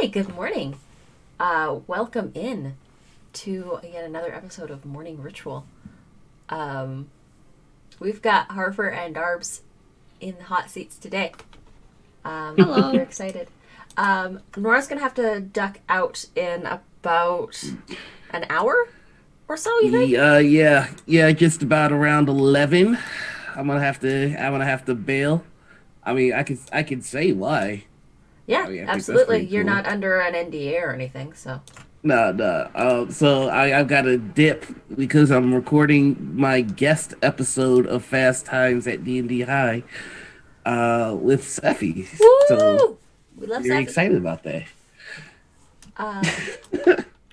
Hi, good morning. Welcome in to yet another episode of Morning Ritual. Um, we've got Harper and Darbs in the hot seats today. Hello. We're excited. Nora's going to have to duck out in about an hour or so, you think? Yeah, just about around 11. I'm gonna have to bail. I can say why. Yeah, I think that's absolutely. pretty You're cool. not under an NDA or anything, so. No, no. So I've got to dip because I'm recording my guest episode of Fast Times at D&D High with Seffi. So Woo! We love very Sappy. excited about that. Um,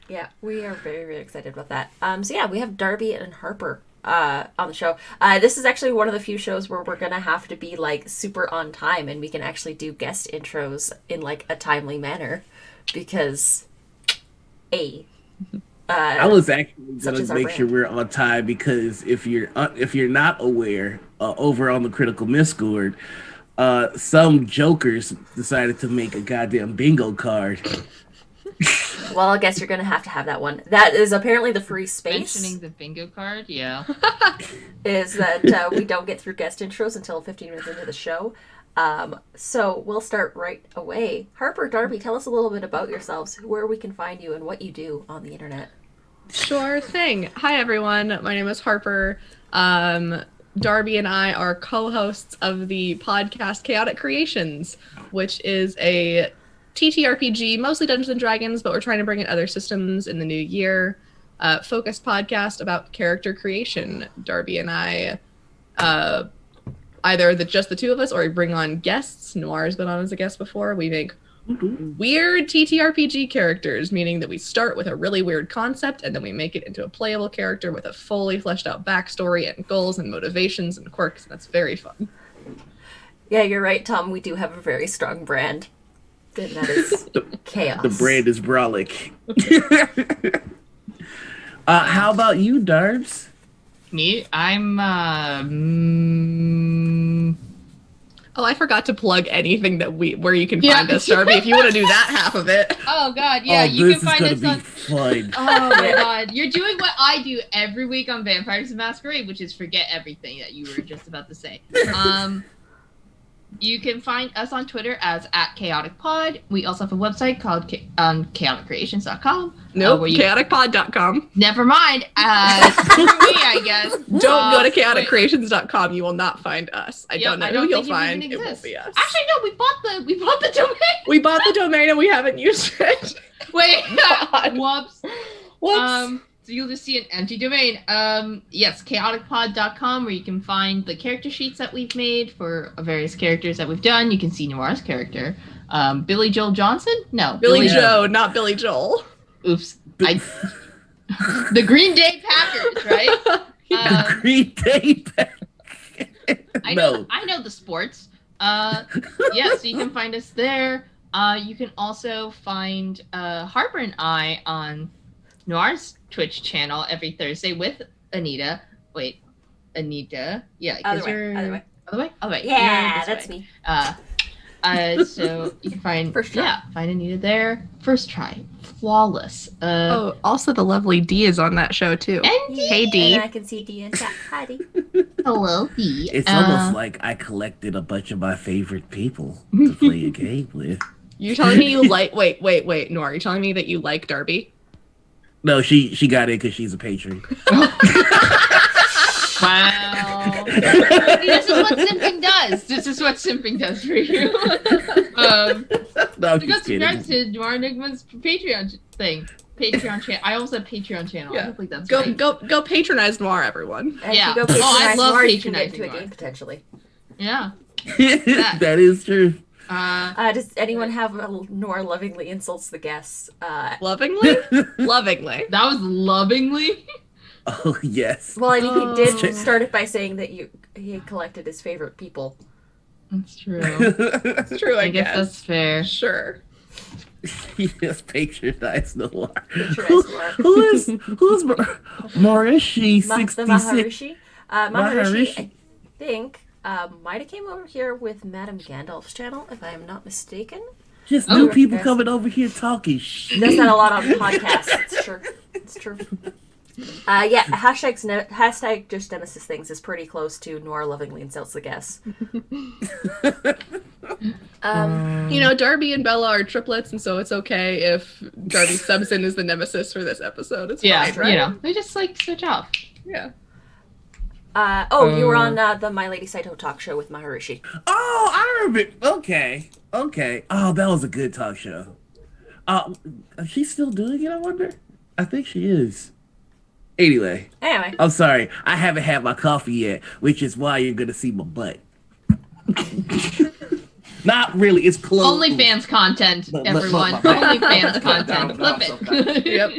Yeah, we are very, very excited about that. So yeah, we have Darby and Harper on the show. This is actually one of the few shows where we're gonna have to be like super on time, and we can actually do guest intros in like a timely manner, because a I was actually such gonna is our make sure brand. we're on time because if you're not aware, over on the Critical Discord, some jokers decided to make a goddamn bingo card. Well, I guess you're gonna have to have that one. That is apparently the free space. Mentioning the bingo card, yeah. Is that we don't get through guest intros until 15 minutes into the show. So we'll start right away. Harper, Darby, tell us a little bit about yourselves, where we can find you, and what you do on the internet. Sure thing. Hi, everyone. My name is Harper. Darby and I are co-hosts of the podcast Chaotic Creations, which is a TTRPG, mostly Dungeons and Dragons, but we're trying to bring in other systems in the new year. Focused podcast about character creation. Darby and I, either just the two of us, or we bring on guests. Noir's been on as a guest before. We make weird TTRPG characters, meaning that we start with a really weird concept and then we make it into a playable character with a fully fleshed out backstory and goals and motivations and quirks, and that's very fun. Yeah, you're right, Tom. We do have a very strong brand. And that is chaos. The brand is brolic. How about you, Darbs? Me, I'm Oh, I forgot to plug anything where you can find us, Darby, if you want to do that half of it. Oh god, yeah, Oh, you this can find is us gonna on be fun. Oh my god. You're doing what I do every week on Vampires the Masquerade, which is forget everything that you were just about to say. You can find us on Twitter as @ChaoticPod. We also have a website called chaoticcreations.com. Nope, chaoticpod.com. Never mind. For me, I guess. Don't go to chaoticcreations.com. You will not find us. I don't know who you'll find. It won't be us. Actually, no. We bought the domain. We bought the domain and we haven't used it. Wait. God. Whoops. Whoops. So you'll just see an empty domain. Yes, chaoticpod.com, where you can find the character sheets that we've made for various characters that we've done. You can see Noir's character. Billy Joel Johnson? No. Billy Joe, not Billy Joel. Oops. The Green Day Packers, right? The Green Day Packers. I know the sports. Yeah, so you can find us there. You can also find Harper and I on Noir's Twitch channel every Thursday with Anita. Wait, Anita? Yeah. Other way. Yeah, that's me. So you can find First try. find Anita there. First try, flawless. Also the lovely Dee is on that show too. And Dee. Hey Dee. And I can see D in chat. Hi, D. Hello, Dee. It's almost like I collected a bunch of my favorite people to play a game with. You telling me you like? Wait, Nora. You telling me that you like Darby? No, she got it because she's a patron. Wow. This is what simping does. This is what simping does for you. No, I'm Because just kidding. subscribe to Noir Enigma's Patreon thing. Patreon channel. I also have Patreon channel. Yeah. I don't think that's Go right. go patronize Noir, everyone. And Yeah. if you go Oh, I patronize love Noir, you can get patronizing into a Noir. game potentially. Yeah. That is true. Does anyone have Noir lovingly insults the guests? Lovingly, lovingly. That was lovingly. Oh yes. Well, I mean, he did Oh. start it by saying that he collected his favorite people. That's true. It's true, I guess. that's fair. Sure. Yes, patronize Noir. Patronize Noir. Who's Maharishi The 66? Maharishi. Maharishi, Maharishi. I think, might have came over here with Madame Gandalf's channel, if I am not mistaken. Just Oh, new okay, people guys. coming over here talking shit. Does that a lot on podcasts. It's true. It's true. Yeah, hashtag just Nemesis Things is pretty close to Noir Lovingly Insults the Guess. You know, Darby and Bella are triplets, and so it's okay if Darby subs in as the nemesis for this episode. It's Yeah, fine, right? you know, they just like switch off. Yeah. You were on the My Lady Saito talk show with Maharishi. Oh, I remember. Okay. Oh, that was a good talk show. Is she still doing it, I wonder? I think she is. Anyway, I'm sorry. I haven't had my coffee yet, which is why you're going to see my butt. Not really. It's close. OnlyFans content, everyone. OnlyFans content. Flip it. Yep.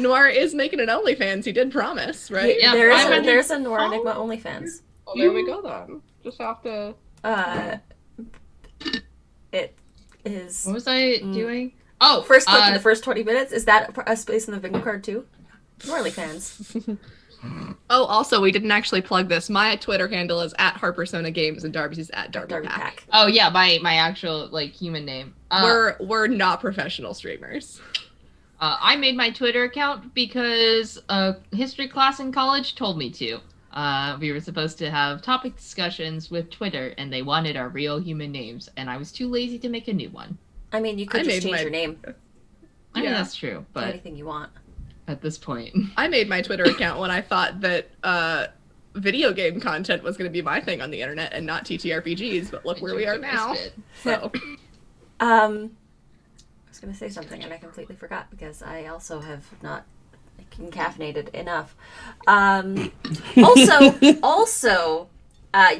Noir is making an OnlyFans. He did promise, right? Yeah, There's a Noir Enigma OnlyFans. Well, there we go then. Just have to. It is. What was I doing? Oh, First click in the first 20 minutes. Is that a space in the bingo card too? OnlyFans. Oh, also, we didn't actually plug this. My Twitter handle is @HarperSonaGames and Darby's is Darby @DarbyPack. Pack. Oh yeah, my actual human name. We're not professional streamers. I made my Twitter account because a history class in college told me to. We were supposed to have topic discussions with Twitter, and they wanted our real human names, and I was too lazy to make a new one. I mean, you could just change your name. I mean, that's true, but Anything you want. at this point, I made my Twitter account when I thought that video game content was going to be my thing on the internet and not TTRPGs, but look where we are now. So. I was going to say something and I completely forgot because I also have not caffeinated enough. Also,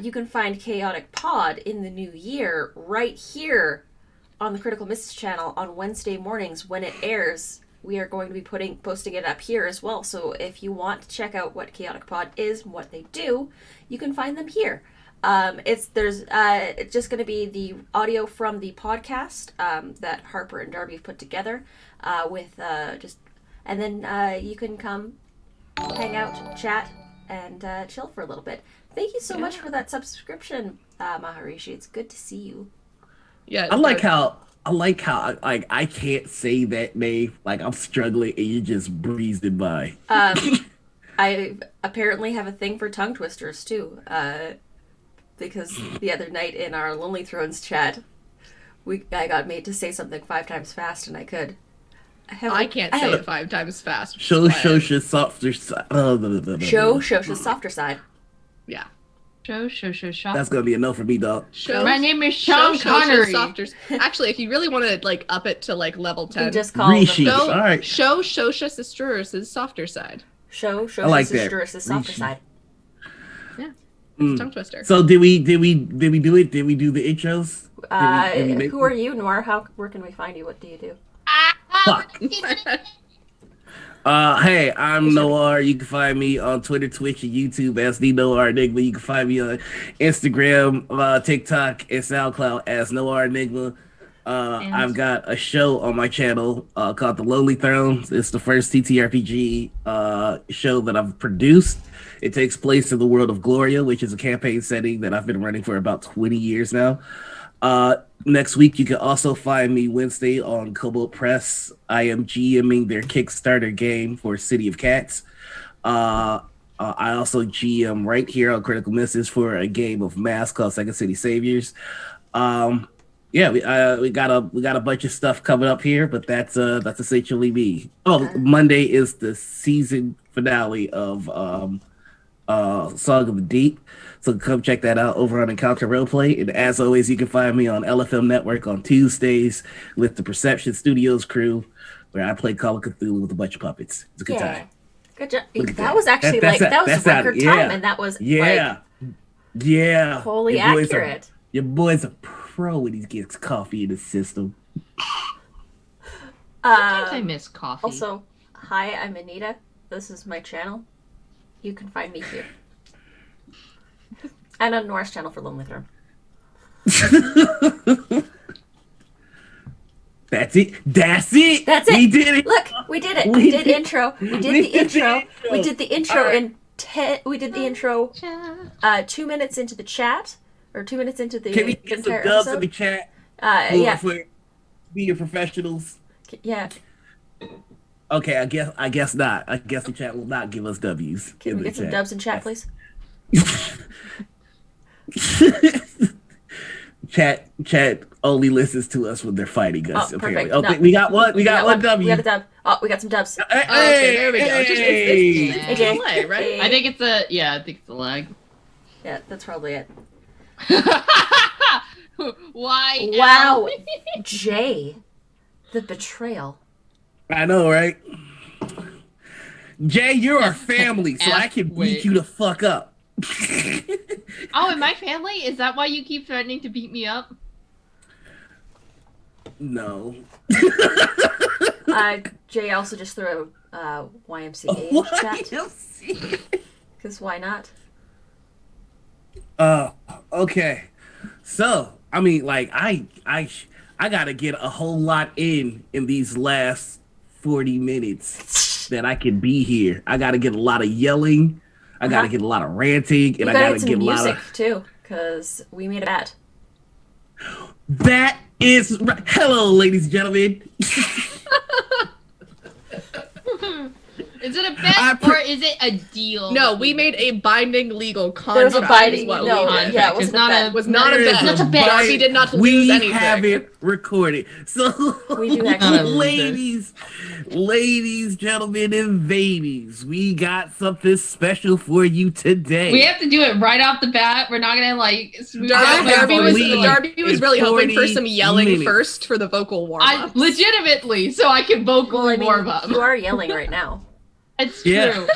you can find Chaotic Pod in the new year right here on the Critical Misses channel on Wednesday mornings when it airs. We are going to be posting it up here as well. So if you want to check out what Chaotic Pod is and what they do, you can find them here. It's just going to be the audio from the podcast that Harper and Darby have put together and then you can come hang out, chat, and chill for a little bit. Thank you so much for that subscription, Maharishi. It's good to see you. Yeah, I like how I can't say that name. Like I'm struggling and you just breezing by. I apparently have a thing for tongue twisters too. Because the other night in our Lonely Thrones chat, I got made to say something 5 times fast, and I could. I can't say it 5 times fast. Show Shosha's softer side. Show Shosha's softer side. Yeah. Show. That's gonna be a no for me, dog. My name is Sean Connery. Actually, if you really want to up it to level 10, You just call Rishi. them. All right. show Shosha Sister's softer side. Show I like Shosha's that. sister's softer side. Yeah. It's tongue twister. So did we do it? Did we do the intros? Who are you, Noir? Where can we find you? What do you do? Fuck. Hey, I'm Noir. You can find me on Twitter, Twitch, and YouTube as the Noir Enigma. You can find me on Instagram, TikTok, and SoundCloud as Noir Enigma. I've got a show on my channel called The Lonely Thrones. It's the first TTRPG show that I've produced. It takes place in the world of Gloria, which is a campaign setting that I've been running for about 20 years now. Next week, you can also find me Wednesday on Cobalt Press. I am GMing their Kickstarter game for City of Cats. I also GM right here on Critical Misses for a game of Mask called Second City Saviors. We got a bunch of stuff coming up here, but that's essentially me. Monday is the season finale of Song of the Deep, so come check that out over on Encounter Roleplay. And as always, you can find me on LFM Network on Tuesdays with the Perception Studios crew, where I play Call of Cthulhu with a bunch of puppets. It's a good time. Good job. That. That was actually that was record time, and that was wholly accurate. Your boy's a pro when he gets coffee in his system. Sometimes I miss coffee. Also, hi, I'm Anita. This is my channel. You can find me here. And on Noir's channel for Lonely Throne. That's it. That's it. We did it. Look, we did it. We did intro. We did the intro. We did the intro in 2 minutes into the chat, or 2 minutes into the Can we get some entire dubs episode. in the chat? Yeah, For being professionals. yeah. Okay, I guess not. I guess the chat will not give us W's Can in we the get some chat. dubs in chat, please? Chat only listens to us when they're fighting Oh, us. Apparently. perfect. No, Okay, we got one. We got one We got a W. dub. Oh, we got some dubs. Hey, Oh, okay, there we go. Just hey. it's AJ. delay, right? Hey. I think it's a lag. Yeah, that's probably it. Why? Wow. Jay, the betrayal. I know, right? Jay, you're our family, so I can Wait. beat you the fuck up. Oh, in my family? Is that why you keep threatening to beat me up? No. Jay also just threw a YMCA in chat. YMCA? Because why not? Okay. So, I mean, like, I gotta get a whole lot in these last 40 minutes that I can be here. I gotta get a lot of yelling. I gotta get a lot of ranting, and You I gotta gotta get some get a lot music of. too, because we made a bet. That is right. Hello, ladies and gentlemen. Is it a bet or is it a deal? No, we made a binding legal contract. There was a binding. is what we No, did. yeah, it It's wasn't not a a- bet. It was not a There is bet. That's a bet. Darby did not We lose anything. have it recorded. So, We do actually. ladies, gentlemen, and babies, we got something special for you today. We have to do it right off the bat. We're not gonna like. smooth out my Darby was voice. Darby was really hoping for some 40 yelling minutes. first for the vocal warm I up. legitimately, so I can vocally Well, I mean, warm up. you are yelling right now. It's true. Yeah.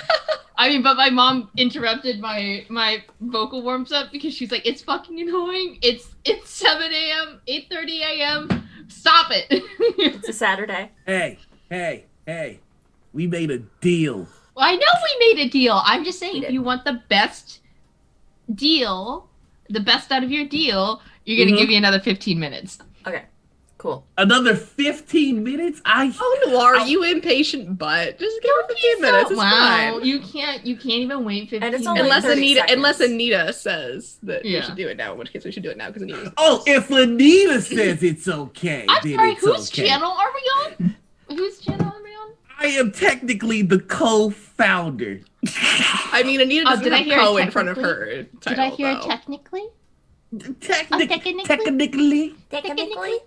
I mean, but my mom interrupted my vocal warms up because she's like, "It's fucking annoying. It's 7 a.m., 8:30 a.m. Stop it." It's a Saturday. Hey, we made a deal. Well, I know we made a deal. I'm just saying, We if did. you want the best deal, the best out of your deal, you're gonna give me another 15 minutes. Okay, cool. Another 15 minutes? Oh, Noir, you impatient butt. Just give her 15 minutes. It's Wow, fine. you can't even wait 15 And it's minutes. only Unless 30 Anita, seconds. says that we Yeah. should do it now, in which case we should do it now because Anita. Oh, if Anita says it's okay, I'm then sorry, it's whose okay. channel are we on? Whose channel are we on? I am technically the co-founder. I mean, Anita Oh, doesn't did I have hear co it in front of her title, Did I hear though. it technically? Technically. Technically. Technically?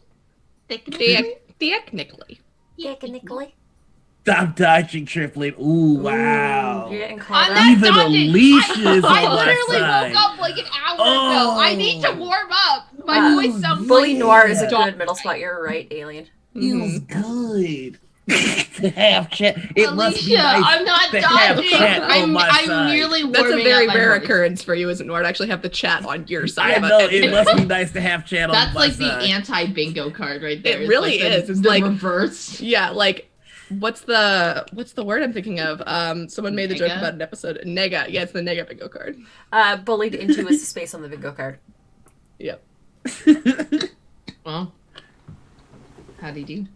Technically. Technically. Stop dodging, Triplet. Ooh, wow. You're getting called I'm out. not Even dodging. Alicia is I on my literally side. woke up like an hour Oh. ago. I need to warm up. My voice sounds Bully like Noir is a Yeah. good middle spot. You're right, Alien. Feels good to have chat. It must be Alicia, nice I'm not to have dodging. chat on I'm my side. merely warming That's a very up my rare voice. occurrence for you, isn't it, to actually have the chat on your side. I about know, anything. it must be nice to have chat on That's my like side. the anti-bingo card right there. It really It's is. It's the like- reverse. Yeah, like what's the word I'm thinking of? Someone made the joke Nega? about an episode. Nega. Yeah, it's the Nega bingo card. Bullied into is the space on the bingo card. Yep. Well, how'd he do?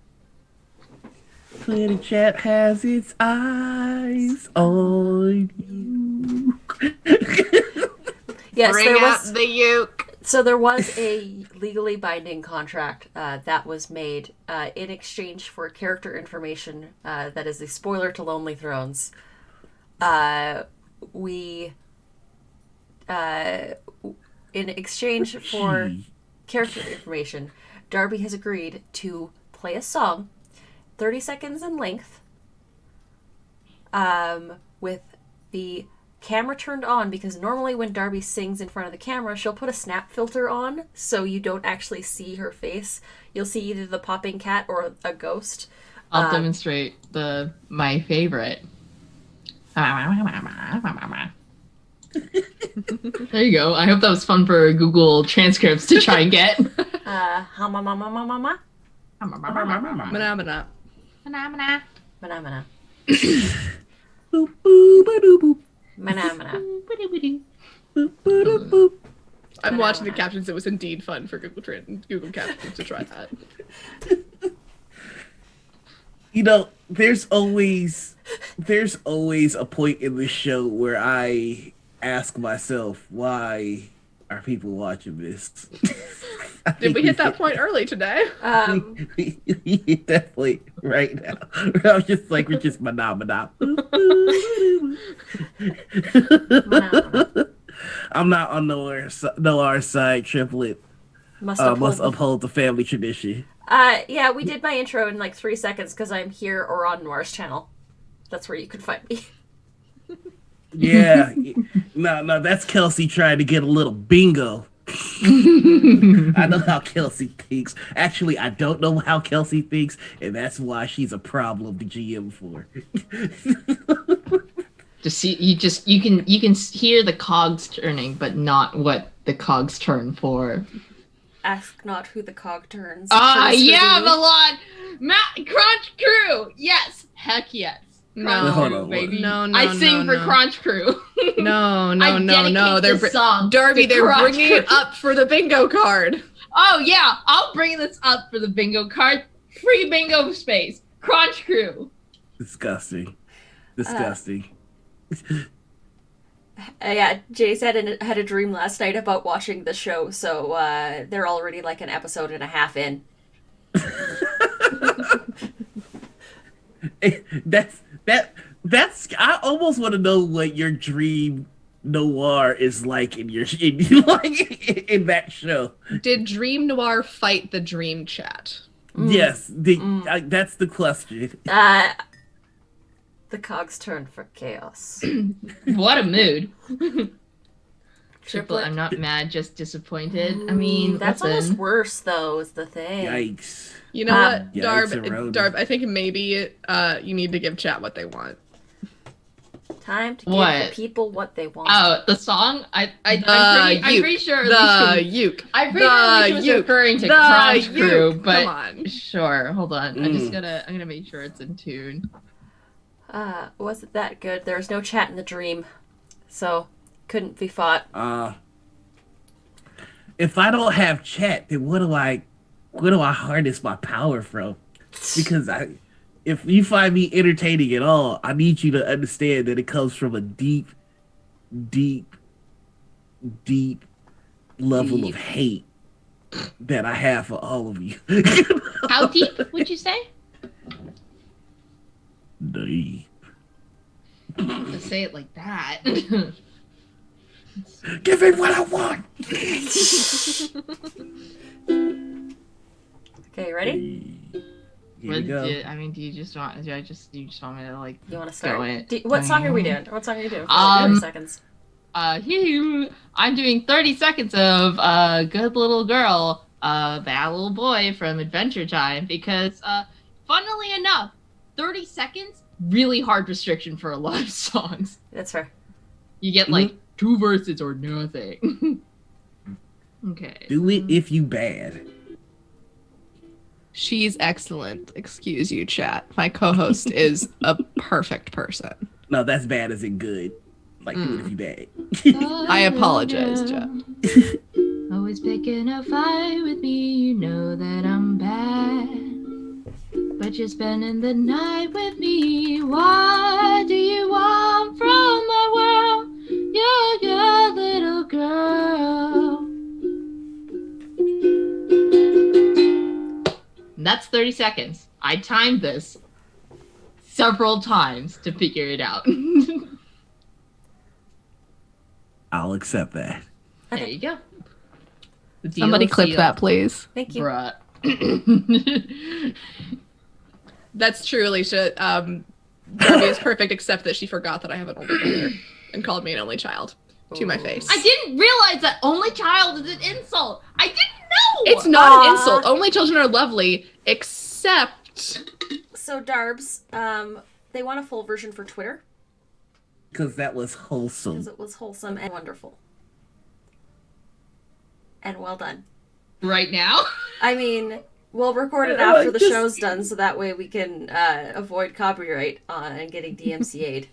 Twitter chat has its eyes on you. Yes, Bring there out was. the uke. So there was a legally binding contract that was made in exchange for character information that is a spoiler to Lonely Thrones. In exchange for character information, Darby has agreed to play a song, 30 seconds in length, with the camera turned on, because normally when Darby sings in front of the camera, she'll put a snap filter on so you don't actually see her face. You'll see either the popping cat or a ghost. I'll demonstrate my favorite. There you go. I hope that was fun for Google transcripts to try and get. Hama mama mama mama. Phenomena. Phenomena. Manamana. Boop, boop, ba-doo, boop, Manamana. boop, ba-doo, boop. I'm watching the captions. It was indeed fun for Google Captions to try that. You know, there's always a point in the show where I ask myself, why are people watching this? Did we hit that point early today? Definitely right now. I was just like, we're just mana. I'm not on Noir's side, triplet. Must Must uphold the family tradition. Yeah, we did my intro in like 3 seconds because I'm here or on Noir's channel. That's where you could find me. Yeah. No, that's Kelsey trying to get a little bingo. I know how Kelsey thinks. Actually, I don't know how Kelsey thinks, and that's why she's a problem to GM for. You can hear the cogs turning, but not what the cogs turn for. Ask not who the cog turns. Yeah, Milan! Crunch Crew! Yes! Heck yes. No, hold on, baby. no, I sing for no. Crunch Crew. No. Song Darby, they're Crunch bringing it Crew. up for the bingo card. Oh, yeah. I'll bring this up for the bingo card. Free bingo space. Crunch Crew. Disgusting. Yeah, Jay said had a dream last night about watching the show, so they're already like an episode and a half in. That's I almost want to know what your dream noir is like in that show. Did Dream Noir fight the Dream Chat? Yes, that's the question. The cogs turn for chaos. What a mood. Triplet. I'm not mad, just disappointed. I mean, that's listen. almost worse, though, is the thing. Yikes. You know what, Yikes, Darb, I think maybe you need to give chat what they want. Time to give the people what they want. Oh, the song? I'm pretty sure the uke. I'm pretty sure she was referring to Crunch Crew, but come on. Sure, hold on. I'm gonna make sure it's in tune. Wasn't that good? There was no chat in the dream, so couldn't be fought. If I don't have chat, then what do I harness my power from? Because if you find me entertaining at all, I need you to understand that it comes from a deep level of hate that I have for all of you. How deep would you say? Deep. To say it like that. Give me what I want. Okay, ready? Here we go. Do you just want me to like? You want to start? Go in? What song are we doing? What song are you doing? 30 seconds. I'm doing 30 seconds of Good Little Girl, Bad Little Boy from Adventure Time because, funnily enough, 30 seconds really hard restriction for a lot of songs. That's fair. You get like 2 verses or nothing. Okay. Do it if you bad. She's excellent. Excuse you, chat. My co-host is a perfect person. No, that's bad as in good. Like, do it if you bad. I apologize, chat. Always picking a fight with me, you know that I'm bad. But you're spending the night with me. What do you want from my world? You're your little girl. And that's 30 seconds. I timed this several times to figure it out. I'll accept that. There you go. Somebody clip that, please. Thank you. Bruh. That's true, Alicia. Darby is perfect, except that she forgot that I have an older brother and called me an only child to my face. I didn't realize that only child is an insult. I didn't know. It's not an insult. Only children are lovely, except. So Darbs, they want a full version for Twitter Because that was wholesome. because it was wholesome and wonderful, and well done. Right now? I mean, we'll record it after the show's done, so that way we can avoid copyright and getting DMCA'd.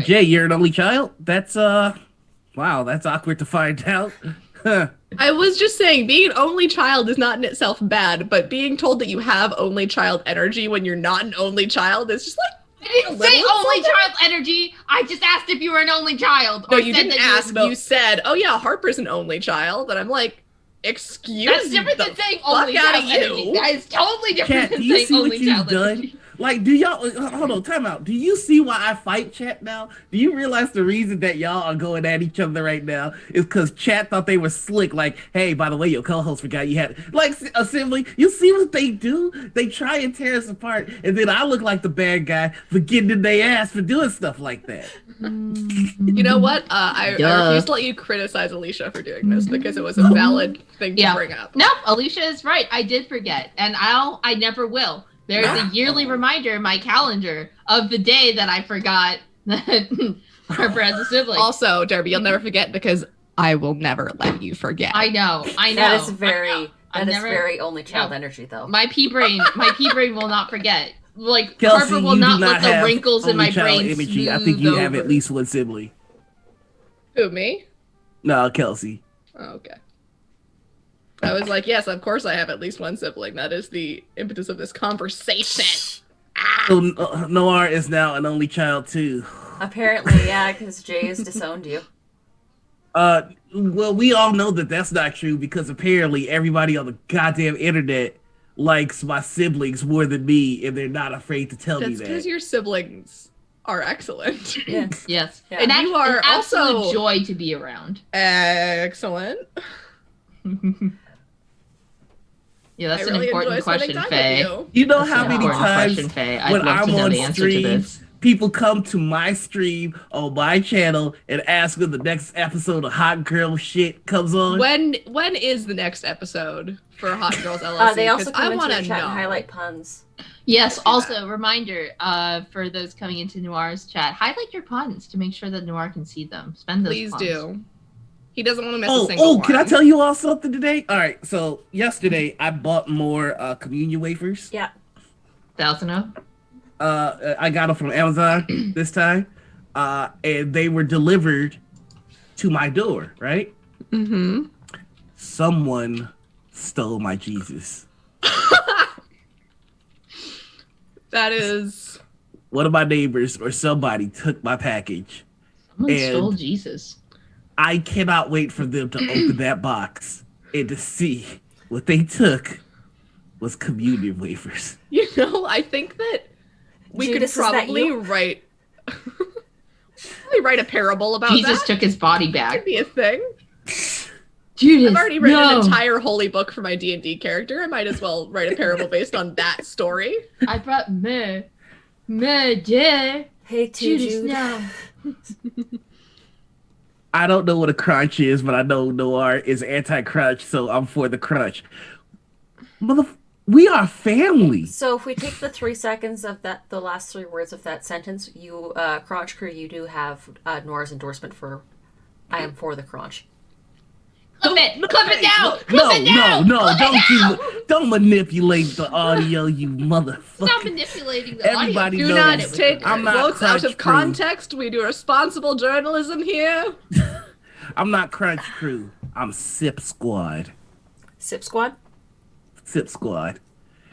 Jay, you're an only child? That's wow, that's awkward to find out. I was just saying, being an only child is not in itself bad, but being told that you have only child energy when you're not an only child is just like. I didn't say only child energy. I just asked if you were an only child. No, Or you said didn't that ask. You said, "Oh yeah, Harper's an only child," and I'm like, Excuse That's different the than saying fuck only outta child you. energy. That is totally different Chat, than do you saying see what only you've child done? energy. Like, do y'all hold on, time out. Do you see why I fight chat now? Do you realize the reason that y'all are going at each other right now is because chat thought they were slick? Like, hey, by the way, your co-host forgot you had like assembly. You see what they do? They try and tear us apart, and then I look like the bad guy for getting in their ass for doing stuff like that. You know what? I refuse to let you criticize Alicia for doing this because it was a valid thing to bring up. Nope, Alicia is right. I did forget, and I never will. There's a yearly reminder in my calendar of the day that I forgot that Harper has a sibling. Also, Darby, you'll never forget because I will never let you forget. I know. That is very only child energy, though. My pea brain will not forget. Like, Kelsey, Harper will you not do not let the have wrinkles in only my child brain imagery. I smooth think you have over. at least one sibling. Who, me? No, Kelsey. Oh, okay. I was like, yes, of course I have at least one sibling. That is the impetus of this conversation. So Noir is now an only child too. Apparently, yeah, because Jay has disowned you. Well, we all know that that's not true because apparently everybody on the goddamn internet likes my siblings more than me, and they're not afraid to tell me That's that. because your siblings are excellent. Yes. Yes. Yeah. And you are an absolute also joy to be around. Excellent. Yeah, that's I an really important enjoy spending question, time Faye. with You know That's how an many important times question, Faye. I'd when love I'm to know on the answer to stream, this. people come to my stream on my channel and ask when the next episode of Hot Girl Shit comes on. When is the next episode for Hot Girls LLC? They also I come into want the to chat know. and highlight puns. Yes, do also, reminder for those coming into Noir's chat, highlight your puns to make sure that Noir can see them. Spend those Please puns. do. He doesn't want to miss a single Oh, one. can I tell you all something today? All right, so yesterday I bought more communion wafers. Yeah. 1,000 I got them from Amazon this time, and they were delivered to my door. Right? Mm-hmm. Someone stole my Jesus. That is. One of my neighbors or somebody took my package. Someone And stole Jesus. I cannot wait for them to open that box and to see what they took was communion wafers. You know, I think that we Judas, could is that probably you? write a parable about Jesus that. took his body Could back. be a thing. Judas, I've already written an entire holy book for my D&D character. I might as well write a parable based on that story. I brought murder. Hey, Judas, Jude. no. I don't know what a crunch is, but I know Noir is anti-crunch, so I'm for the crunch. We are family. So if we take the 3 seconds of that, the last 3 words of that sentence, you, Crunch Crew, you do have Nora's endorsement for I am for the crunch. Clip it now! Don't manipulate the audio, you motherfucker. Stop manipulating the Everybody audio. Do knows not take I'm not quotes out Crunch of Crew. context. We do responsible journalism here. I'm not Crunch Crew. I'm Sip Squad. Sip Squad? Sip Squad.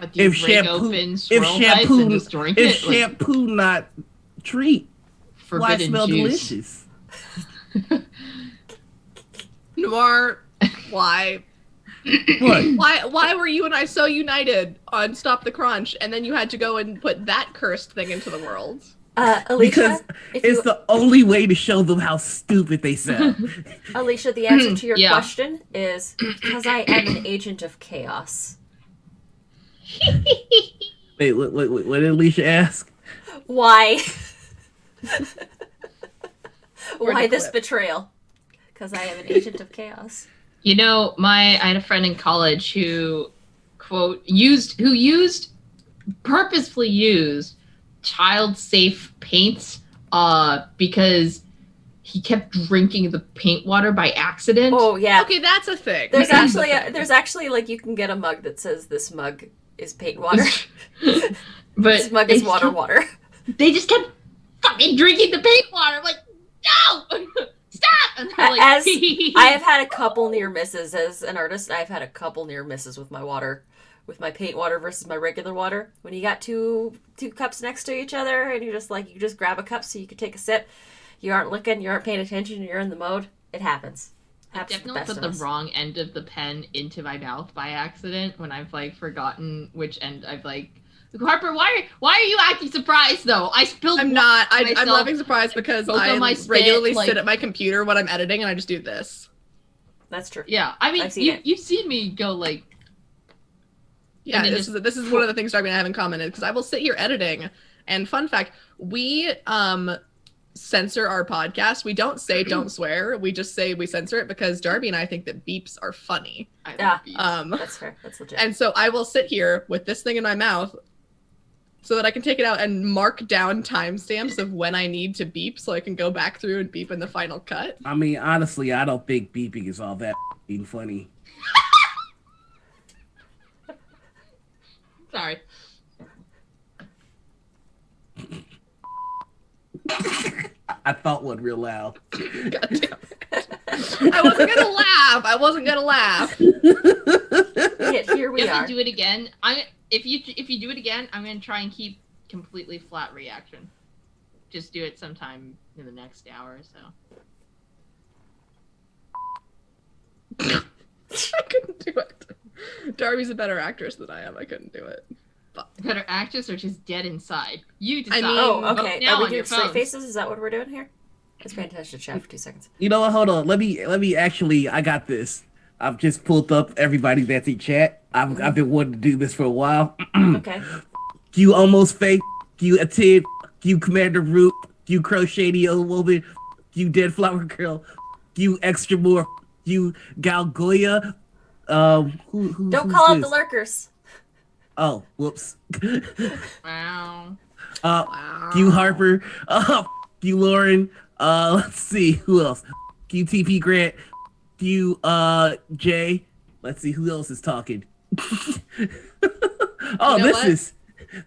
But do you break open swirl bites and just drink it? Shampoo not treat, why Forbidden smell juice. delicious? Noir, why? What? Why were you and I so united on Stop the Crunch, and then you had to go and put that cursed thing into the world? Alicia, Because it's the only way to show them how stupid they sound. Alicia, the answer to your Yeah. question is because I am an agent of chaos. Wait, what did Alicia ask? Why? Where'd Why it this clip? betrayal? Because I am an agent of chaos. You know, I had a friend in college who purposefully used child-safe paints because he kept drinking the paint water by accident. Oh yeah. Okay, that's a thing. There's That's a actually thing. there's actually like you can get a mug that says this mug is paint water. But This mug is water. They just kept fucking drinking the paint water. I'm like, no! Stop! And they're like, As I have had a couple near misses as an artist. I've had a couple near misses with my water, with my paint water versus my regular water. When you got two cups next to each other and you just grab a cup so you can take a sip. You aren't looking, you aren't paying attention, you're in the mode. It happens. Apps Definitely best put of the us. wrong end of the pen into my mouth by accident when I've like forgotten which end I've like. Harper, why are you acting surprised though? I spilled. I'm not. I'm myself. laughing surprised because Spoke on I my spit, regularly like- sit at my computer when I'm editing and I just do this. That's true. Yeah, I mean, I've seen it. you've seen me go like. Yeah, then this is one of the things Darby and I have in common because I will sit here editing. And fun fact, we censor our podcast. We don't say don't swear. We just say we censor it because Darby and I think that beeps are funny. I love Yeah. beats. That's fair. That's legit. And so I will sit here with this thing in my mouth so that I can take it out and mark down timestamps of when I need to beep so I can go back through and beep in the final cut. I mean, honestly, I don't think beeping is all that funny. Sorry. I thought one real loud. God damn it. I wasn't gonna laugh. Yet here we If are. you do it again, if you do it again, I'm gonna try and keep completely flat reaction. Just do it sometime in the next hour or so. I couldn't do it. Darby's a better actress than I am. I couldn't do it. Better actress or just dead inside? You decide. mean- Oh, okay. Now Are we on your doing straight phones. faces? Is that what we're doing here? Let's pay attention to chat for 2 seconds. You know what? Hold on. Let me actually. I got this. I've just pulled up everybody that's in chat. I've been wanting to do this for a while. Okay. You almost fake. You attend. You Commander Root. You crochet old woman. You dead flower girl. You extra more. You Galgoya. Who's Don't call out this? the lurkers. Oh, whoops. Wow. Wow. You Harper. You Lauren. Let's see who else. You TP Grant. You Jay. Let's see who else is talking. Oh, You know what? this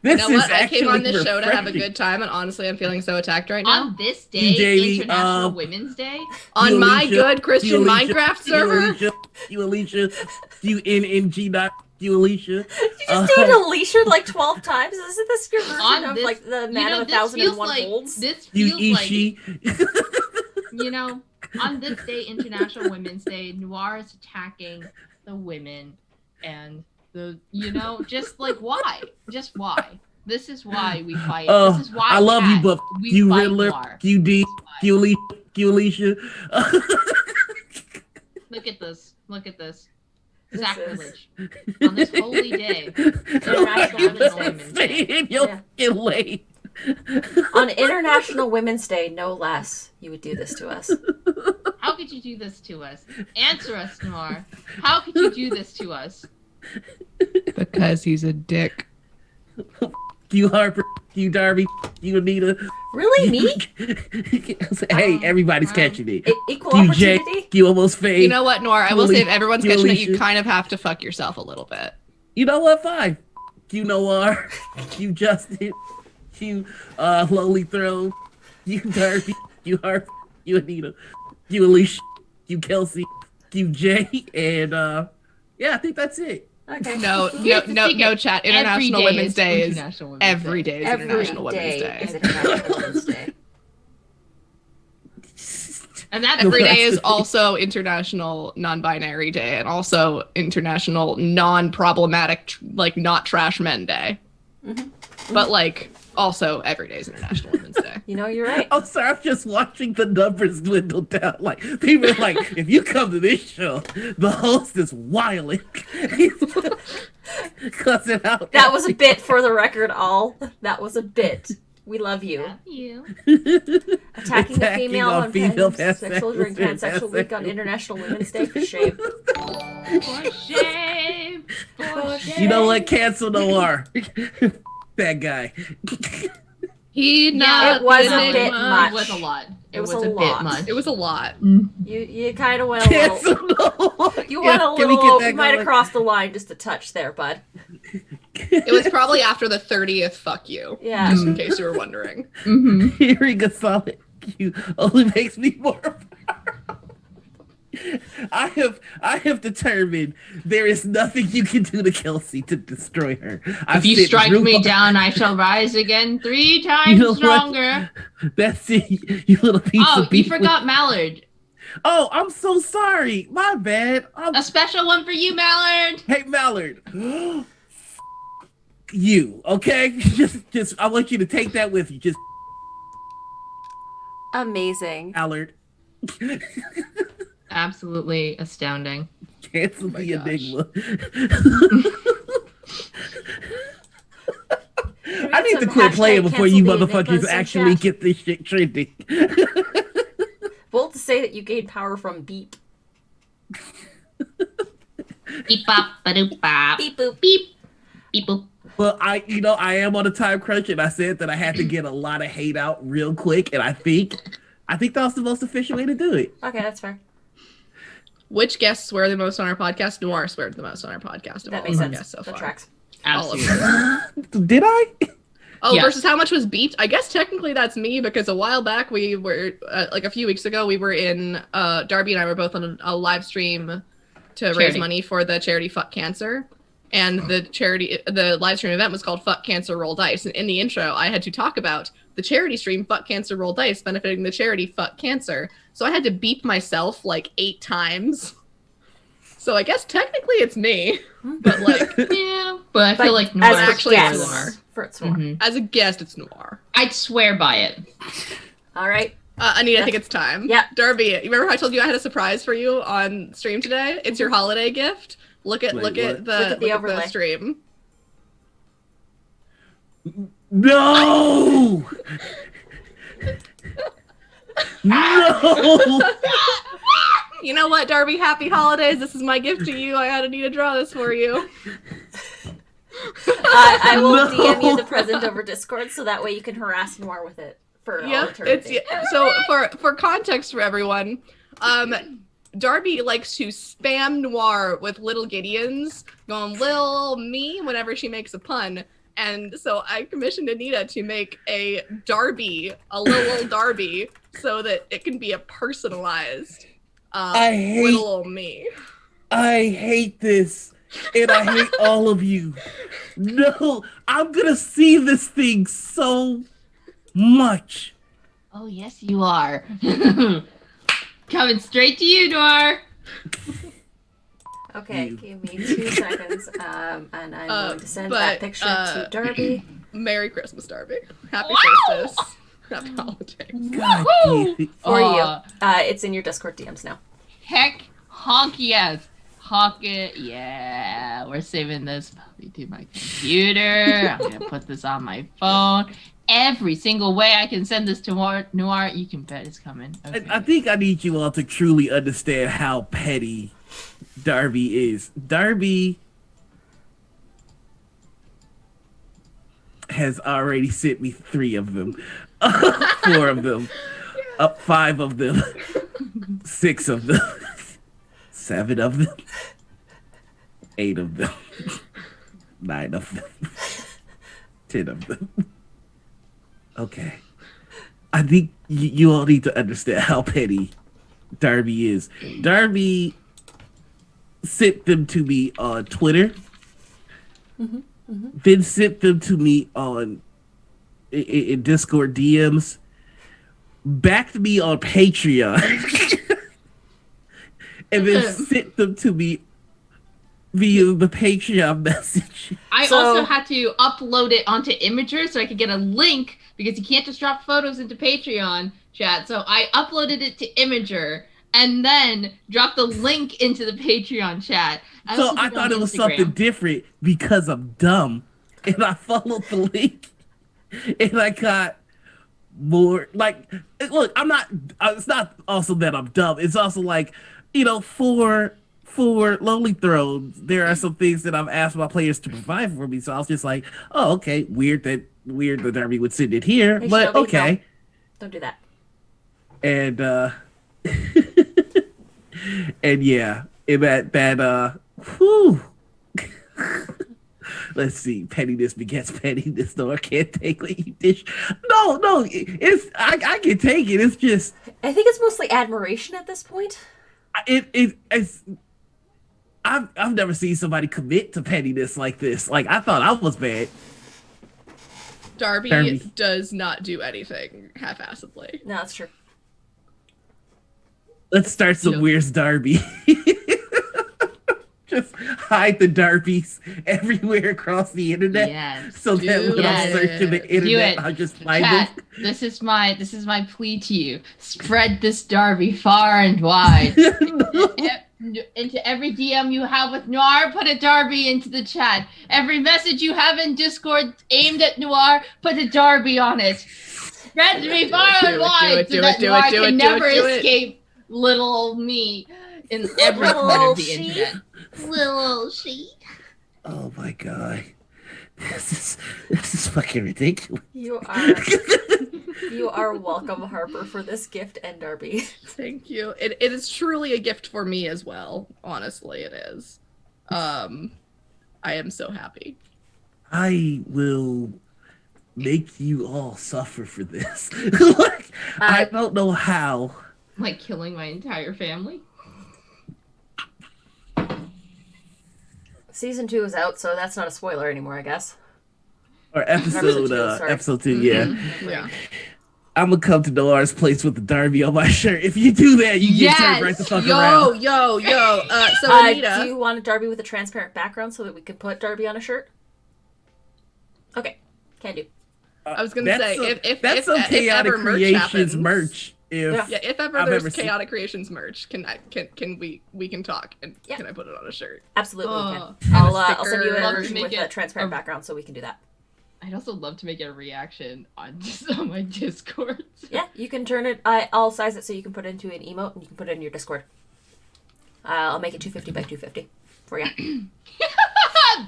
You know is what? I actually came on this show to have a refreshing. good time, and honestly, I'm feeling so attacked right now. On this day, JV, International Women's Day. On You my Alicia, good Christian you Alicia, Minecraft you server? Alicia, you NNG dot, you Alicia. You just do it Alicia like 12 times? Isn't this your version On of this- like the You Man know, of this 1,001 feels Holds? This You feels like Ishi. On this day, International Women's Day, Noir is attacking the women and just like why? Just why? This is why we fight. Oh, This is why I love you, but we you fight Riddler, Noir. you D, you Alicia, you Alicia. Look at this. Look at this. This Sacrilege. On this holy day. International Women's Day. Stay in your fucking lane. On International Women's Day, no less, you would do this to us. How could you do this to us? Answer us, Noir. How could you do this to us? Because he's a dick. You Harper, you Darby, you Anita. Really? Me? Hey, everybody's catching it. Equal You Jay, opportunity? you almost fade. You know what, Nor? I will say if everyone's You catching it, you Alicia. kind of have to fuck yourself a little bit. You know what? Fine. You Noir, you Justin, you Lowly Throne, you Darby, you Harper, you Anita, you Alicia, you Kelsey, you Jay, and yeah, I think that's it. Okay. No, Here's the secret. no, chat. Every International day Women's is Day is International Women's every Day. day is Every International Women's day Day. is International Women's Day. And that's Every That's day is the thing. also International Non-Binary Day and also International Non-Problematic, like not trash men day. But like also every day is International Women's Day. You know, you're right. I'm sorry, I'm just watching the numbers dwindle down. Like, people are like, if you come to this show, the host is wilding. He's cussing out. That was a bit for the record, all. That was a bit. We love you. Love you. Attacking the female on female pansexual during Pansexual Week on pansexual. International Women's Day. For shame. For shame. For shame. You know what? Cancel Noir. That guy. He It was a bit It much. was a lot. It was was a a lot. bit much. It was a lot. You kind of went a little. Cancel Noir. You went a Can we little. get You that might have going? crossed the line just a touch there, bud. It was probably after the 30th fuck you. Yeah. Just in case you were wondering. Hearing a solid cue only makes me more. I have determined there is nothing you can do to Kelsey to destroy her. If you strike me down, I shall rise again 3 times You know what? stronger. That's it. You little piece Oh, of you beef. forgot Mallard. Oh, I'm so sorry. My bad. A special one for you, Mallard. Hey, Mallard. You, okay? Just, I want you to take that with you. Just Amazing. Mallard. Absolutely astounding. Cancel my the gosh. enigma. Can we I get need to some quit playing hashtag before you cancel the motherfuckers enigmas in actually chat? get this shit trending. Bold to say that you gained power from beep. Beep bop ba doop bop. Beep boop. Beep. Beep boop. Well, I am on a time crunch, and I said that I had to get a lot of hate out real quick, and I think that was the most efficient way to do it. Okay, that's fair. Which guests swear the most on our podcast? Noir sweared the most on our podcast of That all makes of our sense. guests so That far. tracks. All of Absolutely. them. Did I? Oh, Yes. versus how much was beeped? I guess technically that's me because a while back we were, like a few weeks ago, we were in, Darby and I were both on a live stream to raise Charity. money for the charity Fuck Cancer. And the live stream event was called Fuck Cancer Roll Dice. And in the intro, I had to talk about the charity stream Fuck Cancer Roll Dice benefiting the charity Fuck Cancer. So I had to beep myself like 8 times. So I guess technically it's me. But like, Yeah, but I But feel like as Noir for actually swears it's guests, more. Noir. for it's Noir. Mhm. as a guest, it's Noir. I'd swear by it. All right. Anita, I think it's time. Yeah. Darby, you remember how I told you I had a surprise for you on stream today? It's your holiday gift. Look at Wait, look at what? the Look at the look overlay. at the stream. No! No! You know what, Darby? Happy holidays. This is my gift to you. I had Anita draw this for you. I will No. DM you the present over Discord so that way you can harass Noir with it for all Yep. eternity. So for context for everyone, Darby likes to spam Noir with little Gideons, going lil me whenever she makes a pun. And so I commissioned Anita to make a Darby, a little Darby, so that it can be a personalized I hate- little old me. I hate this. And I hate all of you. No, I'm gonna see this thing so much. Oh, yes, you are. Coming straight to you, Noir. Okay, You. give me 2 seconds, and I'm going to send but, that picture to Darby. Merry Christmas, Darby. Happy Wow! Christmas. Happy holidays. God Woohoo! damn it. For Aw, you. It's in your Discord DMs now. Heck, honk yes. Honk it. Yeah, we're saving this probably to my computer. I'm going to put this on my phone. Every single way I can send this to Noir, you can bet it's coming. Okay. I think I need you all to truly understand how petty Darby is. Darby has already sent me 3 of them, 4 of them, 5 of them, 6 of them, 7 of them, 8 of them, 9 of them, 10 of them. Okay. I think you all need to understand how petty Darby is. Darby sent them to me on Twitter, then sent them to me on in Discord DMs, backed me on Patreon, and then sent them to me via the Patreon message. I So- also had to upload it onto Imager so I could get a link because you can't just drop photos into Patreon chat. So I uploaded it to Imager and then dropped the link into the Patreon chat. So also I did thought on it was Instagram. something different because I'm dumb, and I followed the link, and I got more. Like, look, I'm not. It's not also that I'm dumb. It's also like, for Lonely Thrones, there are some things that I've asked my players to provide for me. So I was just like, oh, okay, weird that Darby would send it here, Hey, but Shelby, okay. no. Don't do that. And and yeah, in that whew. Let's see, pettiness begets pettiness. No, I can't take what you dish. No, it's I can take it. It's just I think it's mostly admiration at this point. it's I've never seen somebody commit to pettiness like this. Like, I thought I was bad. Darby does not do anything half-assedly. No, that's true. Let's start some Yeah. Where's Darby. Just hide the Darbies everywhere across the internet. Yes. So that Do when I'm it. searching the internet, it. I'll just find Chat, them. this is my plea to you. Spread this Darby far and wide. Into every DM you have with Noir, put a Darby into the chat. Every message you have in Discord aimed at Noir, put a Darby on it. Spread me far and wide so that Noir can never escape little old me in every Little corner old of the she. internet. Little old she. Oh my god. This is fucking ridiculous. You are welcome, Harper, for this gift and Darby. Thank you. It is truly a gift for me as well. Honestly, it is. I am so happy. I will make you all suffer for this. Like, I don't know how. Like killing my entire family. Season 2 is out, so that's not a spoiler anymore, I guess. Or episode 2, sorry. episode 2, yeah. Yeah. I'm gonna come to Noir's place with the Darby on my shirt. If you do that, you get turned right the fuck around. Yo. So Anita, Do you want a Darby with a transparent background so that we can put Darby on a shirt? Okay, can do. I was gonna say if that's some Chaotic ever merch Creations happens, merch. if ever I've there's ever seen- Chaotic Creations merch, can we can talk and Yeah. can I put it on a shirt? Absolutely, we Oh, can. and a I'll send you sticker. a version Make with it a transparent a- background so we can do that. I'd also love to make it a reaction on my Discord. Yeah, you can turn it. I'll size it so you can put it into an emote and you can put it in your Discord. I'll make it 250 by 250 for you.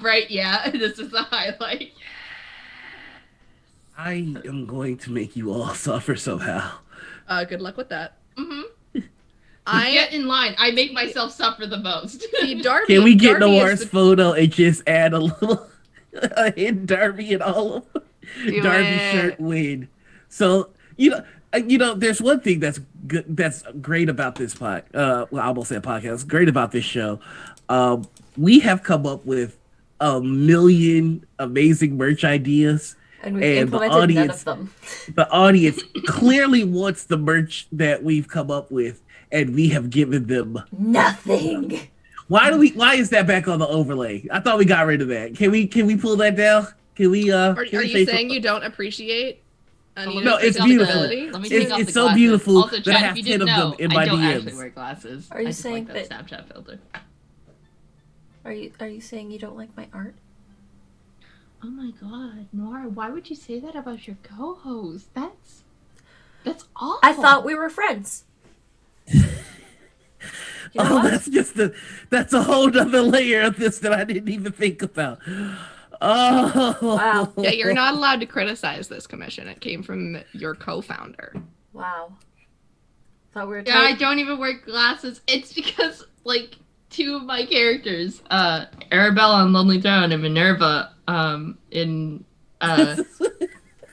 Right, yeah. This is the highlight. I am going to make you all suffer somehow. Good luck with that. Mm-hmm. I Get in line. I make myself suffer the most. see Darby. Can we get Darby is Noir's photo and just add a little a hidden Darby in all of them? Do Darby it. shirt win. So you know, there's one thing that's good, that's great about this well, I almost said podcast. Great about this show. We have come up with a million amazing merch ideas. And we've And the implemented none audience- of them. The audience clearly wants the merch that we've come up with, and we have given them. Nothing. Why is that back on the overlay? I thought we got rid of that. Can we pull that down? Can we Are you saying you don't appreciate? Anita's No, it's Let me take off beautiful. Let me It's- take off it's the so glasses. beautiful Also, that chat, I if have you 10 didn't of them know, in my I don't DMs. actually wear glasses. Are you I just saying like that that- Snapchat filter? Are you saying you don't like my art? Oh my god, Nora, why would you say that about your co-host? That's awful. I thought we were friends. You know Oh, what? that's a whole nother layer of this that I didn't even think about. Oh, Wow. Yeah, you're not allowed to criticize this commission. It came from your co-founder. Wow. Thought we were Yeah, I tight. don't even wear glasses. It's because like two of my characters, Arabella on Lonely Throne and Minerva, in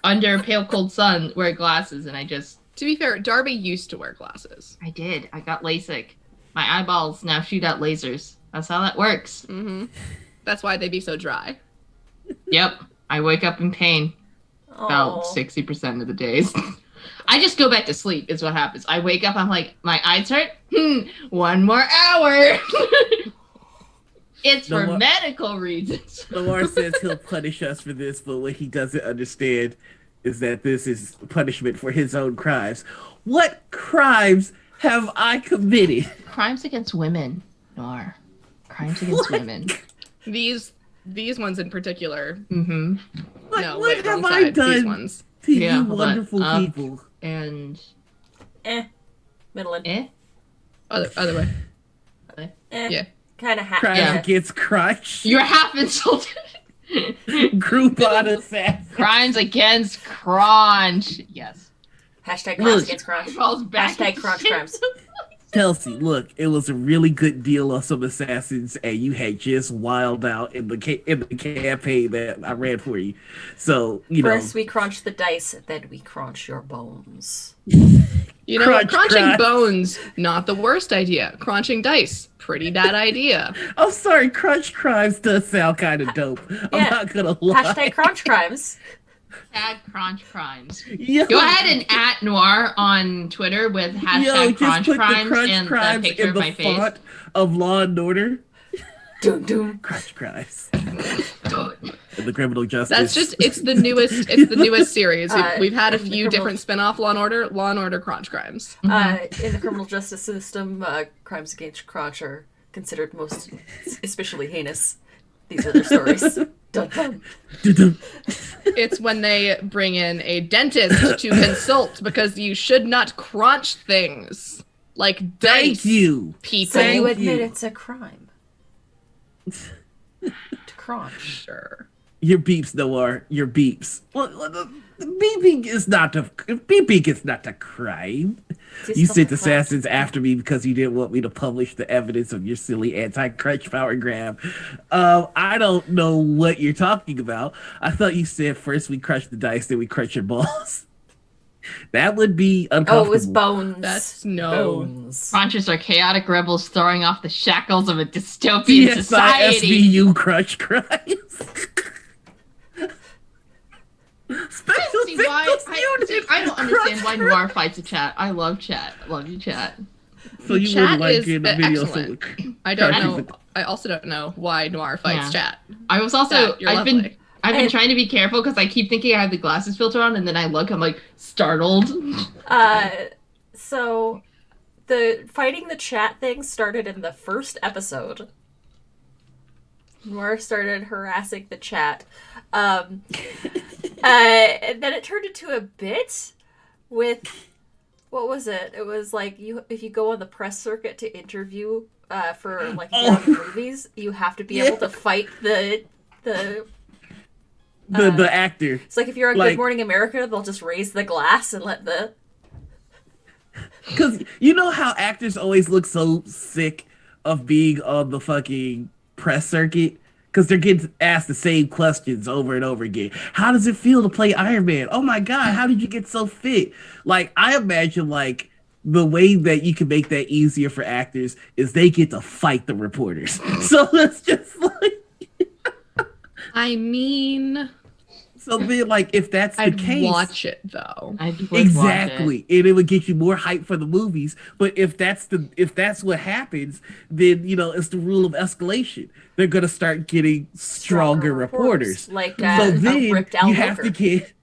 Under a Pale Cold Sun, wear glasses, and I To be fair, Darby used to wear glasses. did. I got LASIK. My eyeballs now shoot out lasers. That's how that works. Mm-hmm. That's why they be so dry. Yep. I wake up in pain about 60% of the days. I just go back to sleep is what happens. I wake up, I'm like, my eyes hurt? One more hour. It's for No, medical reasons. Noir says he'll punish us for this, but what he doesn't understand is that this is punishment for his own crimes. What crimes have I committed? Crimes against women, Noir. Crimes against women. These ones in particular. Mm-hmm. No, what wait, have wrong I side. done These ones. to Yeah, you hold on. wonderful Up. people? And Middling. Other way. Yeah. Kind of Crimes Yeah. against crotch. you're half insulted. Groupon assassin. Crimes against crunch. Yes. Hashtag Look. crimes against crime. Falls back Hashtag into crunch shit. crimes. Chelsea, look, it was a really good deal on some assassins, and you had just wild out in the campaign that I ran for you. So First we crunch the dice, then we crunch your bones. You know, Crunch, crunching crunch. bones, not the worst idea. Crunching dice, pretty bad idea. I'm sorry, crunch crimes does sound kind of dope. I'm Yeah. not gonna lie. Hashtag crunch crimes. Hashtag Crunch Crimes. Yo, Go ahead and at Noir on Twitter with hashtag just Crunch put the Crimes crunch and crimes the picture in of the my face. font of Law and Order. Doom doom. Crunch crimes. And the criminal justice. That's just it's the newest series. We've had a in the few criminal- different spin-off Law and Order Crunch Crimes. In the criminal justice system, crimes against crotch are considered most especially heinous. These are their stories. Dun, dun. It's when they bring in a dentist to consult because you should not crunch things like dice. Thank you. People. So you Thank admit you. it's a crime to crunch. Sure. Your beeps, Noir. Your beeps. Well, beeping is not a crime. It's You still sent a crime. assassins after me because you didn't want me to publish the evidence of your silly anti-crunch power grab. I don't know what you're talking about. I thought you said first we crush the dice, then we crush your balls. That would be Oh, uncomfortable. it was bones. That's no. Bones. Crunchers are chaotic rebels throwing off the shackles of a dystopian society. SVU crunch crimes. Special See why Victims Unit I don't understand why crunch Noir fights a chat. I love chat. I love you, chat. So you Chat would like is getting a video. excellent. So I don't Crunch know. is- I also don't know why Noir fights Yeah. chat. I was also Chat, you're I've been lovely. trying to be careful because I keep thinking I have the glasses filter on, and then I look, I'm like startled. So the fighting the chat thing started in the first episode. Noir started harassing the chat. And then it turned into a bit with what was it? It was like if you go on the press circuit to interview for like movies, you have to be able to fight the actor. It's like if you're on Like- Good Morning America, they'll just raise the glass and let the Because you know how actors always look so sick of being on the fucking press circuit? Because they're getting asked the same questions over and over again. How does it feel to play Iron Man? Oh my God, how did you get so fit? Like, I imagine, like, the way that you can make that easier for actors is they get to fight the reporters. So it's just like... I mean, So then, like, if that's the I'd case... watch it though. I would watch Exactly, and it would get you more hype for the movies. But if that's what happens, then it's the rule of escalation. They're gonna start getting stronger reporters. like So a then ripped Al you have Roker. to get.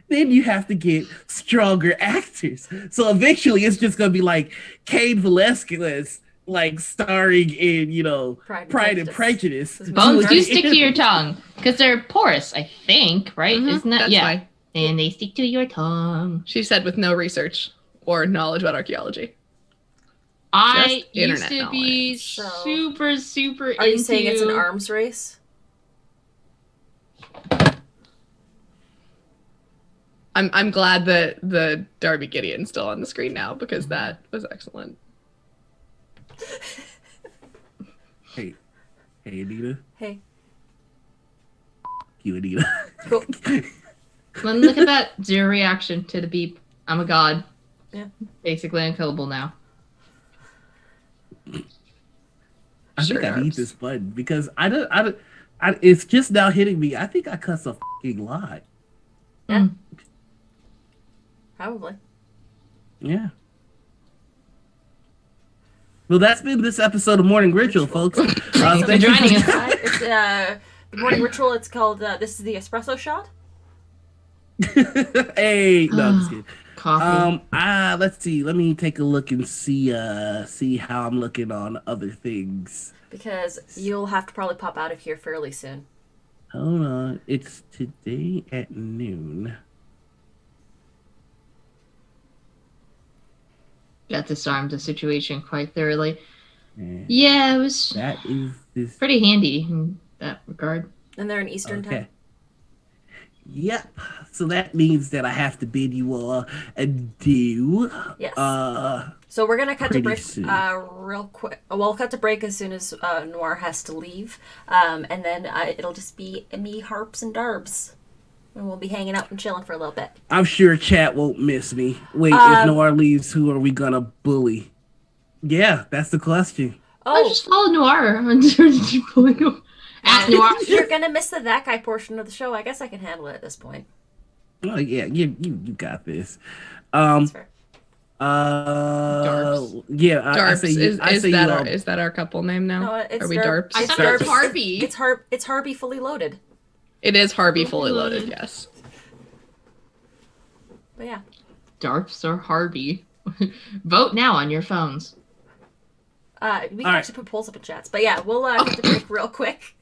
Then you have to get stronger actors. So eventually, it's just gonna be like Cain Velasquez, like starring in Pride and Prejudice. Bones do Dirty. stick to your tongue because they're porous, I think, right? Mhm, Isn't that that's yeah? why. And they stick to your tongue. She said with no research or knowledge about archaeology. I Just used internet to be knowledge. So- super Are you into. saying it's an arms race? I'm glad that the Darby Gideon's still on the screen now because that was excellent. Hey, Anita. Hey, You, Anita. cool. Then look at that zero reaction to the beep. I'm a god. Yeah. Basically unkillable now. I Sure think I need does. this button because I don't. It's just now hitting me. I think I cuss a fucking lot. Yeah. Probably. Yeah. Well, that's been this episode of Morning Ritual, folks. Thanks for Thank you joining us. It's the morning ritual. It's called this is the espresso shot. Hey, no, I'm just kidding. Coffee. Let's see. Let me take a look and see how I'm looking on other things. Because you'll have to probably pop out of here fairly soon. Hold on. It's today at noon. Got disarmed the situation quite thoroughly. And Yeah, it was that is this. pretty handy in that regard. And they're in Eastern Okay. time. Yep. So that means that I have to bid you all adieu. Yes. So we're gonna cut to pretty break soon. real quick. We'll cut to break as soon as Noir has to leave, and then it'll just be me, Harps, and Darbs, and we'll be hanging out and chilling for a little bit. I'm sure chat won't miss me. Wait, if Um, Noir leaves, who are we gonna bully? Yeah, that's the question. I Oh, just followed Noir until pulling up. At Noir. you're gonna miss the that guy portion of the show. I guess I can handle it at this point. Oh yeah, you got this. That's Um. fair. Darps. Yeah. I say Darps. you. I say you. Is that our couple name now? No, Are it's we Darp. Darps? I It's thought it was Darby. Harvey. It's Harby fully loaded. It is Harvey fully Fully loaded. loaded. Yes. But yeah. Darps or Harvey. Vote now on your phones. We can All right. actually put polls up in chats. But yeah, we'll get the break real quick.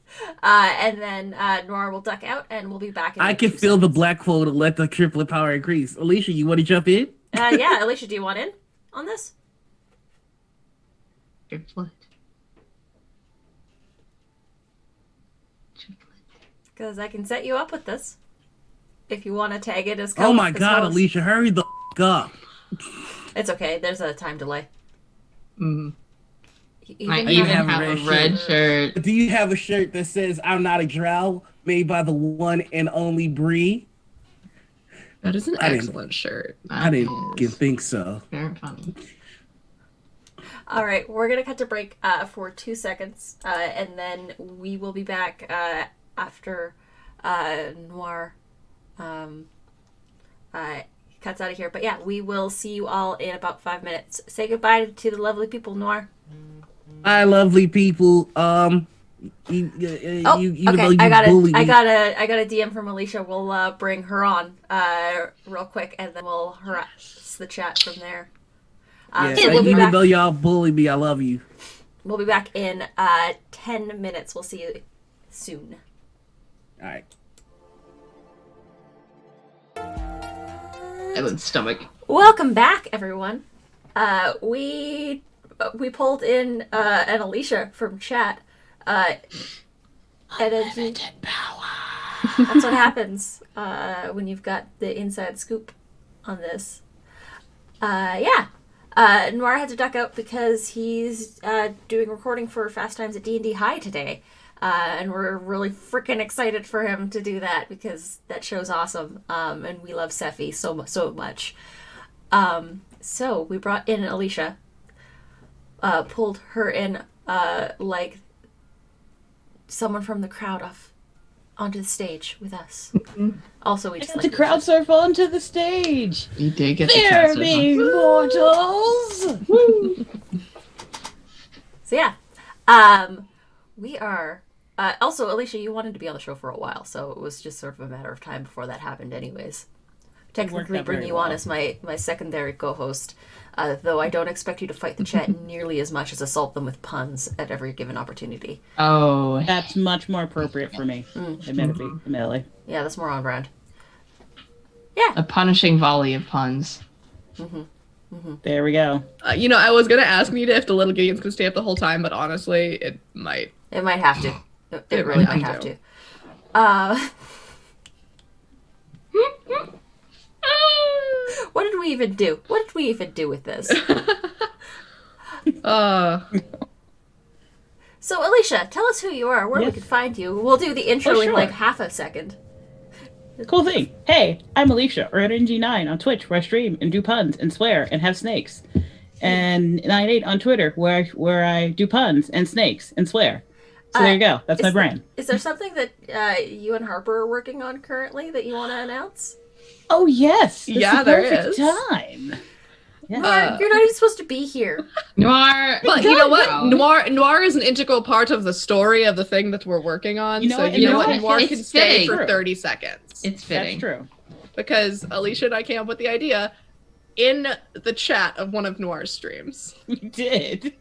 And then Nora will duck out and we'll be back in I like can 2 feel the seconds. black hole to let the triplet power increase. Alicia, you want to jump in? Yeah, Alicia, do you want in on this? Triplet. Because I can set you up with this. If you want to tag it as Oh my as God, host. Alicia, hurry the up. It's okay. There's a time delay. Mm. Even I if even have a have red a red shirt. Do you have a shirt that says "I'm not a drow," made by the one and only Bree? That is an I didn't- excellent shirt. I didn't That fucking is think so. very funny. All right, we're gonna cut to break for 2 seconds, and then we will be back after Noir cuts out of here. But yeah, we will see you all in about 5 minutes. Say goodbye to the lovely people, Noir. Hi, lovely people. Even though you bully me, I got a DM from Alicia. We'll bring her on real quick, and then we'll harass the chat from there. yeah, So we'll be even back. though y'all bully me, I love you. We'll be back in 10 minutes. We'll see you soon. All right. Evan's stomach. Welcome back, everyone. We pulled in an Alicia from chat. Unlimited power. That's what happens when you've got the inside scoop on this. Yeah. Noir had to duck out because he's doing recording for Fast Times at D&D High today. And we're really freaking excited for him to do that because that show's awesome. And we love Sephi so much. So we brought in Alicia, pulled her in like someone from the crowd onto the stage with us. Also, we just To crowd surf onto the stage. You did get the There transfer. be mortals. So yeah, we are. Also, Alicia, you wanted to be on the show for a while, so it was just sort of a matter of time before that happened, anyways. Technically, out bring very you on well. as my secondary co-host, though I don't expect you to fight the chat nearly as much as assault them with puns at every given opportunity. Oh, That's much more appropriate for me. Admittedly. Yeah, that's more on brand. a punishing volley of puns. There we go. I was gonna ask Nita if the little Gideon's gonna stay up the whole time, but honestly, it might. It might have to. It It really might might have have to. to. What did we even do? What did we even do with this? So, Alicia, tell us who you are, where we Yes. can find you. We'll do the intro in sure. like half a second. Cool thing. Hey, I'm Alicia, or at NG9 on Twitch, where I stream and do puns and swear and have snakes. And 98 on Twitter, where I do puns and snakes and swear. So there you go. That's my brand. Is there something that you and Harper are working on currently that you want to announce? Oh yes. This Yeah, is the there perfect is. time. Yeah. You're not even supposed to be here. Noir. But you know what? Wow. Noir is an integral part of the story of the thing that we're working on. You know So what? you know what? And Noir it's can stay fitting. for 30 seconds. It's fitting. That's true. Because Alicia and I came up with the idea in the chat of one of Noir's streams. We did.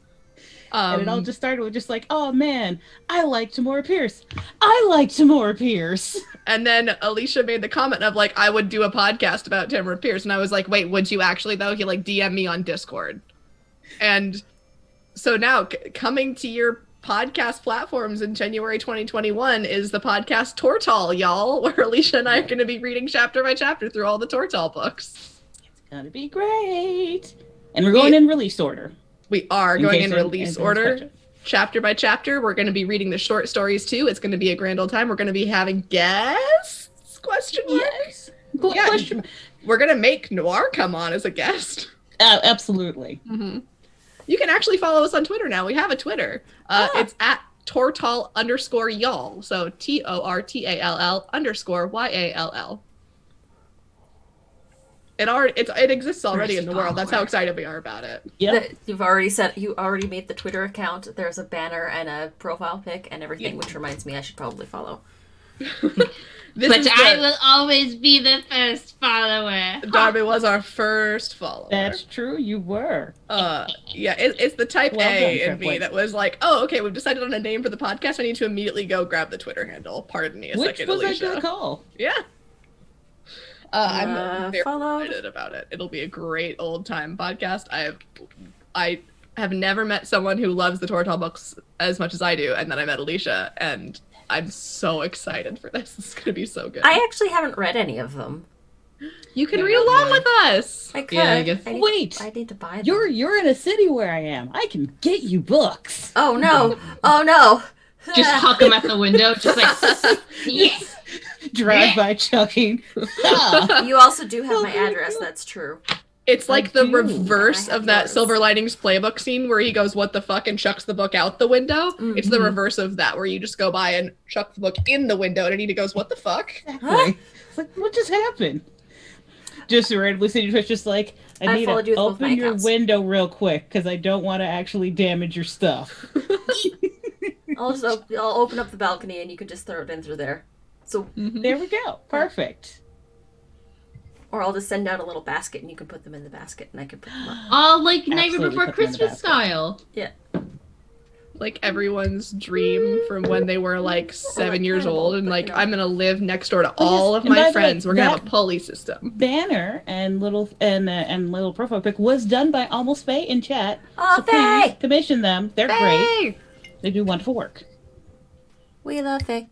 And it all just started with just like, oh man, I like Tamora Pierce. I like Tamora Pierce. And then Alicia made the comment of like, I would do a podcast about Tamara Pierce. And I was like, wait, would you actually though? He like DM me on Discord. And so now coming to your podcast platforms in January 2021 is the podcast Tortal, y'all, where Alicia and I are going to be reading chapter by chapter through all the Tortal books. It's gonna be great. And we're going in release order. We are In going case in any- release anything's order. question. Chapter by chapter. We're going to be reading the short stories too. It's going to be a grand old time. We're going to be having guests? Question mark? Yes. Yeah. Question. We're going to make Noir come on as a guest. Absolutely. Mm-hmm. You can actually follow us on Twitter now. We have a Twitter. It's at Tortal_y'all. So TORTALL_YALL. It exists already in First the world. That's how follower. excited we are about it. Yep. You already made the Twitter account. There's a banner and a profile pic and everything, which reminds me I should probably follow. I will always be the first follower. Darby was our first follower. That's true. You were. Yeah, it's the type Well A done, in me Triplet. that was like, oh, okay, we've decided on a name for the podcast. I need to immediately go grab the Twitter handle. Pardon me a Which second, was a Alicia. good call. Yeah. I'm very followed. excited about it. It'll be a great old time podcast. I have never met someone who loves the Tortall books as much as I do, and then I met Alicia, and I'm so excited for this. It's gonna be so good. I actually haven't read any of them. You can Yeah, read along yeah. with us. I could. Yeah, I guess- Wait. I need to buy them. You're in a city where I am. I can get you books. Oh no! Oh no! Just huck them at the window, just like, yes. Drive by chucking. Ah. You also do have my address. That's true. It's like I the do. reverse I have of that yours. Silver Linings Playbook scene where he goes, "What the fuck," and chucks the book out the window. It's the Mhm. reverse of that, where you just go by and chuck the book in the window, and Anita goes, "What the fuck?" Exactly. It's like, what just happened? Just randomly sitting Twitch, just like, I followed you Anita, with both my open your accounts. window real quick because I don't want to actually damage your stuff. I'll open up the balcony and you can just throw it in through there. So, There we go. Perfect. or I'll just send out a little basket and you can put them in the basket and I can put them up. Oh, like Nightmare Absolutely Before put them in the Christmas basket. style. Like everyone's dream from when they were like 7 years Incredible, old, and but, like, you know. I'm gonna live next door to Oh, yes, all of and by my the way, friends. We're gonna have a that- pulley system. Banner and little profile pic was done by Almost Faye in chat. Oh, so please Faye! commission them. They're great. Hey! They do wonderful work. We love Faye.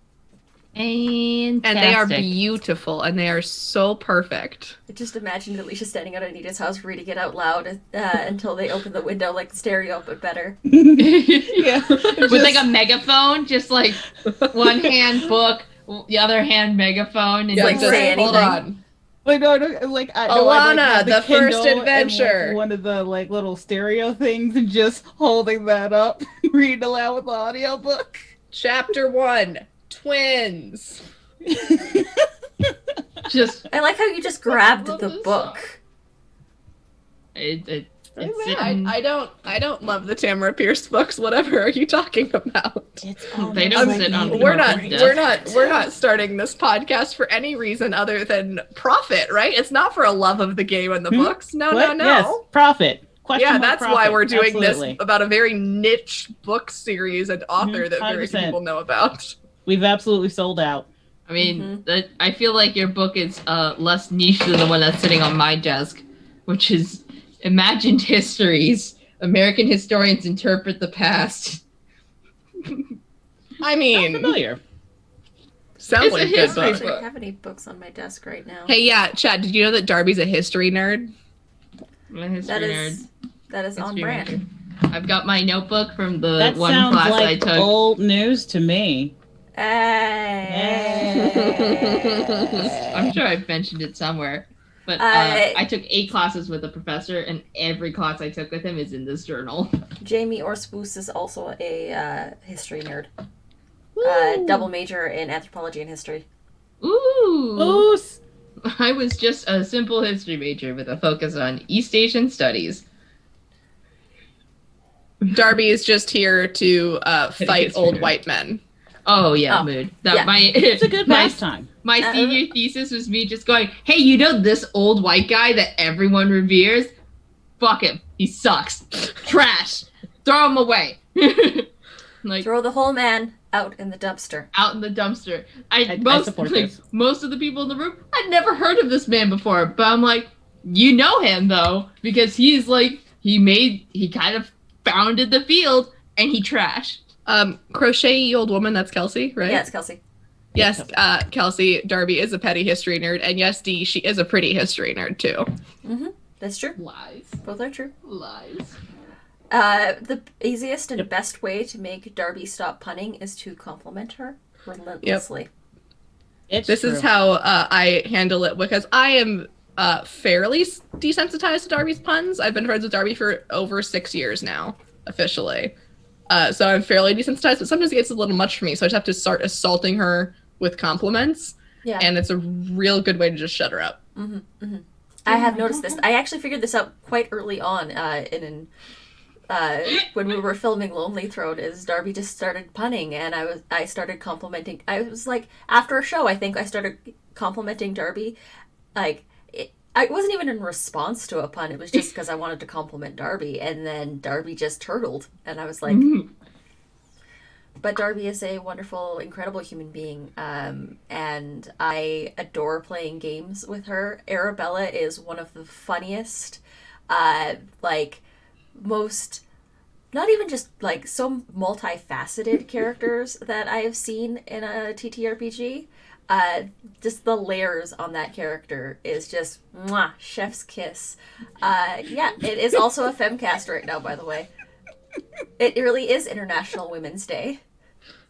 And And they are beautiful, and they are so perfect. I just imagined Alicia standing out at Anita's house reading it out loud until they open the window like the stereo, but better. Yeah. With like a megaphone, just like one hand book, the other hand megaphone, and Yeah, like, just, say hold anything. on. Like no, like I Alana, have the first Kindle and, adventure. like, one of the like little stereo things, and just holding that up, reading aloud with the audiobook. Chapter 1, Twins. just I like how you just grabbed love the this book. it's I don't love the Tamara Pierce books. Whatever are you talking about? It's They don't almost sit on like We're Or not death. we're not starting this podcast for any reason other than profit, right? It's not for a love of the game and the books. No, What? no. Yes, profit. Question Yeah, mark that's why profit. we're doing Absolutely. this about a very niche book series and author that very few 100%. people know about. We've absolutely sold out. I mean, I feel like your book is less niche than the one that's sitting on my desk, which is Imagined Histories. American historians interpret the past. I mean, Familiar. sounds It's like a a good I history don't book. actually have any books on my desk right now. Hey, yeah, Chad, did you know that Darby's a history nerd? I'm a history nerd. That is on History brand. major. I've got my notebook from the That one sounds class I like took. old news to me. Hey. I'm sure I've mentioned it somewhere. But I took 8 classes with a professor, and every class I took with him is in this journal. Jamie Orspoos is also a history nerd. Double major in anthropology and history. Ooh! Ooh, I was just a simple history major with a focus on East Asian studies. Darby is just here to fight history old nerd. white men. Oh yeah, Oh, mood. That yeah. it's a good pastime. My senior thesis was me just going, "Hey, you know this old white guy that everyone reveres? Fuck him. He sucks. Trash. Throw him away." Like Throw the whole man out in the dumpster. out in the dumpster. I Most support like, this. most of the people in the room, I'd never heard of this man before, but I'm like, you know him though, because he's like he kind of founded the field and he trashed. Crochet old woman, that's Kelsey, right? Yeah, it's Kelsey. Yes, Kelsey, Darby is a petty history nerd, and yes, Dee, she is a pretty history nerd too. That's true. Lies. Both are true. Lies. The easiest and best way to make Darby stop punning is to compliment her relentlessly. It's This true. is how I handle it because I am fairly desensitized to Darby's puns. I've been friends with Darby for over 6 years now, officially. So I'm fairly desensitized, but sometimes it gets a little much for me. So I just have to start assaulting her with compliments, Yeah. and it's a real good way to just shut her up. I have noticed this. I actually figured this out quite early on when we were filming Lonely Throne. Is Darby just started punning, and I started complimenting. I was like, after a show, I think I started complimenting Darby. Like, I wasn't even in response to a pun. It was just because I wanted to compliment Darby, and then Darby just turtled, and I was like. But Darby is a wonderful, incredible human being, and I adore playing games with her. Arabella is one of the funniest, most, not even just, so multifaceted characters that I have seen in a TTRPG. Just the layers on that character is just, mwah, chef's kiss. It is also a femcast right now, by the way. It really is International Women's Day.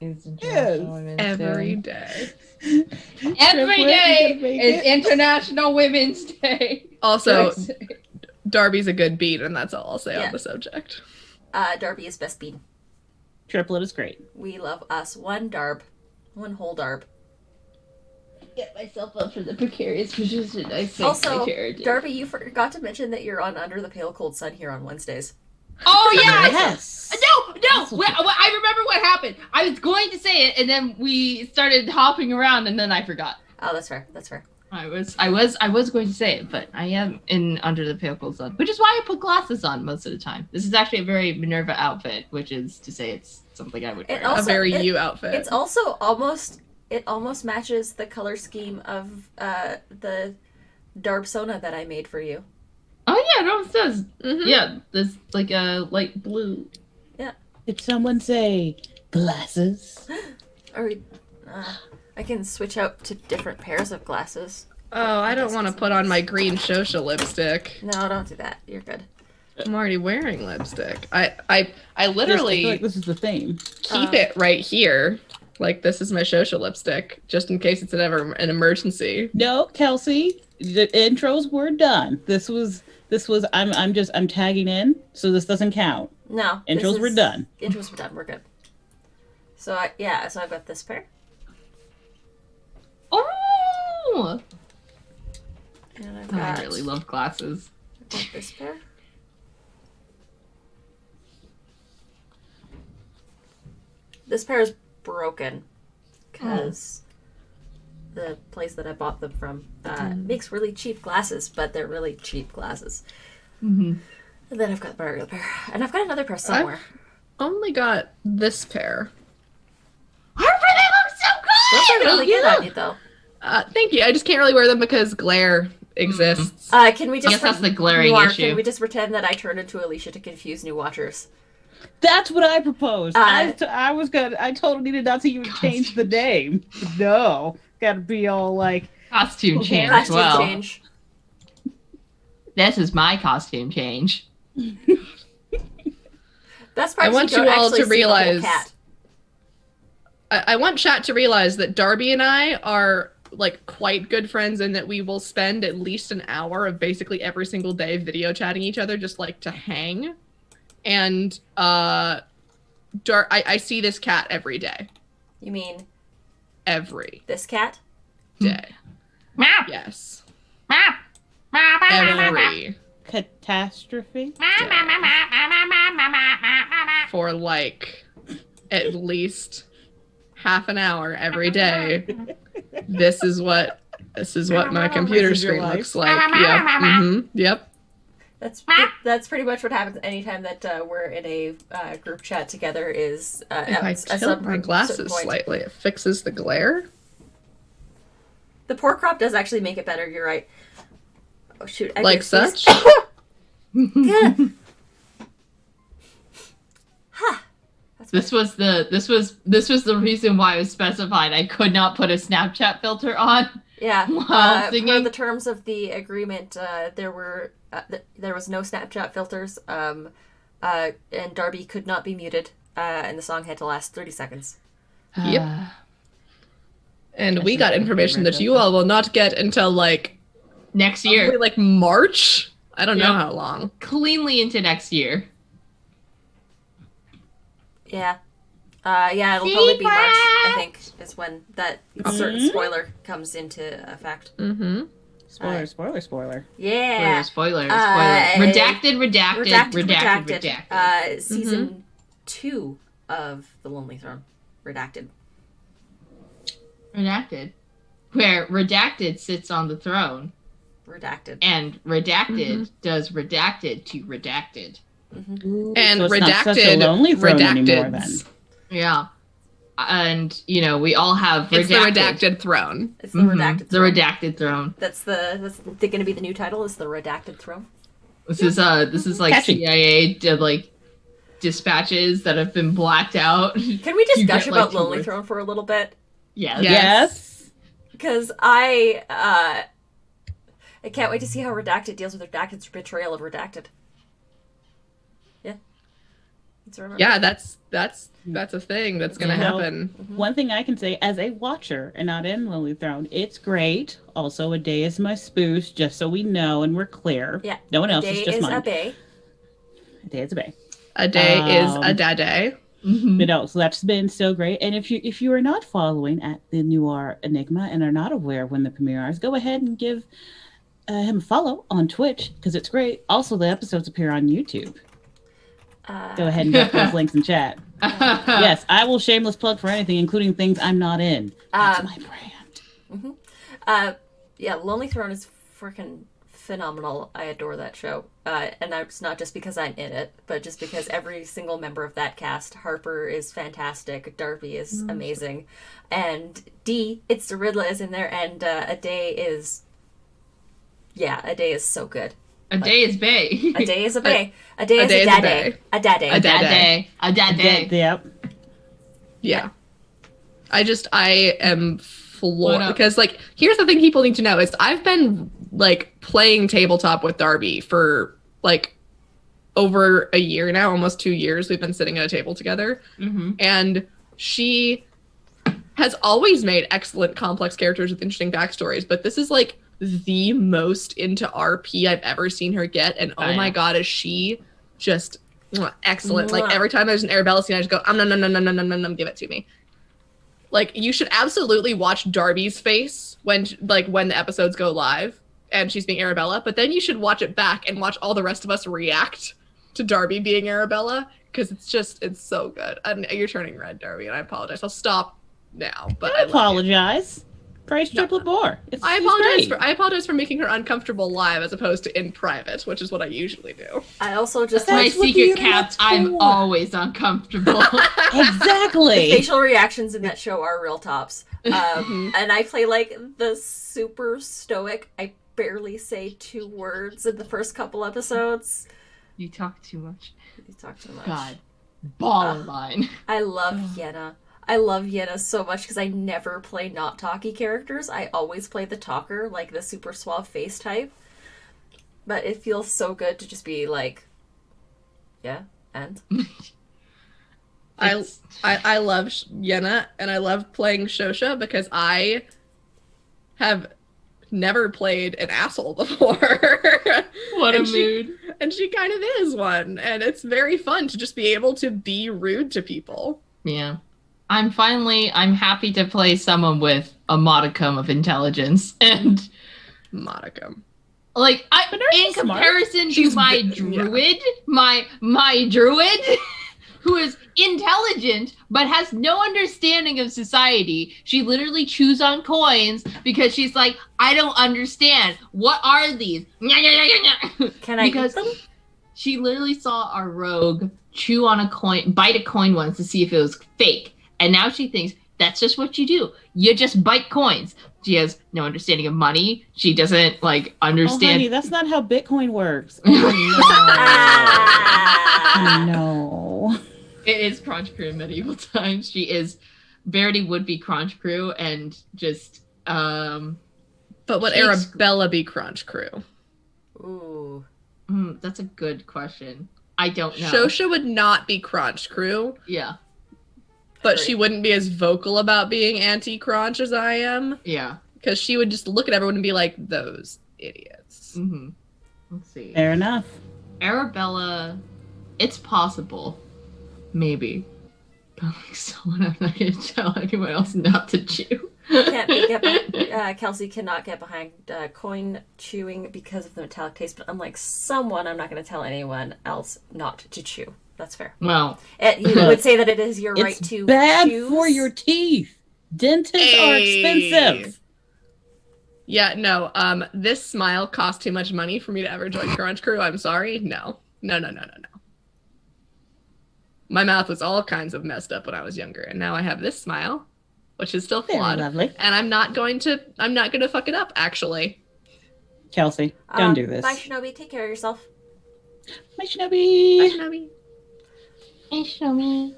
It's International Women's Every Day. day. Every day is International Women's Day. Also, Darby's a good beat, and that's all I'll say on the subject. Darby is best bean. Triplet is great. We love us one Darb. One whole Darb. Get myself up for the precarious position. I think Also, my character. Darby, you forgot to mention that you're on Under the Pale Cold Sun here on Wednesdays. Oh yeah! Yes. No! I remember what happened. I was going to say it, and then we started hopping around, and then I forgot. Oh, that's fair. That's fair. I was going to say it, but I am in Under the Pale Cold Sun, which is why I put glasses on most of the time. This is actually a very Minerva outfit, which is to say it's something I would wear. A very you outfit. It's also almost matches the color scheme of the Darbsona that I made for you. Oh yeah, no, it does. Mhm. Yeah, there's like a light blue. Yeah. Did someone say glasses? Or I can switch out to different pairs of glasses. Oh, I don't want to put on my green Shosha lipstick. No, don't do that. You're good. I'm already wearing lipstick. I I literally feel like this is the theme. keep it right here. Like, this is my Shosha lipstick, just in case it's ever an emergency. No, Kelsey, the intros were done. This was I'm tagging in, so this doesn't count. No. Intros were done. Intros were done. We're good. So I've got this pair. Oh! And I've got, I really love glasses. I've got this pair. This pair is broken because the place that I bought them from makes really cheap glasses, but they're really cheap glasses. Mm-hmm. And then I've got my regular pair, and I've got another pair somewhere. Only got this pair. Harper, they look so good! Those are really good on you, though. Thank you. I just can't really wear them because glare exists. Can we just? Yes, that's the glaring Noir, issue. Can we just pretend that I turned into Alicia to confuse new watchers? That's what I proposed. I told Anita not to even change the name. No, gotta be all like Costume change. Costume Well, change. this is my costume change. Best part I is want you don't you all actually to see the whole realize- cat. I want chat to realize that Darby and I are like quite good friends and that we will spend at least an hour of basically every single day video chatting each other just like to hang. And I see this cat every day. You mean Every this cat? day. Meow. Yes. Meow. Meow. Every catastrophe. for like at least half an hour every day. This is what my computer This is your screen life. looks like. Yep. Yep. That's pretty much what happens anytime that we're in a group chat together. Is If I tilt my glasses slightly, it fixes the glare. The pour crop does actually make it better. You're right. Oh shoot! I Like guess such. Good. Ha. This was the reason why it was specified. I could not put a Snapchat filter on. Yeah. While Per singing. the terms of the agreement, there was no Snapchat filters, and Darby could not be muted, and the song had to last 30 seconds. Yep. And This we is got my information favorite that you all will not get until like Next probably year. like March. I don't know Yep. how long. Cleanly into next year. Yeah. It'll probably be March, I think, is when that certain spoiler comes into effect. Mm-hmm. Spoiler. Yeah. Spoiler. Uh, Redacted. Season 2 of The Lonely Throne. Redacted. Redacted. Where Redacted sits on the throne. Redacted. And Redacted does Redacted to Redacted. Ooh, And so it's Redacted not such a lonely throne anymore, then. redacted. Yeah. And, we all have Redacted. It's the redacted throne. It's the Redacted The Throne. Redacted Throne. That's going to be the new title, is the Redacted Throne. This is like Catchy. CIA did like dispatches that have been blacked out. Can we just You gush get, like, about two Lonely words. Throne for a little bit? Yeah. Yes. Because I can't wait to see how Redacted deals with Redacted's betrayal of Redacted. Yeah. Yeah, that's a thing that's gonna Yeah. happen. One thing I can say as a watcher and not in Lonely Throne, it's great. Also, a day is my spoos, just so we know and we're clear. Yeah. No one else Day is just is mine. a bay. A day is a bay. A day is a da day. But no, so that's been so great. And if you are not following at the Noir Enigma and are not aware when the premiere is, go ahead and give him a follow on Twitch because it's great. Also, the episodes appear on YouTube. Go ahead and drop those links in chat. Yes, I will shameless plug for anything, including things I'm not in. That's my brand. Yeah, Lonely Throne is freaking phenomenal. I adore that show. And that's not just because I'm in it, but just because every single member of that cast, Harper is fantastic, Darby is amazing, and It's the Riddler is in there, and A Day is so good. A day is bay. A day is a bay. A day is a dad day. A dad day. A dad day. Yep. Yeah. I am floored What up? because here's the thing people need to know is I've been playing tabletop with Darby for over a year now, almost 2 years. We've been sitting at a table together, and she has always made excellent complex characters with interesting backstories, but this is the most into RP I've ever seen her get, and oh my god, is she just excellent. Every time there's an Arabella scene, I just go, no, give it to me. You should absolutely watch Darby's face when the episodes go live and she's being Arabella, but then you should watch it back and watch all the rest of us react to Darby being Arabella, because it's so good. And you're turning red, Darby, and I apologize. I'll stop now, but I apologize. Praise Triplet Boar. I apologize for making her uncomfortable live as opposed to in private, which is what I usually do. I also just My That's what the secret internet's cap, I'm for. always uncomfortable. Exactly. facial reactions in that show are real tops. And I play the super stoic. I barely say 2 words in the first couple episodes. You talk too much. You talk too much. God. Borderline. I love Yenna. I love Yenna so much because I never play not talky characters. I always play the talker, the super suave face type. But it feels so good to just be yeah, and I love Yenna, and I love playing Shosha because I have never played an asshole before. What a And mood. And she kind of is one, and it's very fun to just be able to be rude to people. Yeah. I'm happy to play someone with a modicum of intelligence. And Modicum. in comparison to my druid, my druid, who is intelligent but has no understanding of society. She literally chews on coins because she's like, I don't understand. What are these? can I Because eat them? she literally saw our rogue chew on a coin, bite a coin once to see if it was fake. And now she thinks that's just what you do. You just bite coins. She has no understanding of money. She doesn't Oh, understand. honey, that's not how Bitcoin works. Ah. No. It is Crunch Crew in medieval times. She is Verity would be Crunch Crew and just But would Shakes- Arabella be Crunch Crew? Ooh. that's a good question. I don't know. Shosha would not be Crunch Crew, Yeah. but Agreed. she wouldn't be as vocal about being anti-Crunch as I am, Yeah. because she would just look at everyone and be like, those idiots. Mm-hmm. Let's see. Fair enough. Arabella, it's possible. Maybe. But someone I'm not going to tell anyone else not to chew. Can't get back. Kelsey cannot get behind coin chewing because of the metallic taste, but unlike someone, I'm not going to tell anyone else not to chew. That's fair. Well, You would say that it is your right It's to bad choose. for your teeth. Dentists are expensive. Yeah, no. This smile cost too much money for me to ever join Crunch Crew. I'm sorry. No. My mouth was all kinds of messed up when I was younger, and now I have this smile, which is still Very flawed. lovely. And I'm not gonna fuck it up, actually. Kelsey, don't do this. Bye, Shinobi. Take care of yourself. Bye, Shinobi. Bye, Shinobi. hey, show me.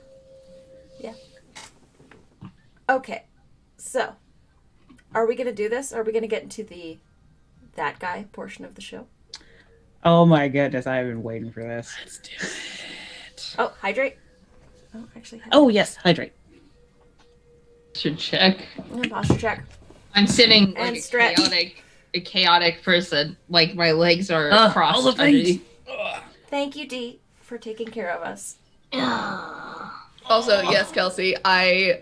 Okay, so are we going to do this? Are we going to get into that guy portion of the show? Oh my goodness, I've been waiting for this. Let's do it. Oh, hydrate. Oh, actually. Oh yes, hydrate. Should check. Posture check. I'm sitting And like stretch. a chaotic person. Like my legs are all crossed the things. underneath. Thank you, Dee, for taking care of us. Also, yes, Kelsey, I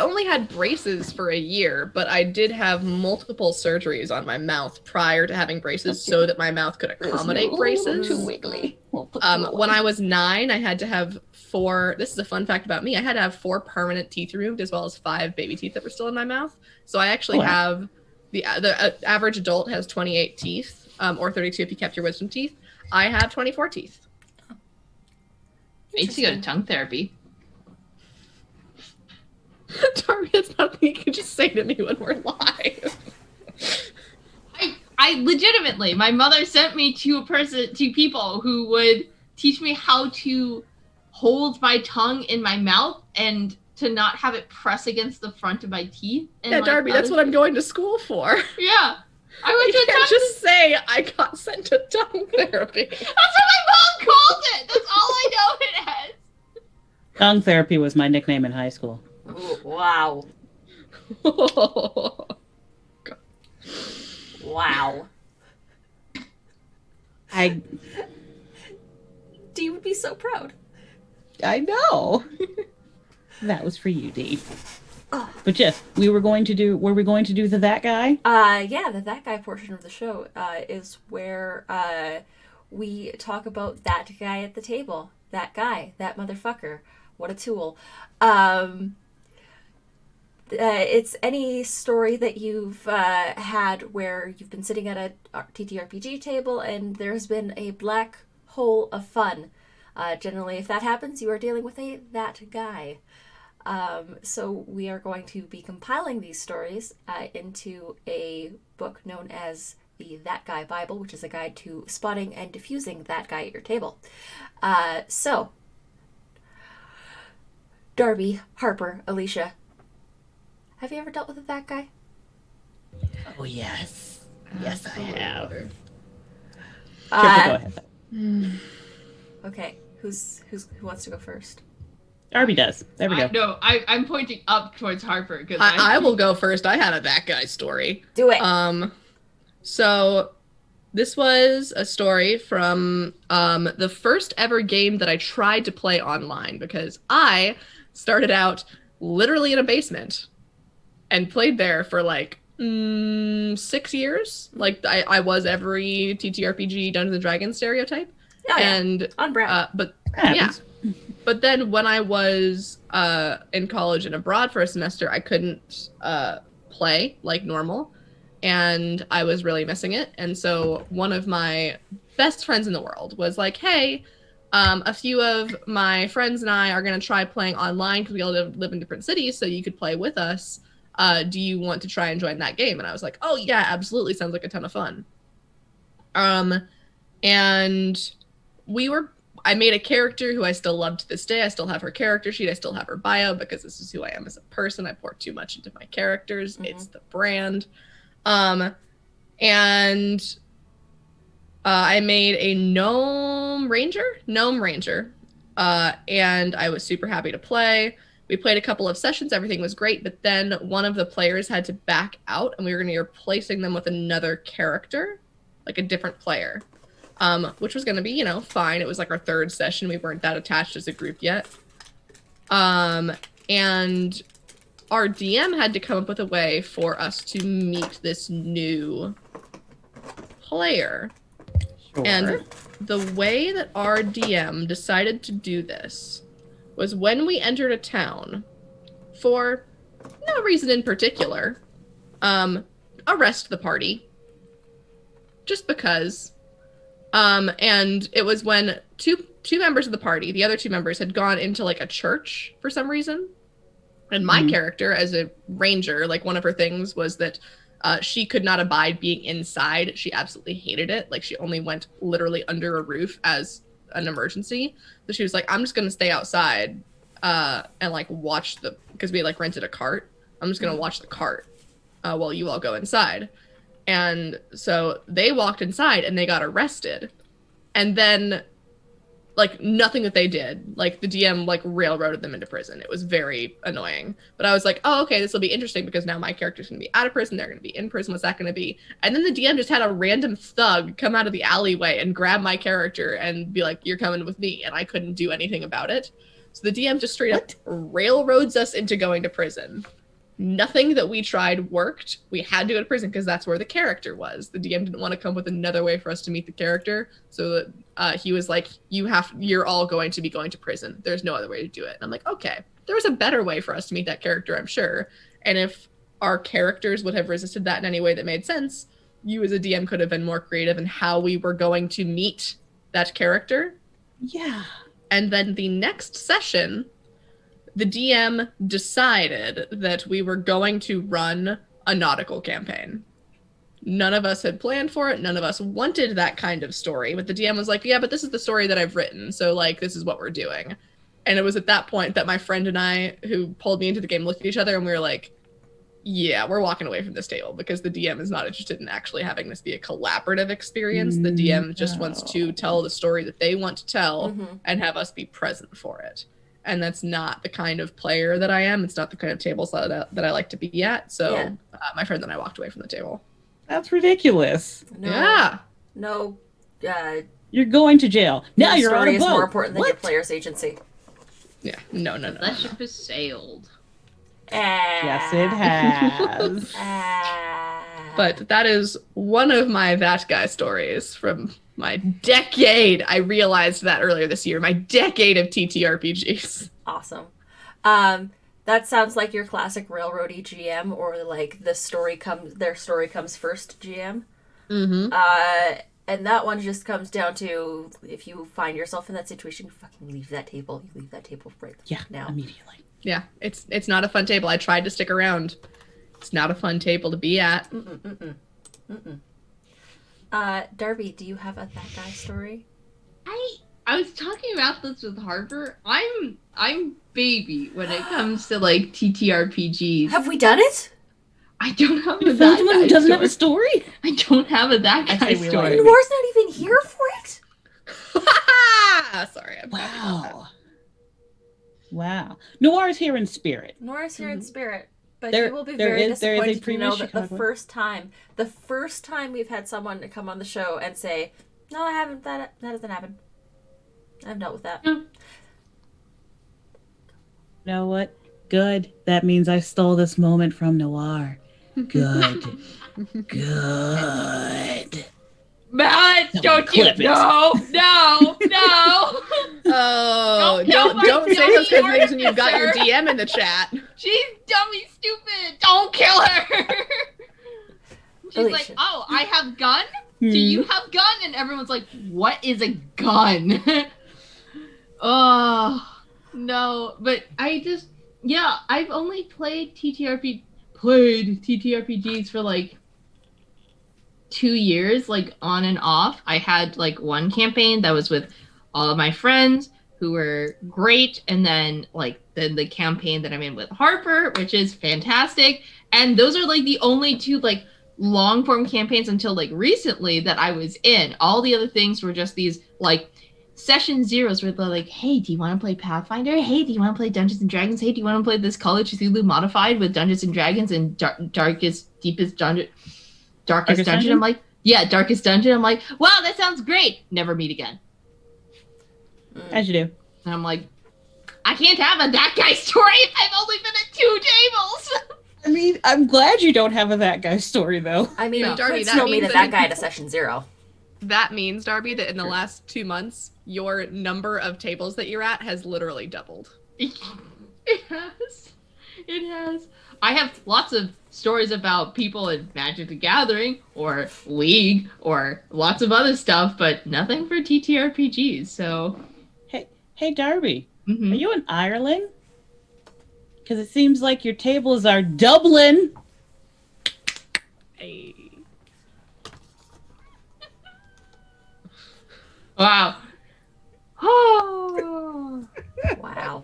only had braces for a year, but I did have multiple surgeries on my mouth prior to having braces so that my mouth could accommodate braces. Too wiggly. When I was 9, I had to have 4. This is a fun fact about me. I had to have 4 permanent teeth removed, as well as 5 baby teeth that were still in my mouth. So I actually have the average adult has 28 teeth, or 32 if you kept your wisdom teeth. I have 24 teeth. I need to go to tongue therapy. Darby, it's nothing you can just say to me when we're live. I legitimately, my mother sent me to people who would teach me how to hold my tongue in my mouth and to not have it press against the front of my teeth. And, Yeah, Darby, that's what I'm going to school for. Yeah. I went You to can't tongue just say I got sent to tongue therapy. That's what my mom called it. That's all I know it as. Tongue therapy was my nickname in high school. Ooh, wow. Wow. Dee would be so proud. I know. That was for you, Dee. But yes, were we going to do the that guy? Yeah, that guy portion of the show is where we talk about that guy at the table. That guy, that motherfucker. What a tool. It's any story that you've had where you've been sitting at a TTRPG table and there's been a black hole of fun. Generally, if that happens, you are dealing with that guy. So we are going to be compiling these stories into a book known as the That Guy Bible, which is a guide to spotting and diffusing that guy at your table. So, Darby, Harper, Alicia, have you ever dealt with that guy? Oh yes. Yes, I have. Sure, go ahead. Okay, who wants to go first? Darby does. There we go. No, I'm pointing up towards Harper because I will go first. I had a that guy story. Do it. So this was a story from the first ever game that I tried to play online, because I started out literally in a basement and played there for like 6 years. Like I was every TTRPG Dungeons and Dragons stereotype. Oh, yeah. And on brand. but Happens. yeah. But then when I was in college and abroad for a semester, I couldn't play like normal, and I was really missing it. And so one of my best friends in the world was like, hey, a few of my friends and I are going to try playing online because we all live in different cities, so you could play with us. Do you want to try and join that game? And I was like, oh yeah, absolutely. Sounds like a ton of fun. And I made a character who I still love to this day. I still have her character sheet. I still have her bio because this is who I am as a person. I pour too much into my characters. Mm-hmm. It's the brand. I made a gnome ranger. And I was super happy to play. We played a couple of sessions. Everything was great. But then one of the players had to back out, and we were going to be replacing them with another character, like a different player. Which was going to be, fine. It was like our third session. We weren't that attached as a group yet. And our DM had to come up with a way for us to meet this new player. Sure. And the way that our DM decided to do this was when we entered a town, for no reason in particular, arrest the party. Just because. And it was when two members of the party, the other two members, had gone into like a church for some reason. And my character, as a ranger, like one of her things was that she could not abide being inside. She absolutely hated it. Like she only went literally under a roof as an emergency. So she was like, I'm just going to stay outside and like watch because we like rented a cart. I'm just going to watch the cart while you all go inside. And so they walked inside and they got arrested. And then like nothing that they did, like the DM like railroaded them into prison. It was very annoying. But I was like, oh, okay, this will be interesting because now my character's going to be out of prison. They're going to be in prison. What's that going to be? And then the DM just had a random thug come out of the alleyway and grab my character and be like, you're coming with me. And I couldn't do anything about it. So the DM just straight up railroads us into going to prison. Nothing that we tried worked. We had to go to prison because that's where the character was. The DM didn't want to come up with another way for us to meet the character. So he was like, you're all going to be going to prison. There's no other way to do it. And I'm like, okay, there was a better way for us to meet that character, I'm sure. And if our characters would have resisted that in any way that made sense, you as a DM could have been more creative in how we were going to meet that character. Yeah. And then the next session, the DM decided that we were going to run a nautical campaign. None of us had planned for it. None of us wanted that kind of story. But the DM was like, yeah, but this is the story that I've written. So, like, this is what we're doing. And it was at that point that my friend and I, who pulled me into the game, looked at each other and we were like, yeah, we're walking away from this table because the DM is not interested in actually having this be a collaborative experience. The DM just wants to tell the story that they want to tell and have us be present for it. And that's not the kind of player that I am. It's not the kind of tables that I like to be at. So my friend and I walked away from the table. That's ridiculous. No. You're going to jail. Now you're on a boat. Story is more important than your player's agency. Yeah. No. That ship has sailed. Yes, it has. But that is one of my that guy stories from my decade. I realized that earlier this year. My decade of TTRPGs. Awesome. That sounds like your classic railroady GM, or like their story comes first GM. And that one just comes down to, if you find yourself in that situation, you fucking leave that table. You leave that table right now. Immediately. Yeah, it's not a fun table. I tried to stick around. It's not a fun table to be at. Darby, do you have a that guy story? I was talking about this with Harper. I'm baby when it comes to like TTRPGs. Have we done it? I don't have You a found that someone guy who doesn't story. have a story? I don't have a that guy say we story. like- Noir's not even here for it? Sorry, I'm happy about that. Wow. Noir's here in spirit. Noir's here in spirit. But There- you will be there very is- there is a disappointed to know previous that Chicago. the first time we've had someone come on the show and say, no, I haven't, that doesn't happen. I've dealt with that. No. You know what? Good. That means I stole this moment from Noir. Good. Good. Matt, don't you? clip it. No. Oh, Don't kill don't my say those kind of dummy things when you've got your officer. DM in the chat. She's dummy stupid. Don't kill her. She's Alicia. like, oh, I have gun? Do you have gun? And everyone's like, what is a gun? Oh, no. But I've only played TTRPGs for like 2 years, like on and off. I had like one campaign that was with all of my friends who were great, and then like the campaign that I'm in with Harper, which is fantastic. And those are like the only two like long form campaigns until like recently that I was in. All the other things were just these like session zeros where they're like, hey, do you want to play Pathfinder? Hey, do you want to play Dungeons and Dragons? Hey, do you want to play this Call of Cthulhu modified with Dungeons and Dragons and Darkest Dungeon? I'm like, yeah, Darkest Dungeon. I'm like, wow, that sounds great. Never meet again. As you do. And I'm like, I can't have a that guy story if I've only been at 2 tables. I mean, I'm glad you don't have a that guy story though. I mean, No, you Darby, could that still meet means that that- guy at a session 0. That means, Darby, that in the last 2 months, your number of tables that you're at has literally doubled. It has. It has. I have lots of stories about people in Magic the Gathering or League or lots of other stuff, but nothing for TTRPGs. So, Hey, Darby, mhm. are you in Ireland? Because it seems like your tables are Dublin. Hey. Wow. Oh. Wow.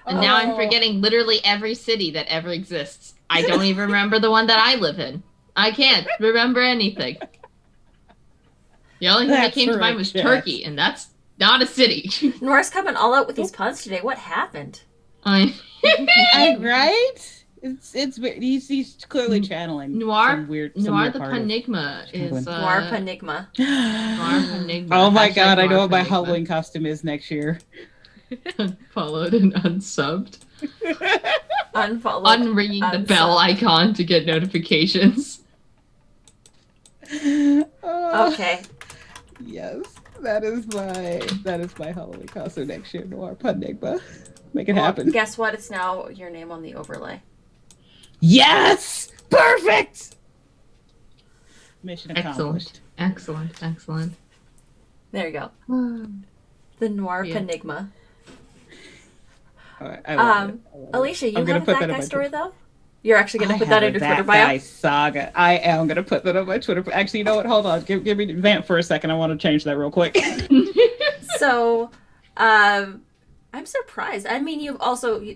And now I'm Oh. forgetting literally every city that ever exists. I don't even remember the one that I live in. I can't remember anything. The only thing that That's came to mind was right, Turkey, and that's not a city. Nora's coming all out with these puns today. What happened? I Right? It's weird. He's clearly channeling Noir some weird Noir the part of- Panigma is Noir Panigma. Noir Panigma. Oh my Hashtag god, I know Noir what my Panigma. Halloween costume is next year. Followed and unsubbed. Unfollowed. Unringing the bell icon to get notifications. Oh, Okay. yes, that is my Halloween costume next year. Noir Panigma. Make it Well, happen. guess what? It's now your name on the overlay. Yes! Perfect! Mission accomplished. Excellent. Excellent. There you go. The Noir Yeah. Panigma. All right, I love it. Alicia, you I'm gonna have put that that in guy my story Twitter. though? You're actually gonna put that in your Twitter bio? Saga. I am gonna put that on my Twitter. Actually, you know what? Hold on. Give me vamp for a second. I want to change that real quick. So, I'm surprised. I mean,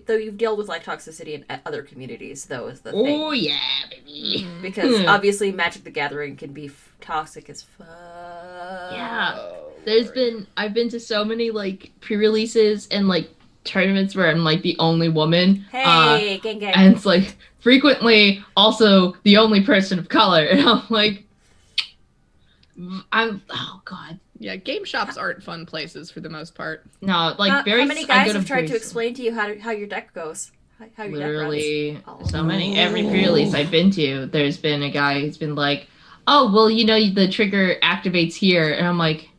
though you've dealt with like toxicity in other communities, though, is the thing. Oh yeah, baby. Because obviously, Magic the Gathering can be toxic as fuck. Yeah. I've been to so many like pre-releases and like tournaments where I'm like the only woman. Hey, gang, gang. And it's like frequently also the only person of color. And I'm like, oh god. Yeah, game shops aren't fun places for the most part. No, like how very. many I guys go have tried to very- explain to you how your deck goes? How your Literally deck runs? so many. Every pre-release I've been to, there's been a guy who's been like, oh well, you know, the trigger activates here, and I'm like,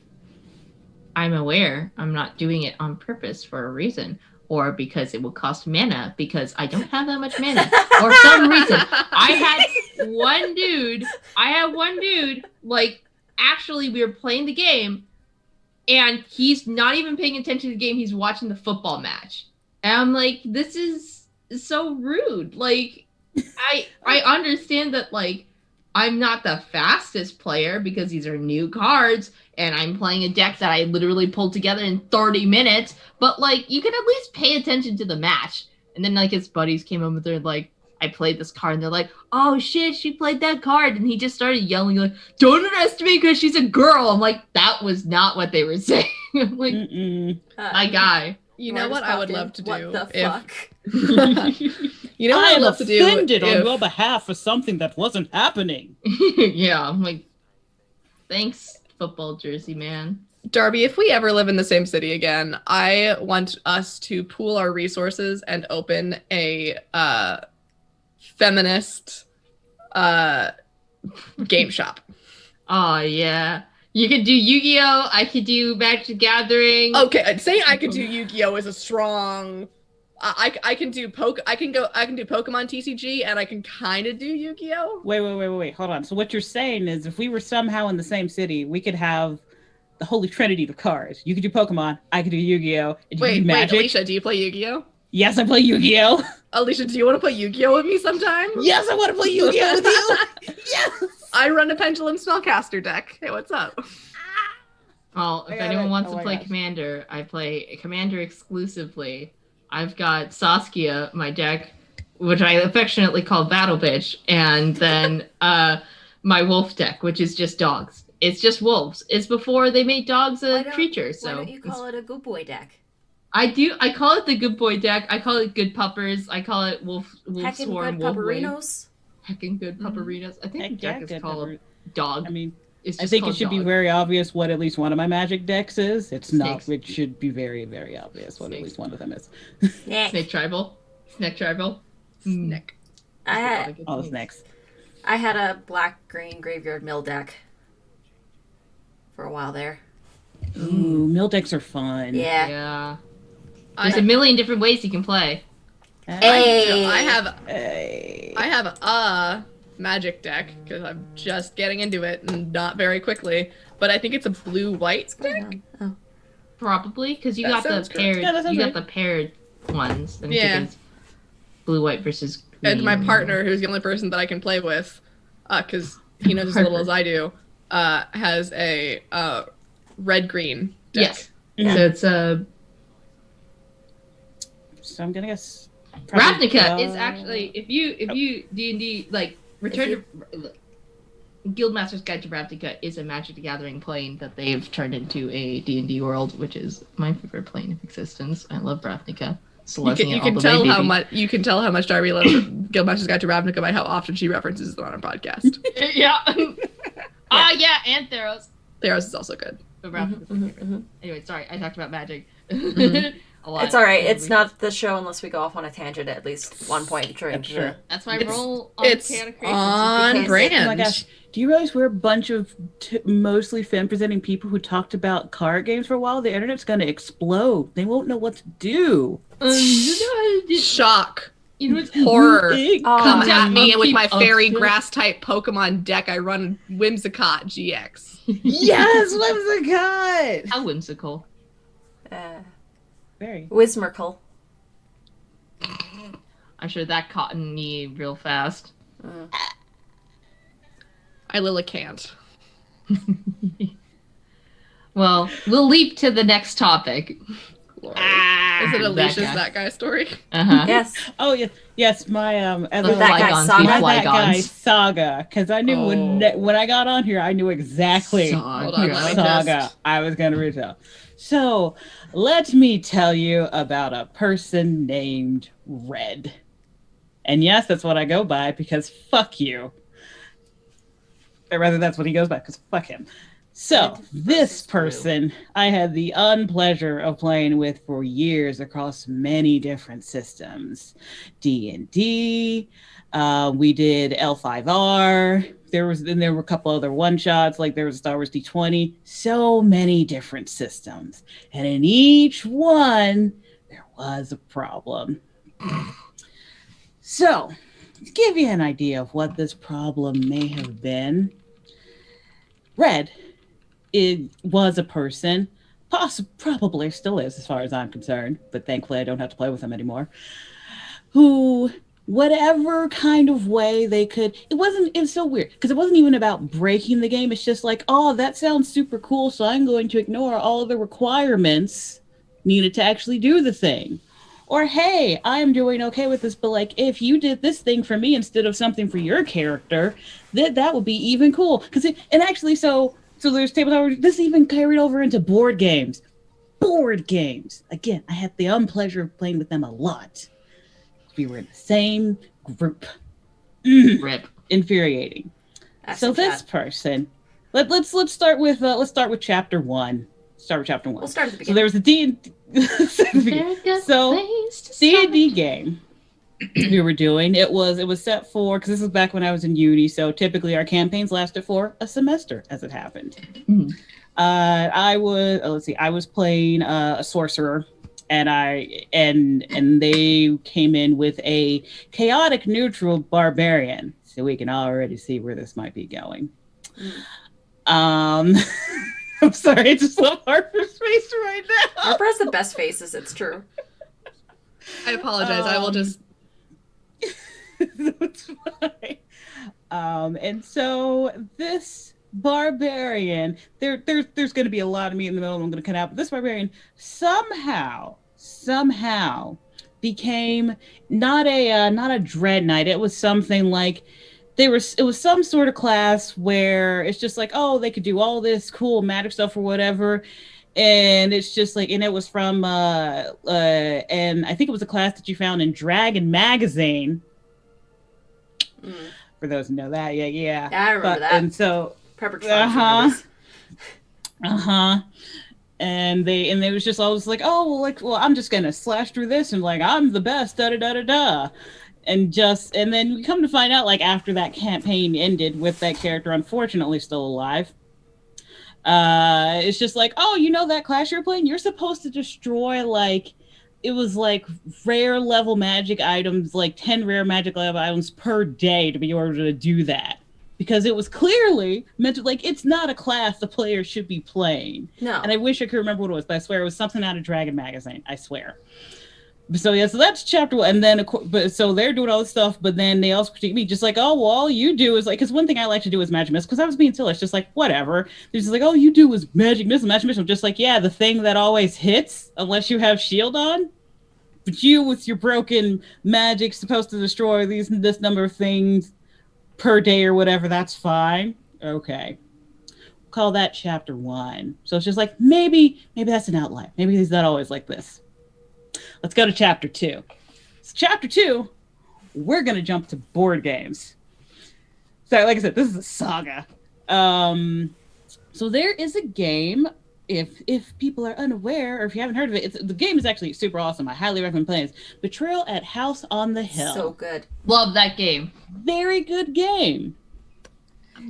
I'm aware. I'm not doing it on purpose for a reason, or because it will cost mana because I don't have that much mana, or some reason. I had one dude. Like actually, we were playing the game, and he's not even paying attention to the game. He's watching the football match, and I'm like, this is so rude. Like, I understand that like I'm not the fastest player because these are new cards and I'm playing a deck that I literally pulled together in 30 minutes, but like you can at least pay attention to the match. And then like his buddies came over there like, I played this card and they're like, oh shit, she played that card, and he just started yelling like, don't underestimate because she's a girl. I'm like, that was not what they were saying. I'm like, my guy. You know what I would love to do? What the if- fuck? You know what I would love to do? offended on if- your behalf for something that wasn't happening. Yeah, I'm like, thanks, football jersey man. Darby, if we ever live in the same city again, I want us to pool our resources and open a feminist game shop. Oh yeah, you could do Yu-Gi-Oh. I could do Magic the Gathering. Okay, saying I could do Yu-Gi-Oh is a strong. I can do I can do Pokemon TCG, and I can kind of do Yu-Gi-Oh. Wait. Hold on. So what you're saying is if we were somehow in the same city, we could have the holy trinity of cards. You could do Pokemon, I could do Yu-Gi-Oh, and you could Wait, do Magic. Alicia, do you play Yu-Gi-Oh? Yes, I play Yu-Gi-Oh. Alicia, do you want to play Yu-Gi-Oh with me sometime? Yes, I want to play Yu-Gi-Oh with you. Yes. I run a Pendulum Spellcaster deck. Hey, what's up? Well, if I got anyone it. wants Oh to my play gosh. Commander, I play Commander exclusively. I've got Saskia, my deck, which I affectionately call Battle Bitch, and then my wolf deck, which is just dogs. It's just wolves. It's before they made dogs a creature. So Why don't you call it a good boy deck? I do. I call it the good boy deck. I call it good puppers. I call it wolf Heckin' swarm good wolf wave. pupperinos. Heckin' good pupperinos. I think the Heck yeah, deck is good called number. dog. I mean, It's I just think it called should be dog. very obvious what at least one of my magic decks is. It's not. Snakes. It should be very, very obvious what at Snakes. least one of them is. Snake tribal. Snack tribal. Nick. I had, Oh, it's next. I had a black-green graveyard mill deck for a while there. Ooh, mill decks are fun. Yeah. Yeah. I There's a million different ways you can play. Hey! I have Hey. a magic deck because I'm just getting into it and not very quickly. But I think it's a blue-white deck. Oh. Probably because you That got the sounds correct. paired. Yeah, that sounds You right. got the paired ones. And Yeah. it's blue white versus green. And my partner, who's the only person that I can play with, because he knows as little as I do, has a red-green deck. Yes. Yeah. So it's a So I'm gonna guess. Ravnica is actually if you D&D like Return to Guildmaster's Guide to Ravnica is a Magic the Gathering plane that they've turned into a D&D world, which is my favorite plane of existence. I love Ravnica. You can tell how much Darby loves Guildmaster's Guide to Ravnica by how often she references it on our podcast. Yeah. Yeah, and Theros. Theros is also good. But Ravnica's my favorite. Anyway, sorry, I talked about magic. A lot. It's alright. It's not the show unless we go off on a tangent at least one point during That's true. That's my It's- role on It's Chaotic Creations. on because- brand. Oh my gosh. Do you realize we're a bunch of mostly femme-presenting people who talked about card games for a while? The internet's going to explode. They won't know what to do. Shock. You know what's Horror. Oh, Come Yeah, at me with my monkey fairy upset. grass type Pokemon deck. I run Whimsicott GX. Yes, Whimsicott! How whimsical. Very. Wismerkle. I'm sure that caught in me real fast. I Lillicant. Well, we'll leap to the next topic. Is it Alicia's that guy. that guy story? Uh-huh. Yes. Oh, yes, my, as The a- that guy Flygons, saga? the that guy Flygons. Saga, because I knew when I got on here, I knew exactly Hold on, let me Saga just- I was going to retell. So, let me tell you about a person named Red. And yes, that's what I go by because fuck you. Or rather, that's what he goes by because fuck him. So, this person I had the unpleasure of playing with for years across many different systems. D&D, we did L5R, there were a couple other one-shots, like there was Star Wars D20, so many different systems. And in each one, there was a problem. So, to give you an idea of what this problem may have been, Red was a person, probably still is as far as I'm concerned, but thankfully I don't have to play with him anymore, who, whatever kind of way they could, it was so weird, because it wasn't even about breaking the game, it's just like, oh, that sounds super cool, so I'm going to ignore all the requirements needed to actually do the thing. Or, hey, I'm doing okay with this, but like, if you did this thing for me instead of something for your character, that would be even cool. So there's tabletop. This even carried over into board games. Board games. Again, I had the unpleasure of playing with them a lot. We were in the same group. Rip. Infuriating. So this person, let's start with chapter 1. Start with chapter 1. We'll start at the So beginning. there was a D&D game we were doing. It was set for, because this was back when I was in uni, so typically our campaigns lasted for a semester as it happened. I was playing a sorcerer, and they came in with a chaotic neutral barbarian, so we can already see where this might be going. I'm sorry, I just love Harper's face right now. Harper has the best faces, it's true. I apologize. I will just. That's fine. And so this barbarian, there's going to be a lot of me in the middle. I'm going to cut out. But this barbarian somehow became not a dread knight. It was something like it was some sort of class where it's just like, oh, they could do all this cool magic stuff or whatever. And it's just like, and it was from and I think it was a class that you found in Dragon Magazine. For those who know that, yeah. Yeah, I remember that. And so Pepperidge Farm Uh-huh. for Uh-huh. And they was just always like, oh, well, I'm just gonna slash through this and like I'm the best, da da da da da. And then we come to find out, like, after that campaign ended with that character unfortunately still alive, it's just like, oh, you know that class you're playing, you're supposed to destroy, like, it was like rare level magic items, like 10 rare magic level items per day to be able to do that, because it was clearly meant to, like, it's not a class the player should be playing. No. And I wish I could remember what it was, but I swear it was something out of Dragon magazine, I swear. So yeah, so that's chapter one, and then but so they're doing all this stuff, but then they also critique me, just like, oh, well, all you do is like, because one thing I like to do is magic missile, because I was being silly, it's just like, whatever. They're just like, oh, you do is magic missile, just like, yeah, the thing that always hits unless you have shield on. But you with your broken magic supposed to destroy this number of things per day or whatever, that's fine. Okay. Call that chapter one. So it's just like, maybe that's an outlier. Maybe he's not always like this. Let's go to chapter two. So chapter two, we're going to jump to board games. So like I said, this is a saga. So there is a game, if people are unaware, or if you haven't heard of it, the game is actually super awesome. I highly recommend playing it. Betrayal at House on the Hill. So good. Love that game. Very good game.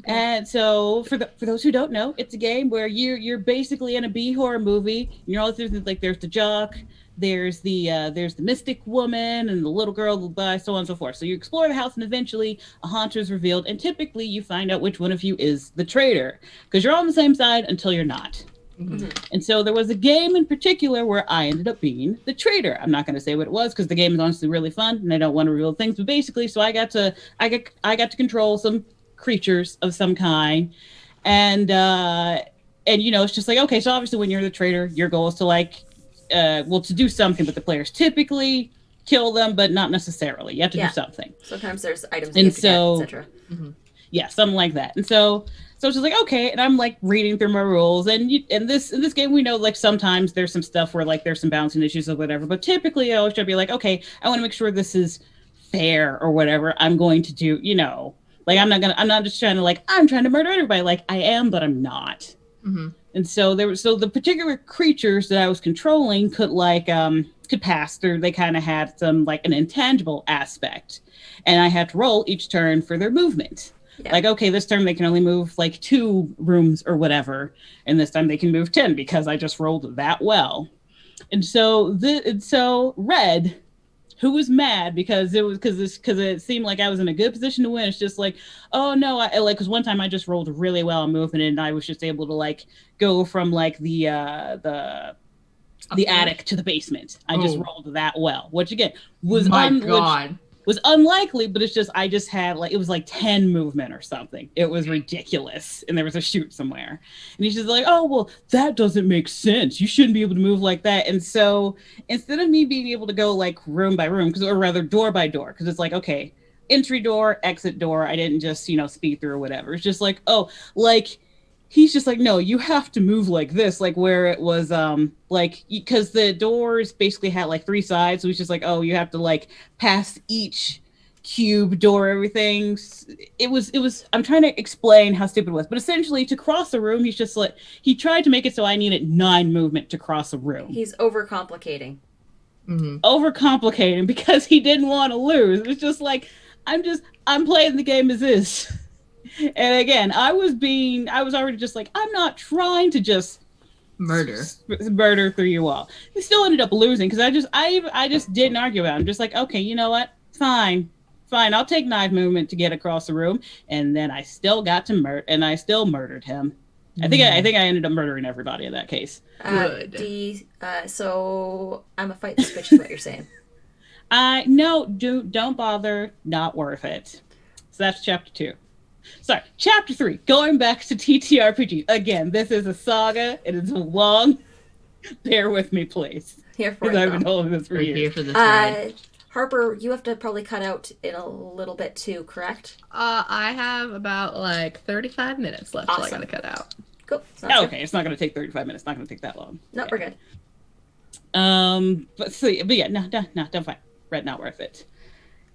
And so for those who don't know, it's a game where you're basically in a B horror movie. You know, there's the jock, there's the mystic woman and the little girl, so on and so forth. So you explore the house and eventually a haunter is revealed, and typically you find out which one of you is the traitor, because you're on the same side until you're not. Mm-hmm. And so there was a game in particular where I ended up being the traitor. I'm not going to say what it was because the game is honestly really fun and I don't want to reveal things, but basically, so I got to control some creatures of some kind, and you know, it's just like, okay, so obviously when you're the traitor, your goal is to like to do something, but the players typically kill them, but not necessarily. You have to do something. Sometimes there's items and you have so, to get, etc. Mm-hmm. Yeah, something like that. And so it's just like, okay, and I'm like reading through my rules, and in this game, we know like sometimes there's some stuff where like there's some balancing issues or whatever, but typically I always try to be like, okay, I want to make sure this is fair or whatever. I'm going to do, you know, like I'm not just trying to like, I'm trying to murder everybody. Like I am, but I'm not. Mm-hmm. And so the particular creatures that I was controlling could pass through. They kind of had some like an intangible aspect, and I had to roll each turn for their movement. Yeah. Like, okay, this turn they can only move like 2 rooms or whatever, and this time they can move 10 because I just rolled that well. And so Red, who was mad because it seemed like I was in a good position to win. It's just like, oh no, because one time I just rolled really well on movement, and I was just able to like go from like the attic to the basement. I just rolled that well, which again was was unlikely, but it's just I just had like, it was like 10 movement or something. It was ridiculous, and there was a chute somewhere, and he's just like, oh well, that doesn't make sense. You shouldn't be able to move like that. And so instead of me being able to go like room by room, or rather door by door, because it's like, okay, entry door, exit door, I didn't just speed through or whatever. It's just like, oh, like he's just like, no, you have to move like this, like where it was like, because the doors basically had like 3 sides, so he's just like, oh, you have to like pass each cube door, everything. It was I'm trying to explain how stupid it was, but essentially to cross a room, he's just like, he tried to make it so I needed 9 movement to cross a room. He's overcomplicating. Mm-hmm. Overcomplicating because he didn't want to lose. It was just like, I'm playing the game as is. And again, I was already just like, I'm not trying to just murder through you all. He still ended up losing because I just didn't argue about it. I'm just like, okay, you know what? Fine. I'll take 9 movement to get across the room, and then I still got to I still murdered him. I think I ended up murdering everybody in that case. Good. So I'm a fight this bitch is what you're saying. No, don't bother. Not worth it. So that's chapter 2. Sorry, chapter 3, going back to TTRPG. Again, this is a saga. It is long. Bear with me, please. Here for it. I've been holding this for years. Here for this Harper, you have to probably cut out in a little bit too, correct? I have about like 35 minutes left till I gotta cut out. Cool. Okay, it's not going to take 35 minutes. It's not going to take that long. No, we're good. But yeah, no, don't fight. Red, not worth it.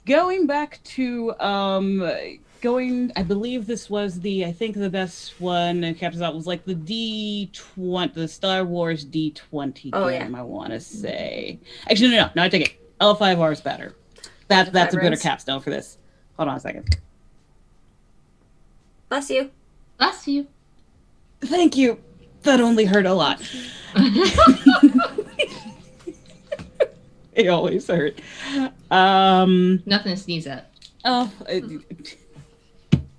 going back to I believe this was I think the best one that kept us out was like the D20, the Star Wars D20 Oh, game, yeah. I want to say. Actually, no, I take it. L5R is better. That's a better Rings. capstone for this. Hold on a second. Bless you. Bless you. Thank you. That only hurt a lot. It always hurt. Nothing to sneeze at. Oh,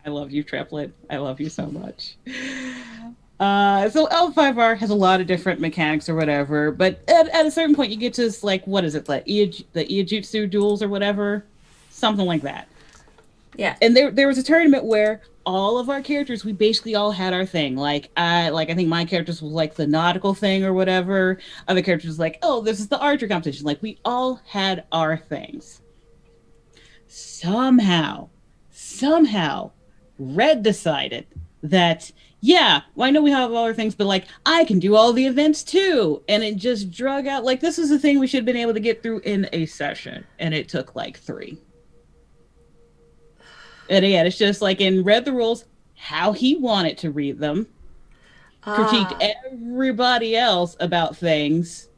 I love you, Triplet. I love you so much. So L5R has a lot of different mechanics or whatever, but at a certain point you get to like, what is it, the Iijutsu duels or whatever? Something like that. Yeah. And there was a tournament where all of our characters, we basically all had our thing. I think my characters was like the nautical thing or whatever. Other characters was like, oh, this is the archer competition. Like, we all had our things. Somehow, Red decided that, yeah, well, I know we have all our things, but like, I can do all the events too. And it just drug out. Like, this is the thing we should have been able to get through in a session. And it took like 3. And again, it's just like in read the rules, how he wanted to read them, critiqued everybody else about things,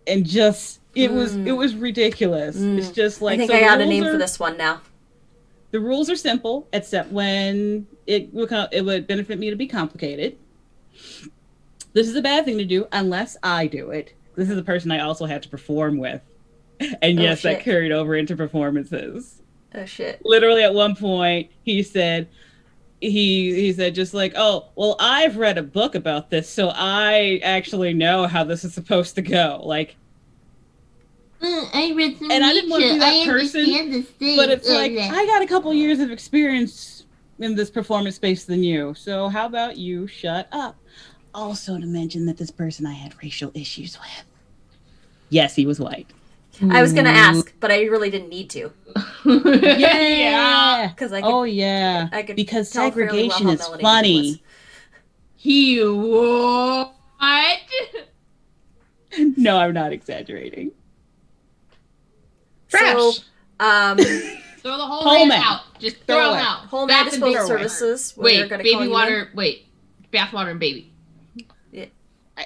and just it was ridiculous. It's just like, I think so I got a name for this one now. The rules are simple, except when it would benefit me to be complicated. This is a bad thing to do unless I do it. This is the person I also had to perform with, and yes, that carried over into performances. Oh shit. Literally at one point he said he said just like, oh, well, I've read a book about this, so I actually know how this is supposed to go. Like, I read some and I didn't want to be that person, but it's like, I got a couple years of experience in this performance space than you, so how about you shut up? Also to mention that this person I had racial issues with. Yes, he was white. I was gonna ask, but I really didn't need to. Yeah. Because I could because tell fairly well segregation how is melanated funny. He what? No, I'm not exaggerating. Trash. So, throw the whole Whole man man. out. Just Throw throw him away. out. Whole man Bath and disposal baby services. water. We're Wait, gonna baby call you water. in. Wait, bath water and baby.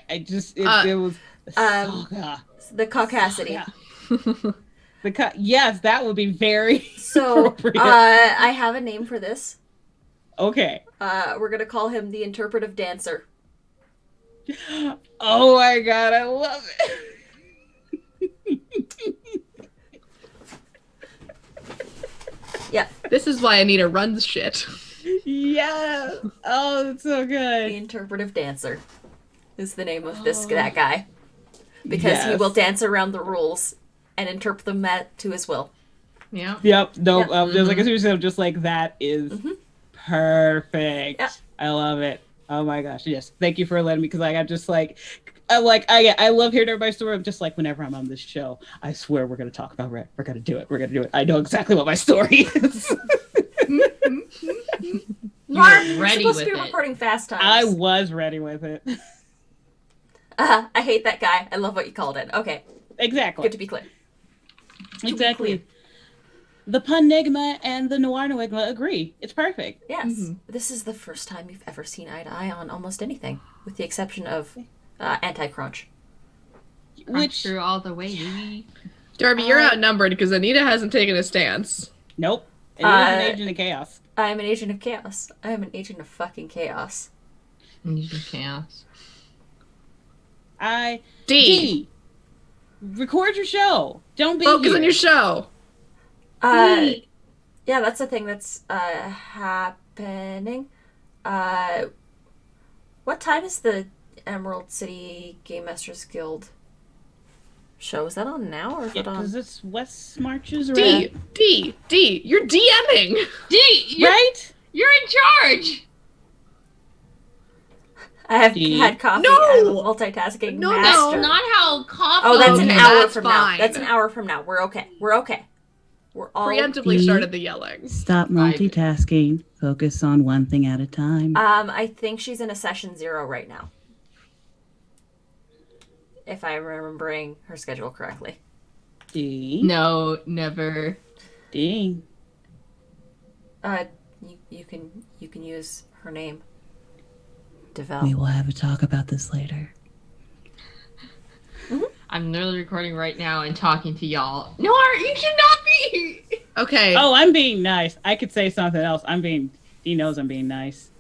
I just it was Saga. The caucasity. Saga. Yes, that would be very So, appropriate. I have a name for this. Okay. We're gonna call him the interpretive dancer. Oh my god, I love it. Yeah. This is why Anita runs shit. Yes. Oh, that's so The good. interpretive dancer is the name of that guy. Because he Yes. will dance around the rules and interpret them to his will. Yeah. Yep. No, Yep. just like seriously, I'm just like, that is perfect. Yep. I love it. Oh my gosh. Yes. Thank you for letting me, because I got just like, I love hearing everybody's story. I'm just like, whenever I'm on this show, I swear we're gonna talk about Red. We're gonna do it. We're gonna do it. I know exactly what my story is. You're ready supposed with to be it. recording Fast Times. I was ready with it. I hate that guy. I love what you called it. Okay, Exactly. good to be clear. Exactly. The Punigma and the Noir Noigma agree. It's perfect. Yes, this is the first time you've ever seen eye to eye on almost anything, with the exception of Anti-Crunch. Which Through all the way. baby. Darby, you're outnumbered because Anita hasn't taken a stance. nope. And he was an agent of chaos. I am an agent of chaos. I am an agent of fucking chaos. Chaos. D. Record your show. Don't be Focus here. on your show. Yeah, that's the thing that's happening. What time is the Emerald City Game Masters Guild show? Is that on now or is it on? Because it's West Marches, right? D. You're DMing. D, you're, Right? you're in charge. I have D. had coffee. No! I'm a multitasking No, master. That's not how coffee. Oh, that's an Okay, hour that's from fine. now. That's an hour from now. We're okay. We're okay. We're all. Preemptively D. started the yelling. Stop multitasking. Focus on one thing at a time. I think she's in a session 0 right now. If I'm remembering her schedule correctly. Ding. No, never. Ding. You can use her name. Devel. We will have a talk about this later. I'm literally recording right now and talking to y'all. No, you should not be. Okay. Oh, I'm being nice. I could say something else. He knows I'm being nice.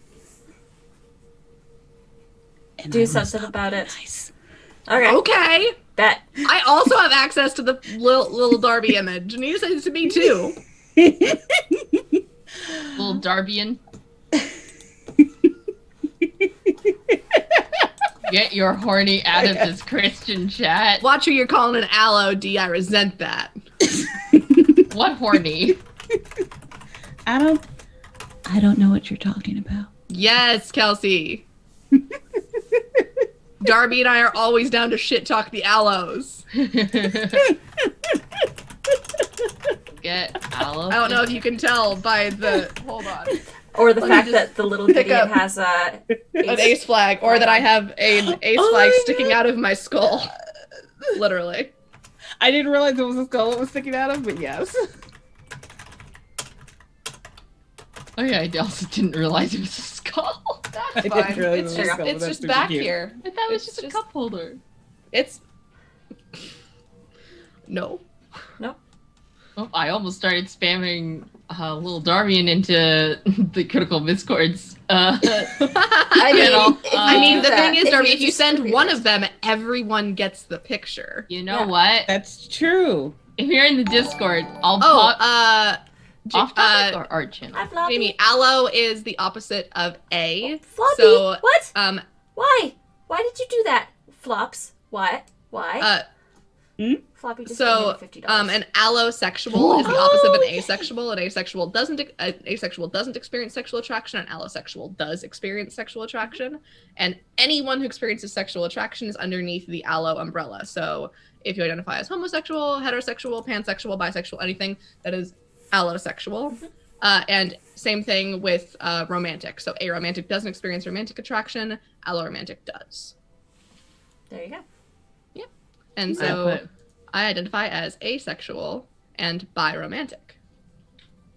And Do something about it. Nice. Okay. Okay. Bet. I also have access to the little Darby image, and you said it to me too. Little Darbian. Get your horny out of this Christian chat. Watch who you're calling an aloe, D. I resent that. What horny? I don't know what you're talking about. Yes, Kelsey. Darby and I are always down to shit talk the aloes. Get aloe. I don't know if you can tell by the... Hold on. Or the Let me fact just that the little pick Gideon up has an ace flag, or that I have an ace flag sticking out of my skull. Literally. I didn't realize it was a skull that was sticking out of, but yes. Oh yeah, I also didn't realize it was a skull. That's I didn't fine. realize It's it was a just, skull, it's but that's just super back cute. here. I thought it was It's just a just- cup holder. It's... No. Oh, I almost started spamming little Darbian into the critical miscords. I mean, channel. I mean, the that, thing is, Darby, if you use send the one videos. of them, everyone gets the picture. You know Yeah. what? That's true. If you're in the Discord, I'll Oh, pop off topic or art channel. Hi, Floppy. Jamie, aloe is the opposite of A. Floppy, So, what? um, Why? Why did you do that? Flops. What? Why? Floppy just so, $50. an allosexual is the opposite of an asexual. An asexual doesn't experience sexual attraction. An allosexual does experience sexual attraction. And anyone who experiences sexual attraction is underneath the allo umbrella. So, if you identify as homosexual, heterosexual, pansexual, bisexual, anything, that is allosexual. And same thing with romantic. So, aromantic doesn't experience romantic attraction. Alloromantic does. There you go. And so I identify as asexual and biromantic.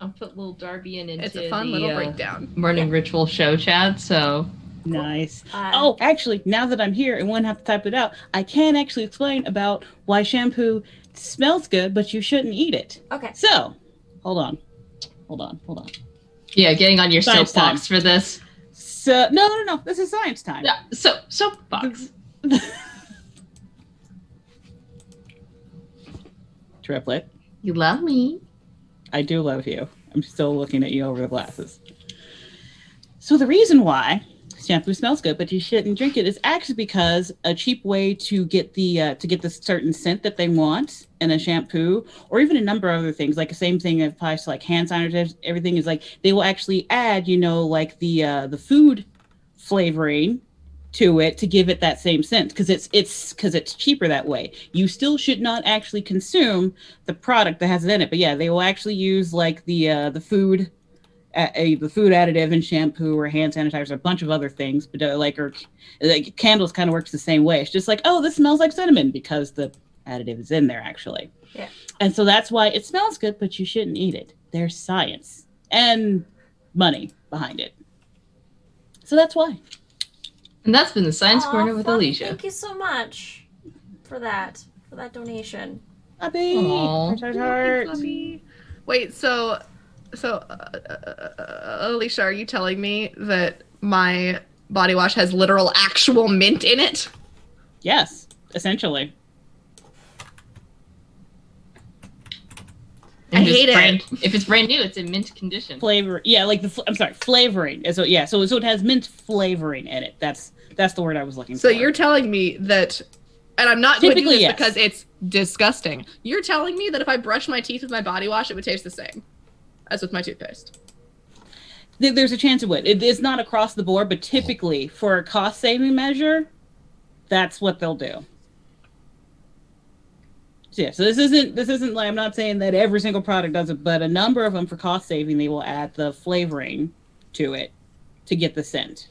I'll put little Darbian into It's a fun the little breakdown. morning ritual show chat. So Nice. Uh, Oh, actually, now that I'm here and won't have to type it out, I can actually explain about why shampoo smells good, but you shouldn't eat it. Okay. So, hold on. yeah, getting on your Science soapbox for this. So, no. This is science time. Yeah, soapbox. Triplet, You love me. I do love you. I'm still looking at you over the glasses. So the reason why shampoo smells good, but you shouldn't drink it is actually because a cheap way to get the certain scent that they want in a shampoo, or even a number of other things, like the same thing that applies to like hand sanitizer, everything is like they will actually add, like the food flavoring to it to give it that same scent because it's cheaper that way. You still should not actually consume the product that has it in it, but yeah, they will actually use like the food additive in shampoo or hand sanitizer, a bunch of other things, but like candles kind of works the same way. It's just like, oh, this smells like cinnamon because the additive is in there actually. Yeah. And so that's why it smells good, but you shouldn't eat it. There's science and money behind it. So that's why. And that's been the Science Corner with Floppy, Alicia. Thank you so much for that donation. Puppy. Aw. Heart. Wait, so Alicia, are you telling me that my body wash has literal actual mint in it? Yes, essentially. I hate it. If it's brand new, it's in mint condition. Flavor, yeah, like flavoring. So it has mint flavoring in it. That's the word I was looking So for. you're telling me that, and I'm not doing Typically, this yes. because it's disgusting. You're telling me that if I brush my teeth with my body wash, it would taste the same as with my toothpaste. There's a chance it would. It's not across the board, but typically for a cost saving measure, that's what they'll do. So yeah, so this isn't like, I'm not saying that every single product does it, but a number of them for cost saving, they will add the flavoring to it to get the scent.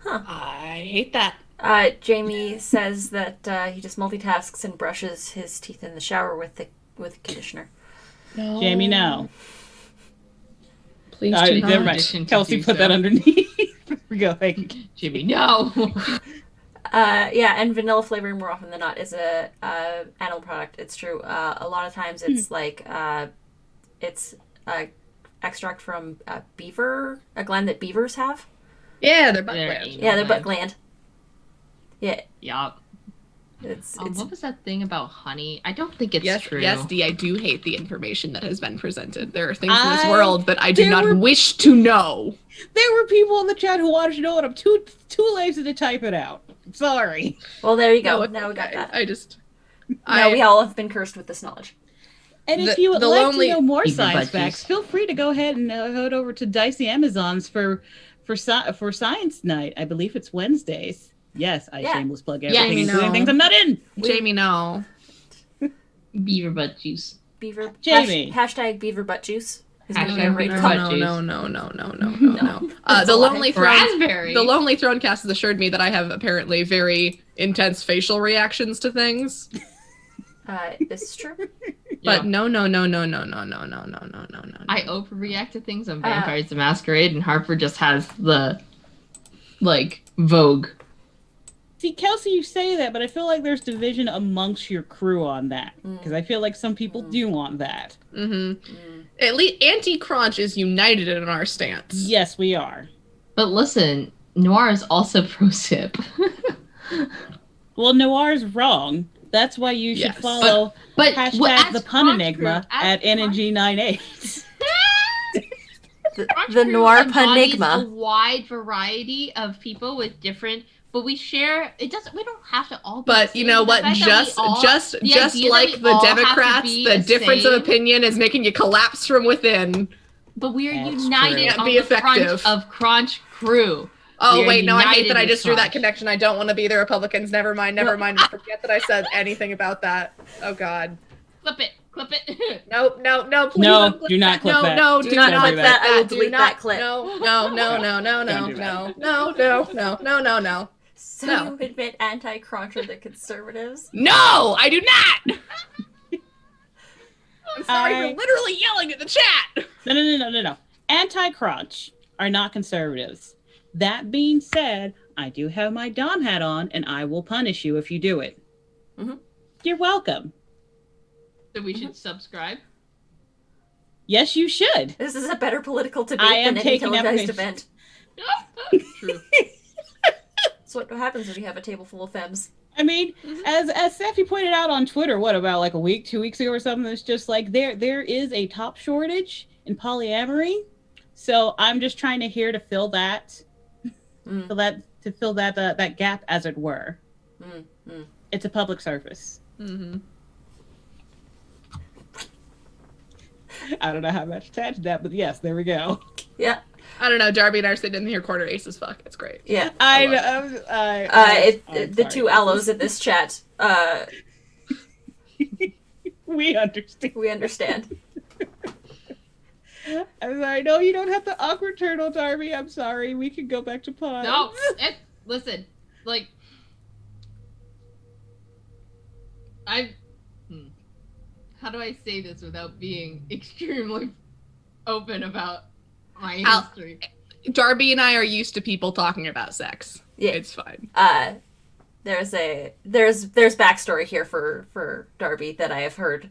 I hate that. Jamie says that he just multitasks and brushes his teeth in the shower with conditioner. No. Jamie, no. Please do Never not. mind. Kelsey put that underneath. There we go. Thank you. Jimmy, no. Yeah, and vanilla flavoring more often than not is a animal product. It's true. A lot of times it's like it's extract from beaver, a gland that beavers have. Yeah, they're butt They're glands. anal Yeah, their butt gland. gland. Yeah, Yup. it's What was that thing about honey? I don't think it's Yes, true. yes, Dee, I do hate the information that has been presented. There are things in this I- world that I do there not were- wish to know. There were people in the chat who wanted to know, and I'm too lazy to type it out. Sorry. well. There you go. No, Now we got that. I just... Now we all have been cursed with this knowledge. And if The- you would the like lonely- to know more Beaver science butt facts, juice. feel free to go ahead and head over to Dicey Amazons for Science Night. I believe it's Wednesdays. Yes, I Yeah. shameless plug Yeah, everything, Jamie, including no. things I'm not in. Jamie, no. Beaver butt juice. Beaver. Jamie. Hashtag beaver butt juice. Is my Hashtag favorite beaver No, butt color. juice. no. That's The a lie. Lonely Throne... Raspberry. The Lonely Throne cast has assured me that I have apparently very intense facial reactions to things. This is true. But Yeah. no. I overreact to things on Vampires the Masquerade, and Harper just has the Vogue. See, Kelsey, you say that, but I feel like there's division amongst your crew on that. Because I feel like some people do want that. At least Anti-Crunch is united in our stance. Yes, we are. But listen, Noir is also pro sip. Well, Noir's wrong. That's why you should Yes. follow But hashtag as the pun Crunch enigma Crew, as at Crunch- NNG98. The Crunch the Crew noir embodies a punigma. wide variety of people with different. But we share. It doesn't. We don't have to all. Be But the you same. know The what? fact that Just we all- just the just idea that like we the all have to Democrats, be the difference of same, opinion is making you collapse from within. But we are That's united true. on Be the front effective. of Crunch Crew. Oh We are wait, no, I hate united that I with just drew that Crunch. connection. I don't want to be the Republicans. Never mind. Forget that I said anything about that. Oh God. Clip it. Clip it. No, please No, don't clip do not that. clip that. No, Do do not not clip clip that. I will Do delete not- that clip. No. So No. you admit anti-crunch are the conservatives? No, I do not. I'm sorry I- for literally yelling at the chat. No. Anti-crunch are not conservatives. That being said, I do have my Dom hat on, and I will punish you if you do it. Mhm. You're welcome. So we should subscribe. Yes, you should. This is a better political debate I am than any taking televised evidence. event. True. That's what happens when you have a table full of femmes. I mean, as Steffi pointed out on Twitter, what about like a week, 2 weeks ago or something? It's just like there is a top shortage in polyamory, so I'm just trying to here to fill that, fill that gap, as it were. It's a public service. Mm-hmm. I don't know how much attached to that, but yes, there we go. Yeah. I don't know. Darby and I are sitting in here quarter ace as fuck. It's great. Yeah. I'm The two aloes in this chat, we understand. we understand. I'm sorry. No, you don't have the awkward turtle, Darby. I'm sorry. We can go back to puns. No. Listen. Like. How do I say this without being extremely open about my I'll- history? Darby and I are used to people talking about sex. Yeah. It's fine. There's backstory here for Darby that I have heard.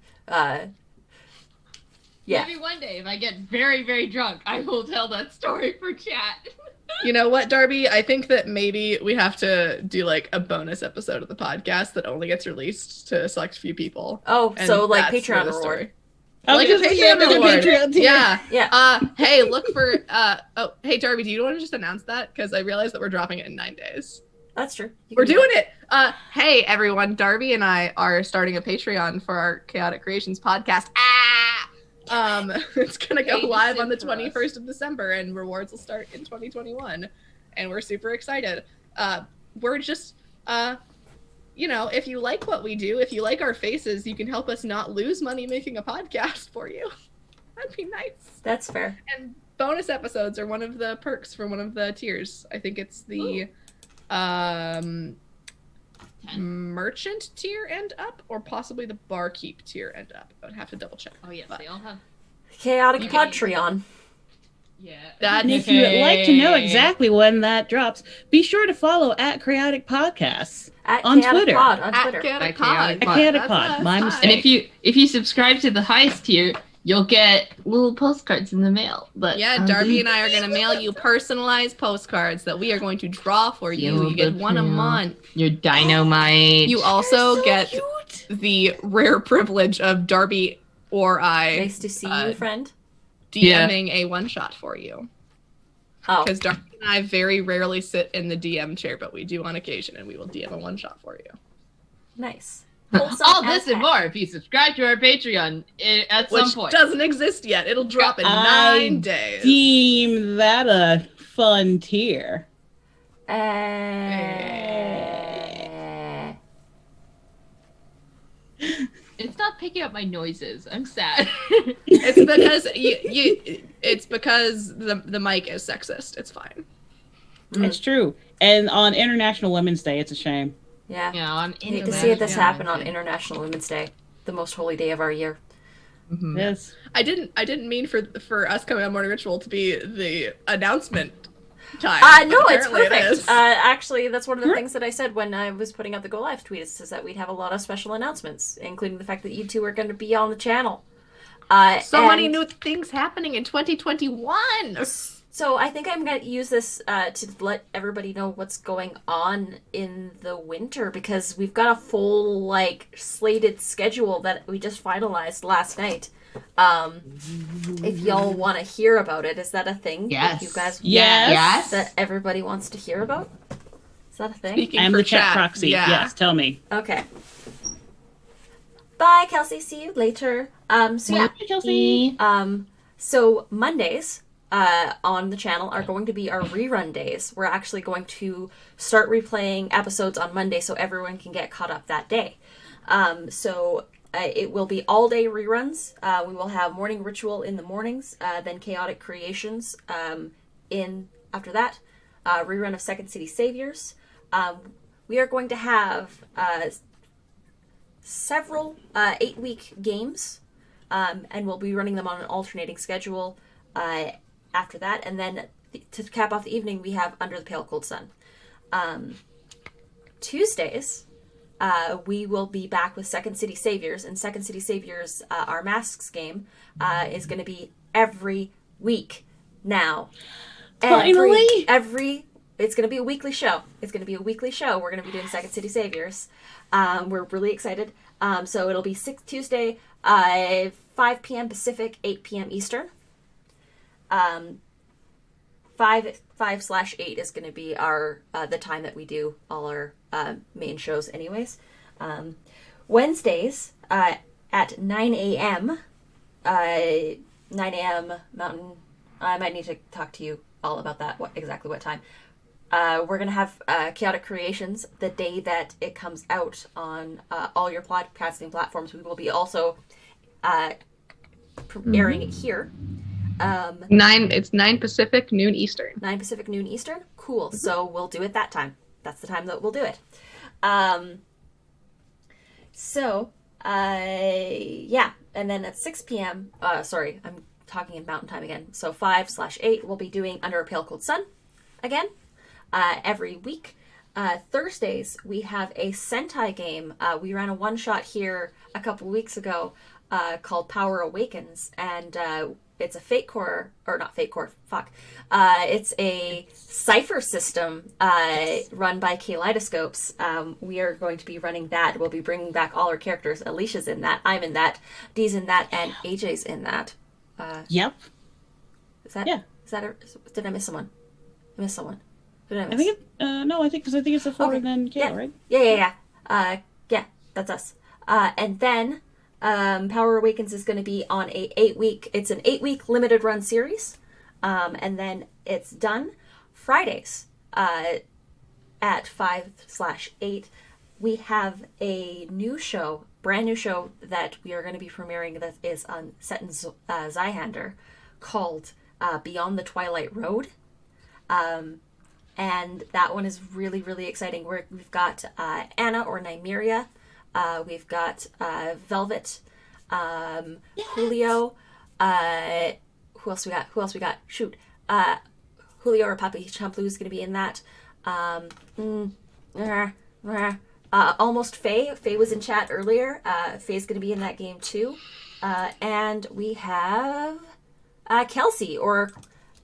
Yeah. Maybe one day, if I get very, very drunk, I will tell that story for chat. You know what, Darby? I think that maybe we have to do like a bonus episode of the podcast that only gets released to a select few people. Oh, And so like that's where Patreon the reward. story. I was Like a just thinking Patreon of a reward. Patreon tier. Yeah. Yeah. Hey, look for hey Darby, do you want to just announce that? Because I realized that we're dropping it in 9 days. That's true. You We're can do doing it. Hey everyone, Darby and I are starting a Patreon for our Chaotic Creations podcast. It's gonna go Pay to live on the sit for us. 21st of December, and rewards will start in 2021, and we're super excited. We're just if you like what we do, if you like our faces, you can help us not lose money making a podcast for you. That'd be nice. That's fair. And bonus episodes are one of the perks for one of the tiers. I think it's the merchant tier and up, or possibly the barkeep tier and up. I would have to double check. Oh yes, But they all have. Chaotic You Patreon. Yeah. that And if you would like to know exactly when that drops, be sure to follow at Chaotic Podcasts At on Chaotic Twitter. Pod on At Twitter. Chaotic At Pod. Chaotic Pod. Chaotic That's Pod. us. My Hi. mistake. And if you subscribe to the highest tier, you'll get little postcards in the mail. But Yeah, Darby and I are going to mail you personalized postcards that we are going to draw for you. You get one a month. Your dynamite. You also so get cute. the rare privilege of Darby or I Nice to see you, friend. DMing a one-shot for you. Oh, Because Darby and I very rarely sit in the DM chair, but we do on occasion, and we will DM a one-shot for you. nice. All this and more if you subscribe to our Patreon at some Which point. doesn't exist yet. It'll drop in 9 days. Deem that a fun tier. It's not picking up my noises. I'm sad. It's because it's because the mic is sexist. It's fine. It's true. And on International Women's Day, it's a shame. Yeah. Yeah, on I hate to see this International happen on Women's Day. International Women's Day, the most holy day of our year. Mhm. Yes. I didn't mean for us coming on Morning Ritual to be the announcement time. No, but it's apparently it perfect. is. Actually, that's one of the things that I said when I was putting out the Go Live tweets, is that we'd have a lot of special announcements, including the fact that you two are going to be on the channel. So many and new things happening in 2021. So I think I'm going to use this to let everybody know what's going on in the winter, because we've got a full, slated schedule that we just finalized last night. If y'all want to hear about it, is that a thing? Yes. That you guys, Yes. that everybody wants to hear about? Is that a thing? Speaking I'm for the chat proxy. Yeah. Yes, tell me. Okay. Bye, Kelsey. See you later. So yeah. Chelsea. So Mondays, on the channel are going to be our rerun days. We're actually going to start replaying episodes on Monday so everyone can get caught up that day. It will be all day reruns. We will have Morning Ritual in the mornings, then Chaotic Creations in after that, rerun of Second City Saviors. We are going to have several 8-week games, and we'll be running them on an alternating schedule after that. And then to cap off the evening, we have Under the Pale Cold Sun. Tuesdays, we will be back with Second City Saviors, and Second City Saviors, our Masks game, is going to be every week now. Finally! It's going to be a weekly show. We're going to be doing Second City Saviors. We're really excited. So it'll be Tuesday, 5 p.m. Pacific, 8 p.m. Eastern. 5/8 is going to be our the time that we do all our main shows anyways. Wednesdays at 9 a.m. 9 a.m. Mountain. I might need to talk to you all about that, exactly what time. We're going to have Chaotic Creations the day that it comes out on all your podcasting platforms. We will be also airing it here. 9 Pacific, noon Eastern. 9 Pacific, noon Eastern? Cool. Mm-hmm. So we'll do it that time. That's the time that we'll do it. Yeah. And then at 6 p.m., sorry, I'm talking in mountain time again. So 5/8, we'll be doing Under a Pale Cold Sun again every week. Thursdays, we have a Sentai game. We ran a one-shot here a couple weeks ago called Power Awakens, and it's a Fate Core, or not Fate Core, it's a cipher system run by Kaleidoscopes. We are going to be running that. We'll be bringing back all our characters. Alicia's in that, I'm in that, Dee's in that, and AJ's in that. Yep. Is that? Yeah. Did I miss someone? Who did I miss? I think no, I think it's a 4 Okay. and then Kayla, Yeah. right? Yeah, that's us. And then Power Awakens is going to be on it's an 8-week limited run series. And then it's done Fridays at 5/8. We have a brand new show that we are going to be premiering that is set in Zyhander called Beyond the Twilight Road. and that one is really, really exciting. We've got Anna or Nymeria. We've got Velvet, Julio. Who else we got? Shoot. Julio or Papi Champlu is going to be in that. Almost Faye. Faye was in chat earlier. Faye's going to be in that game too. And we have Kelsey or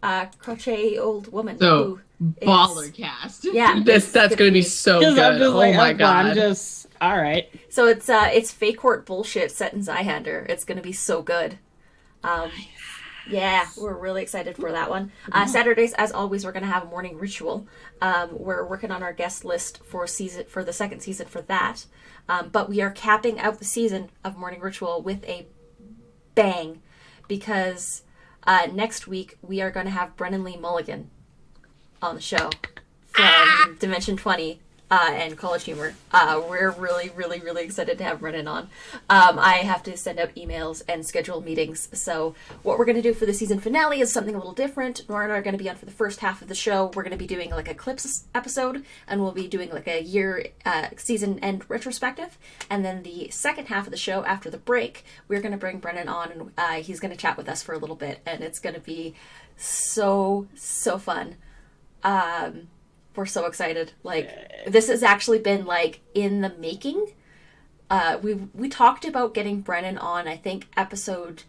Crochet Old Woman. So, who baller is- cast. Yeah. That's gonna be so Because good. I'm just Oh like, my I'm god. just all right. So it's Fae Court bullshit set in Zyhander. It's going to be so good. Yeah, we're really excited for that one. Saturdays, as always, we're going to have a morning ritual. We're working on our guest list for the second season for that. But we are capping out the season of morning ritual with a bang, because next week we are going to have Brennan Lee Mulligan on the show from Dimension 20. And College Humor. We're really, really, really excited to have Brennan on. I have to send out emails and schedule meetings. So what we're going to do for the season finale is something a little different. Nora and I are going to be on for the first half of the show. We're going to be doing like a clips episode, and we'll be doing like a year season end retrospective. And then the second half of the show, after the break, we're going to bring Brennan on, and he's going to chat with us for a little bit. And it's going to be so fun. We're so excited. Like, this has actually been like in the making. We talked about getting Brennan on, I think episode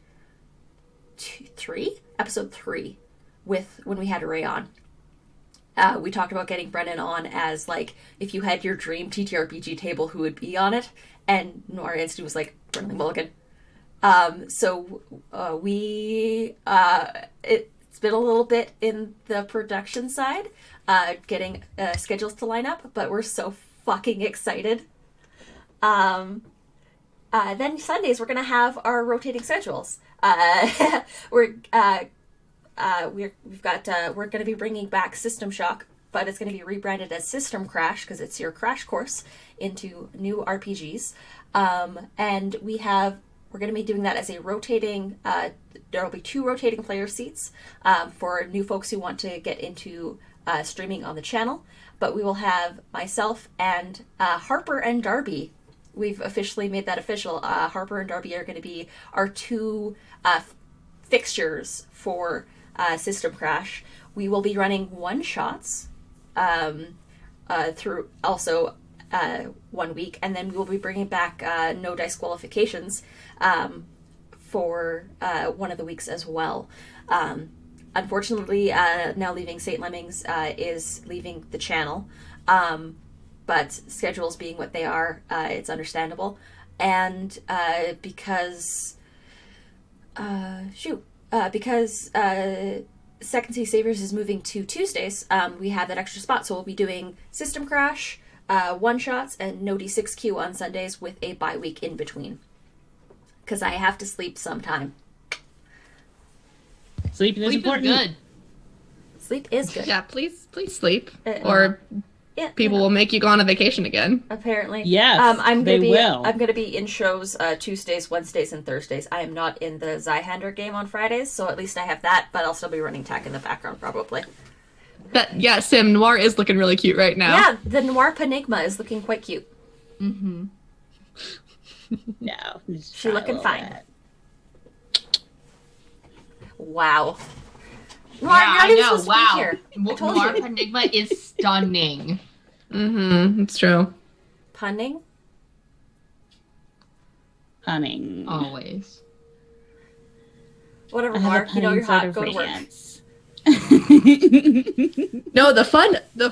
3 with when we had Ray on. We talked about getting Brennan on as like, if you had your dream TTRPG table, who would be on it? And Nora Instant was like, Brennan Mulligan. It's been a little bit in the production side, getting schedules to line up, but we're so fucking excited. Then Sundays we're gonna have our rotating schedules. We're gonna be bringing back System Shock, but it's gonna be rebranded as System Crash because it's your crash course into new RPGs. And we're going to be doing that as a rotating, there will be 2 rotating player seats for new folks who want to get into streaming on the channel. But we will have myself and Harper and Darby. We've officially made that official. Harper and Darby are going to be our 2 fixtures for System Crash. We will be running one-shots through also 1 week, and then we will be bringing back no dice qualifications for one of the weeks as well. Unfortunately, now leaving St. Lemmings is leaving the channel, but schedules being what they are, it's understandable. And because Second Sea Savers is moving to Tuesdays, we have that extra spot, so we'll be doing System Crash, one-shots, and no D6Q on Sundays with a bye week in between. Because I have to sleep sometime. Sleeping is important. Good. Sleep is good. Yeah, please sleep, or people will make you go on a vacation again. Apparently. Yes, they will. I'm going to be in shows Tuesdays, Wednesdays, and Thursdays. I am not in the Zyhander game on Fridays, so at least I have that, but I'll still be running TAC in the background probably. Sim Noir is looking really cute right now. Yeah, the Noir Panigma is looking quite cute. Mm-hmm. No, She looking fine. Wow. Noir, Yeah, you're not I even know. supposed to be Wow. here. I told Noir you. Enigma is stunning. Mm-hmm. It's true. Punning? Punning. Always. Whatever, I have Noir. a You know punning you're sort hot. of Go to work. rants. No, the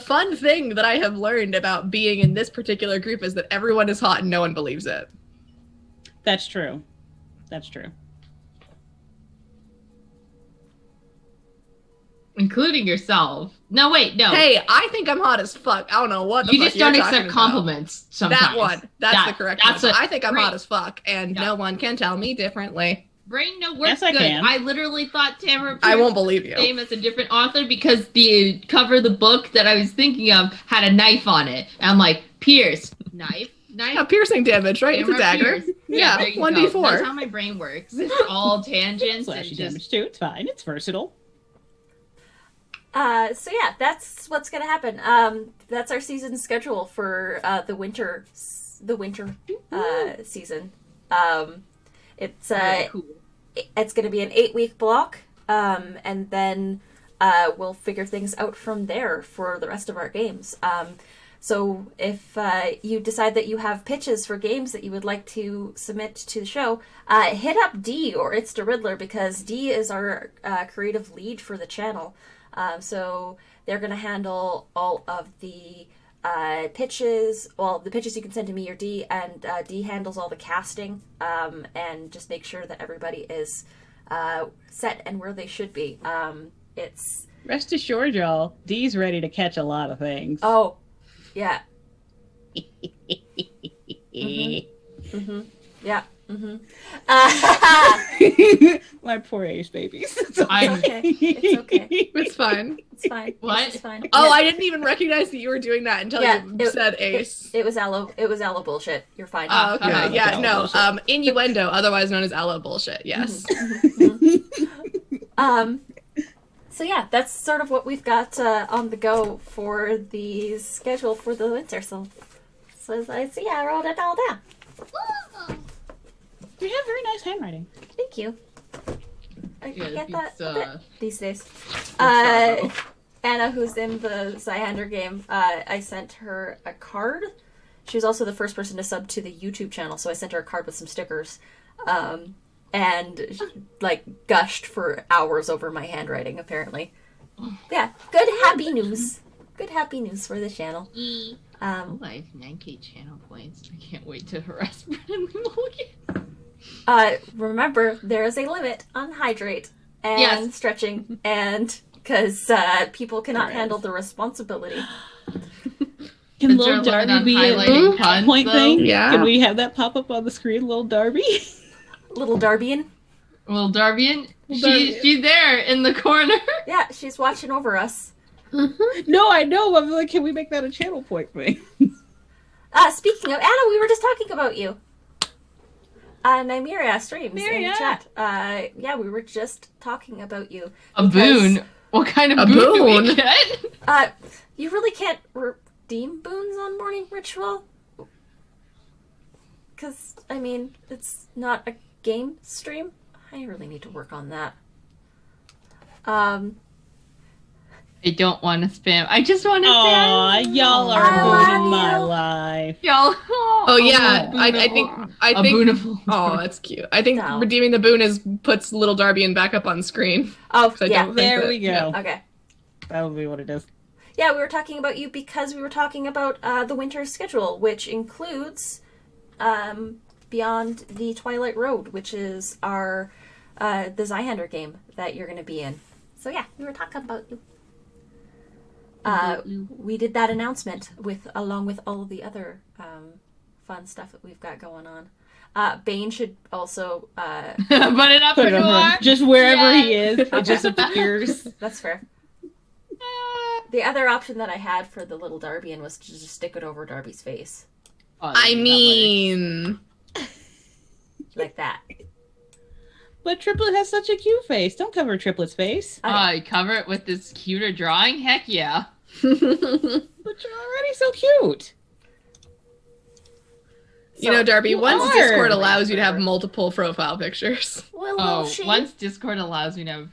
fun thing that I have learned about being in this particular group is that everyone is hot and no one believes it. That's true. That's true. Including yourself. No, wait, no. Hey, I think I'm hot as fuck. I don't know what the You fuck just don't you're talking accept about. compliments sometimes. That one. That's the correct that's one. a- I think I'm great. hot as fuck, and Yeah. no one can tell me differently. Brain no work Yes, I good. can. I literally thought Tamara I Pierce won't believe you. name as a different author because the cover of the book that I was thinking of had a knife on it. And I'm like, Pierce, knife. Yeah, piercing damage, right? It's a Tamara dagger. Pierce. Yeah, there you 1d4. go. That's how my brain works. It's all tangents and Slashy just damage too. It's fine. It's versatile. So yeah, that's what's gonna happen. That's our season schedule for the winter season. It's Very cool. it's gonna be an 8-week block, and then we'll figure things out from there for the rest of our games. So if you decide that you have pitches for games that you would like to submit to the show, hit up Dee or It's the Riddler, because Dee is our creative lead for the channel. So they're going to handle all of the pitches, well, the pitches you can send to me or Dee, and Dee handles all the casting, and just make sure that everybody is set and where they should be. It's... Rest assured, y'all, Dee's ready to catch a lot of things. Oh, yeah. Mm-hmm. Yeah. Mm-hmm. My poor Ace babies. It's okay. It's okay. It's fine. It's fine. What? It's fine. Oh, Yeah. I didn't even recognize that you were doing that until you said Ace. It was aloe. It was aloe bullshit. You're fine. Oh, okay. Uh-huh. Yeah, no. Bullshit. Innuendo, otherwise known as aloe bullshit. Yes. So yeah, that's sort of what we've got on the go for the schedule for the winter. So yeah, I wrote it all down. You have very nice handwriting. Thank you. I Yeah, get that it's, a bit these days. Sorrow. Anna, who's in the Zyhander game, I sent her a card. She was also the first person to sub to the YouTube channel, so I sent her a card with some stickers. And she, like, gushed for hours over my handwriting, apparently. Yeah, good happy news. Good happy news for the channel. Oh, I have 9K channel points. I can't wait to harass Brennan Mulligan. Remember, there is a limit on hydrate and Yes. stretching, and because people cannot There is. handle the responsibility. Can Is little there a limit Darby on be highlighting a puns, point though? thing? Yeah. Can we have that pop up on the screen, little Darby? Little Darbian. Well, Darbian, Darbian. she's there in the corner. Yeah, she's watching over us. No, I know. I'm like, can we make that a channel point thing? Speaking of Anna, we were just talking about you. Nymeria streams in the Nymeria. chat. Yeah, we were just talking about you. A Because- boon. What kind of A boon do we boon? get? You really can't redeem boons on Morning Ritual. Because, I mean, it's not a game stream. I really need to work on that. I don't want to spam. I just want to Aw, spam. y'all are I love ruining my you. life. Y'all. Oh yeah, I think a boontiful. Oh, that's cute. I think No. redeeming the boon puts little Darbian back up on screen. Oh, I yeah. don't think There that- we go. yeah. Okay. That'll be what it is. Yeah, we were talking about you because we were talking about the winter schedule, which includes Beyond the Twilight Road, which is our the Zyhander game that you're going to be in. So yeah, we were talking about you. We did that announcement along with all of the other fun stuff that we've got going on. Bane should also. Put it up Put for it on her. Noir. Just wherever he Yes. is, it just appears. That's fair. The other option that I had for the little Darbian was to just stick it over Darby's face, Oh, I that mean, like that. But Triplet has such a cute face. Don't cover Triplet's face. works. Oh, you cover it with this cuter drawing? Heck yeah. But you're already so cute. you know, Darby, you once are. Discord allows you to have multiple profile pictures. Well, Oh, she. once Discord allows me to have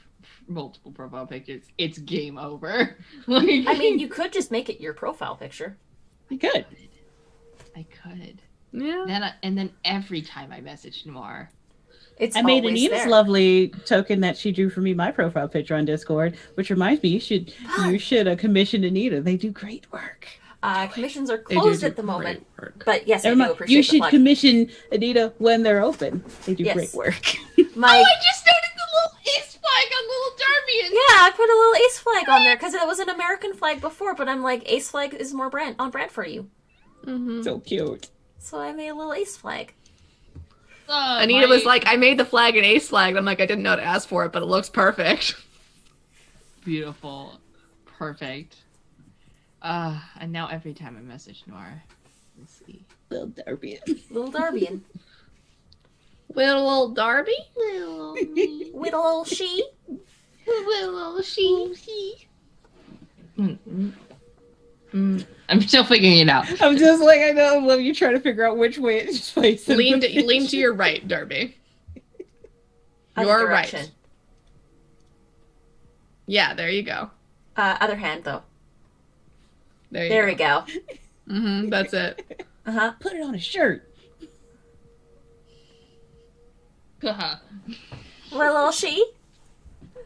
multiple profile pictures, it's game over. Like, I mean, you could just make it your profile picture. You could. I could. Yeah. And then every time I message Noir, It's I made always Anita's there. lovely token that she drew for me my profile picture on Discord, which reminds me you should commission Anita. They do great work. Commissions are They do closed do at the moment, great work. but yes, I Never do mind. appreciate You the should plug. commission Anita when they're open. They do Yes. great work. My Oh, I just noticed the little ace flag on little Darby. yeah, I put a little ace flag on there because it was an American flag before, but I'm like, ace flag is more on brand for you, Mhm. So cute. so I made a little ace flag. Anita was like, I made the flag an ace flag. And I'm like, I didn't know how to ask for it, but it looks perfect. beautiful, perfect. And now every time I message Noir, let's see. Little Darby. Little Darbian. Little Darby? Little me, Little she. little she. I'm still figuring it out. I'm just like, I know, I love you trying to figure out which way it's facing. Lean to your right, Darby. Other You're direction. right. Yeah, there you go. Other hand, though. There we go. Mm-hmm, that's it. Uh-huh. Put it on a shirt. Little she.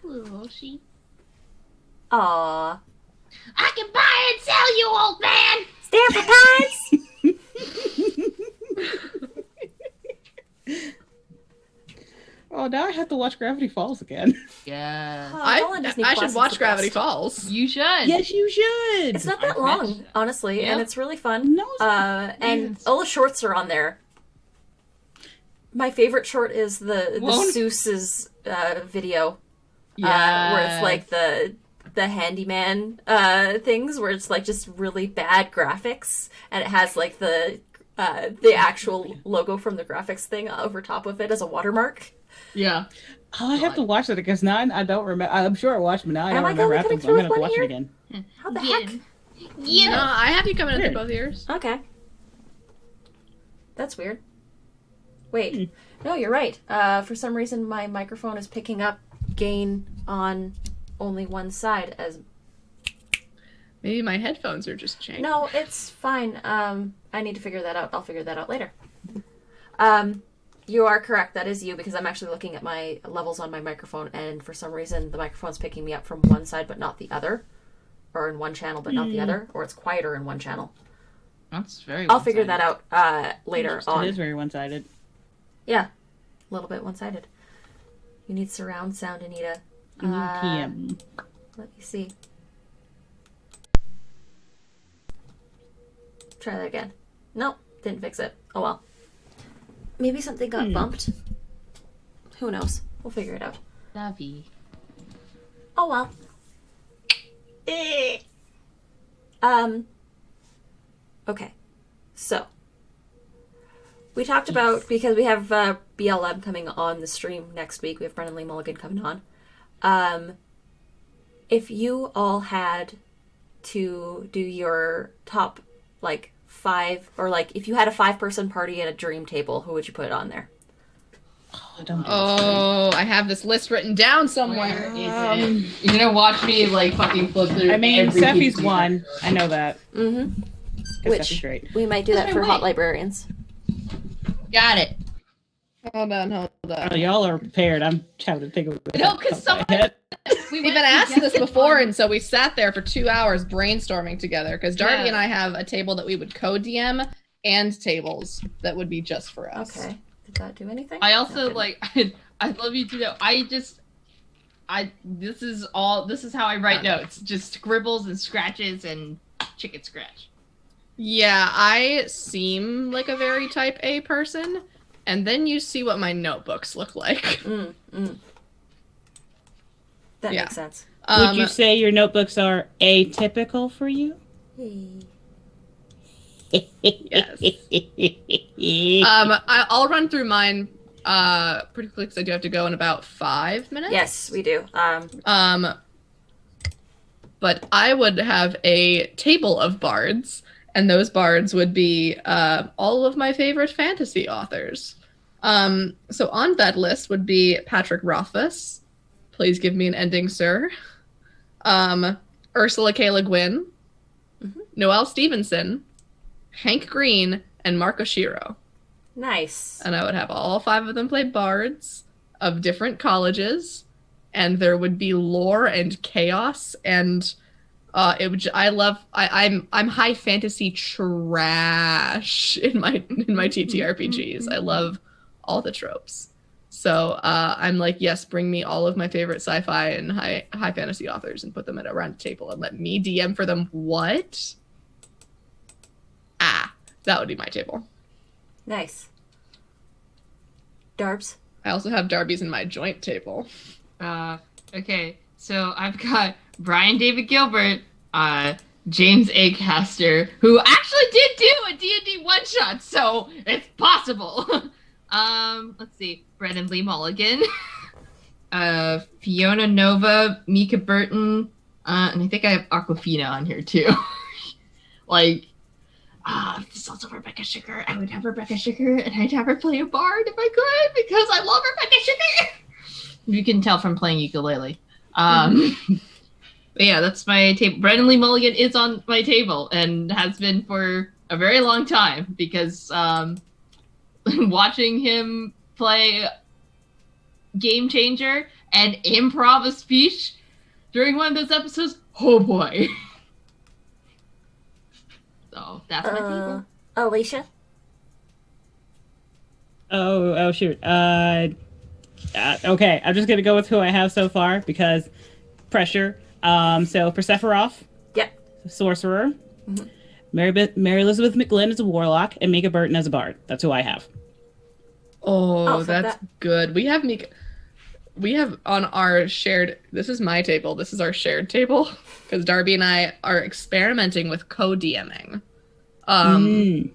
Little she. Aw. I can buy and sell you, old man! Stanford Times! Oh, now I have to watch Gravity Falls again. Yeah. I should watch Gravity Falls. You should. Yes, you should. It's not that long, honestly, and it's really fun. No, it's not. And all the shorts are on there. My favorite short is the Seuss's video. Yeah. Where it's like the handyman things, where it's like just really bad graphics, and it has like the actual logo from the graphics thing over top of it as a watermark. Yeah. Oh, I have to watch it because now I don't remember. I'm sure I watched, but now I don't remember Am I afterwards. going I'm to gonna have to watch ear? it again. How the heck? Yeah. No, I have you coming in Weird. through both ears. Okay. That's weird. Wait. No, you're right. For some reason, my microphone is picking up gain on only one side. Maybe my headphones are just changed. No, it's fine. I need to figure that out. I'll figure that out later. You are correct. That is you, because I'm actually looking at my levels on my microphone, and for some reason, the microphone's picking me up from one side but not the other. Or in one channel but not the other. Or it's quieter in one channel. That's very I'll figure that out later on. It is very one-sided. Yeah. A little bit one-sided. You need surround sound, Anita. PM. Let me see. Try that again. Nope, didn't fix it. Oh well. Maybe something got bumped. Who knows? We'll figure it out. Darby. Oh well. Okay. So. We talked about, because we have BLM coming on the stream next week. We have Brennan Lee Mulligan coming on. If you all had to do your top, like, 5, or, like, if you had a 5-person party at a dream table, who would you put on there? Oh, don't do Oh, I have this list written down somewhere. Where is it? You're gonna watch me, like, fucking flip through this. I mean, every Seffi's piece. one. I know that. Mm-hmm. Which Seffi's great. We might do that That's for my Hot way. Librarians. Got it. Hold on. Oh, y'all are prepared. I'm trying to think of it. No, because someone... We've been asked this before, and so we sat there for 2 hours brainstorming together, because Darby and I have a table that we would co-DM and tables that would be just for us. Okay. Did that do anything? I also, Okay. like, I love you to know, this is how I write notes. Just scribbles and scratches and chicken scratch. Yeah, I seem like a very type A person, and then you see what my notebooks look like. That Yeah. makes sense. Would you say your notebooks are atypical for you? Yes. I'll run through mine pretty quickly, because I do have to go in about 5 minutes. Yes, we do. But I would have a table of bards, and those bards would be all of my favorite fantasy authors. So on that list would be Patrick Rothfuss. Please give me an ending, sir. Ursula K. Le Guin, Noelle Stevenson, Hank Green, and Mark Oshiro. Nice. And I would have all 5 of them play bards of different colleges, and there would be lore and chaos, and it would. I'm high fantasy trash in my TTRPGs. I love all the tropes. So I'm like, yes, bring me all of my favorite sci-fi and high fantasy authors and put them at a round table and let me DM for them. What? That would be my table. Nice. Darbs? I also have Darby's in my joint table. Okay, so I've got Brian David Gilbert, James A. Caster, who actually did do a D&D one-shot, so it's possible. Let's see, Brennan Lee Mulligan, Fiona Nova, Mika Burton, And I think I have Aquafina on here too. Like, if this was Rebecca Sugar, I would have Rebecca Sugar, and I'd have her play a bard if I could, because I love Rebecca Sugar. You can tell from playing ukulele. But yeah, that's my table. Brendan Lee Mulligan is on my table and has been for a very long time, because watching him play Game Changer and improv a speech during one of those episodes, oh boy. So that's my table. Alicia? Oh shoot. Okay, I'm just gonna go with who I have so far because pressure. So Persephoroth. Yep. Sorcerer. Mm-hmm. Mary Elizabeth McGlynn is a warlock, and Mika Burton as a bard. That's who I have. Oh, that's good. We have on our shared. This is my table. This is our shared table because Darby and I are experimenting with co-DMing. And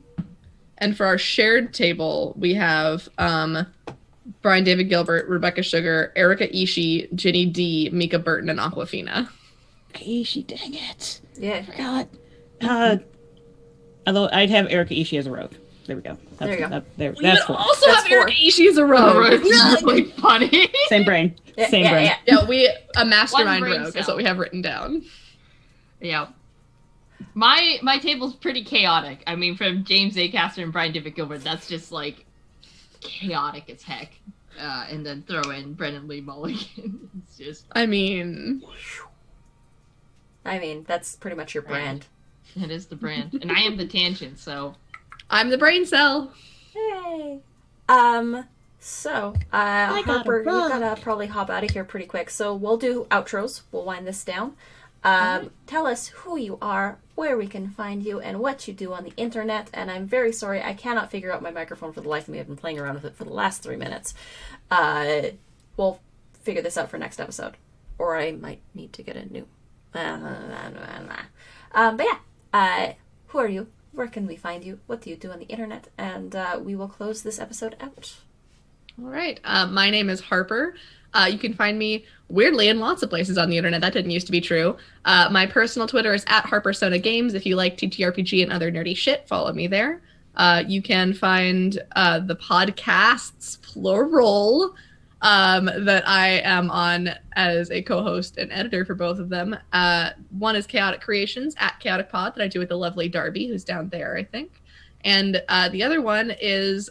for our shared table, we have Brian David Gilbert, Rebecca Sugar, Erica Ishii, Ginny D, Mika Burton, and Aquafina. Ishii, dang it. Yeah. I forgot. Although I'd have Erica Ishii as a rogue. There we go. There you go. That's four. Also have Erica Ishii as a rogue. That's really funny. Same brain. Same brain. Yeah, a mastermind One brain rogue cell. is what we have written down. Yeah. My table's pretty chaotic. I mean, from James Acaster and Brian David Gilbert, that's just like chaotic as heck. And then throw in Brendan Lee Mulligan. It's just. I mean, that's pretty much your brand. It is the brand, and I am the tangent. So I'm the brain cell. Hey. So, Harper, you gotta probably hop out of here pretty quick. So we'll do outros. We'll wind this down. Tell us who you are, where we can find you, and what you do on the internet. And I'm very sorry, I cannot figure out my microphone for the life of me. I've been playing around with it for the last 3 minutes. We'll figure this out for next episode. Or I might need to get a new... But yeah, who are you? Where can we find you? What do you do on the internet? And we will close this episode out. All right. My name is Harper. You can find me weirdly in lots of places on the internet. That didn't used to be true. My personal Twitter is @HarperSonaGames. If you like TTRPG and other nerdy shit, follow me there. You can find the podcasts, plural, that I am on as a co-host and editor for both of them. One is Chaotic Creations, @ChaoticPod, that I do with the lovely Darby, who's down there, I think. And the other one is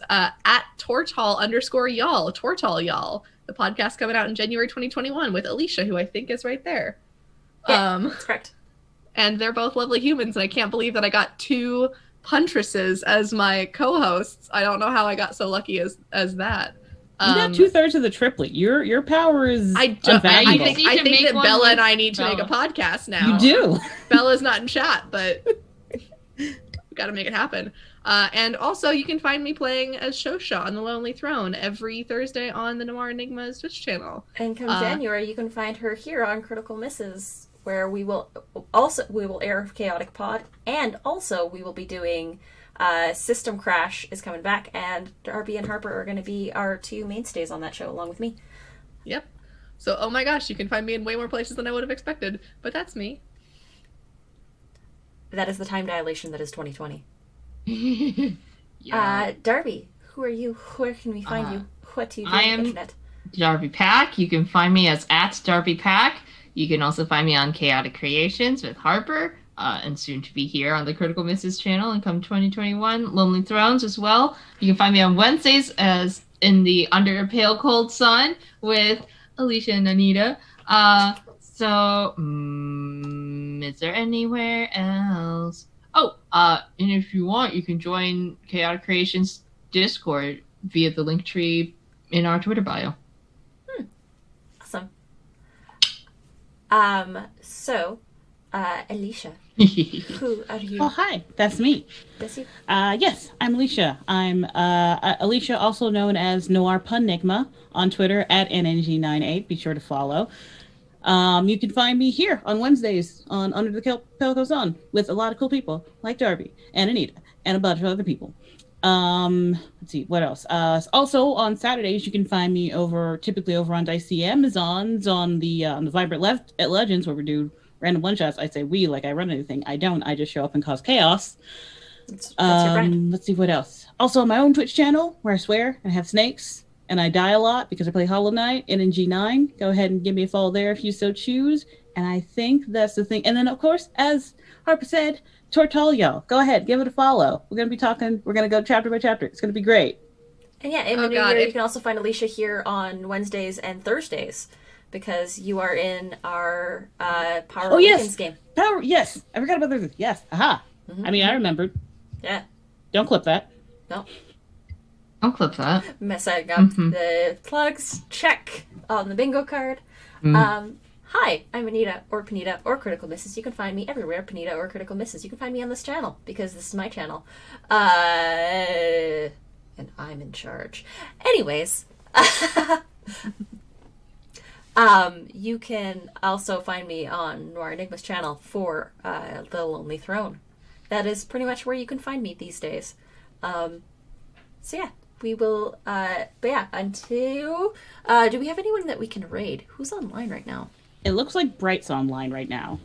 @Tortall_y'all, Tortall y'all. The podcast coming out in January 2021 with Alicia, who I think is right there. Yeah, that's correct. And they're both lovely humans, and I can't believe that I got 2 Puntresses as my co-hosts. I don't know how I got so lucky as that. You got 2/3 of the triplet. Your power is unvaluable. I think that Bella and I need to make a podcast now. You do. Bella's not in chat, but we got to make it happen. And also, you can find me playing as Shosha on the Lonely Throne every Thursday on the Noir Enigma's Twitch channel. And come January, you can find her here on Critical Misses, where we will air Chaotic Pod, and also we will be doing System Crash is coming back, and Darby and Harper are going to be our 2 mainstays on that show along with me. Yep. So, oh my gosh, you can find me in way more places than I would have expected, but that's me. That is the time dilation that is 2020. Yeah. Darby, who are you? Where can we find you? What do you do on the internet? Darby Pack. You can find me as @Darby Pack. You can also find me on Chaotic Creations with Harper, and soon to be here on the Critical Misses channel, and come 2021, Lonely Thrones as well. You can find me on Wednesdays as in the Under a Pale Cold Sun with Alicia and Anita. Is there anywhere else? Oh, and if you want, you can join Chaotic Creations Discord via the link tree in our Twitter bio. Awesome. So, Alicia, who are you? Oh, hi. That's me. That's you? Yes, I'm Alicia. I'm Alicia, also known as Noir Punigma on Twitter @NNG98. Be sure to follow. You can find me here on Wednesdays on Under the Pale Cold Sun with a lot of cool people like Darby and Anita and a bunch of other people. Let's see, what else? Also on Saturdays, you can find me typically over on Dicey Amazons on the Vibrant Legends, where we do random one shots, I say we like I run anything. I don't. I just show up and cause chaos. That's your brand. Let's see what else. Also, on my own Twitch channel where I swear and have snakes and I die a lot because I play Hollow Knight and in G9. Go ahead and give me a follow there if you so choose. And I think that's the thing. And then, of course, as Harper said, Tortal, y'all. Go ahead, give it a follow. We're going to be talking. We're going to go chapter by chapter. It's going to be great. And yeah, in the new year, you can also find Alicia here on Wednesdays and Thursdays because you are in our Power Awakens game. Power, yes. I forgot about Thursday. Yes. Aha. I mean, I remembered. Yeah. Don't clip that. No. Don't clip that. Messing up the plugs. Check on the bingo card. Hi, I'm Anita or Panita or Critical Misses. You can find me everywhere, Panita or Critical Misses. You can find me on this channel because this is my channel. And I'm in charge. Anyways, you can also find me on Noir Enigma's channel for The Lonely Throne. That is pretty much where you can find me these days. So yeah, we will, but yeah, until, do we have anyone that we can raid? Who's online right now? It looks like Bright's online right now.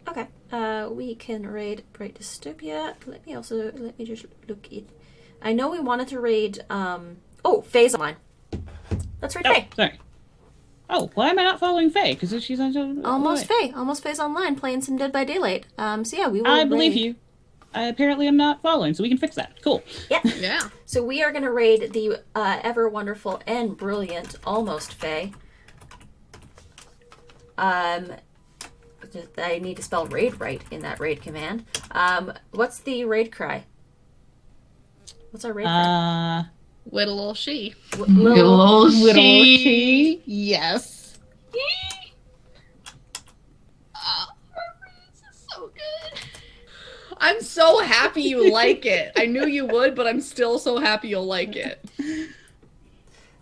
Okay, we can raid Bright Dystopia. Let me just look it. I know we wanted to raid, Faye's online. Let's raid Faye. Sorry. Oh, why am I not following Faye? Because she's on... Almost Faye. Almost Faye's online playing some Dead by Daylight. So yeah, we will I believe you. I apparently am not following, so we can fix that. Cool. Yeah. Yeah. So we are going to raid the ever wonderful and brilliant Almost Faye. I need to spell raid right in that raid command. What's the raid cry? What's our raid cry? Little she. Little she. Yes. This is so good. I'm so happy you like it. I knew you would, but I'm still so happy you'll like it.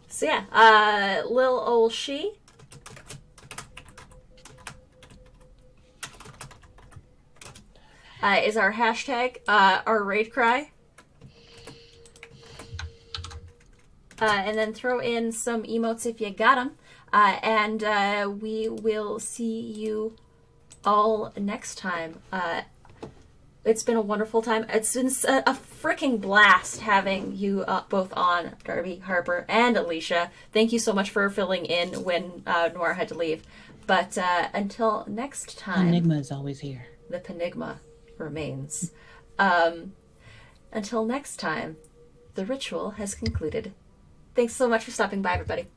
So yeah, Lil Ol She. Is our hashtag, our raid cry. And then throw in some emotes if you got them. And we will see you all next time. It's been a wonderful time. It's been a freaking blast having you both on, Darby, Harper, and Alicia. Thank you so much for filling in when Noir had to leave. But until next time... Enigma is always here. The Penigma remains. Until next time, the ritual has concluded. Thanks so much for stopping by, everybody.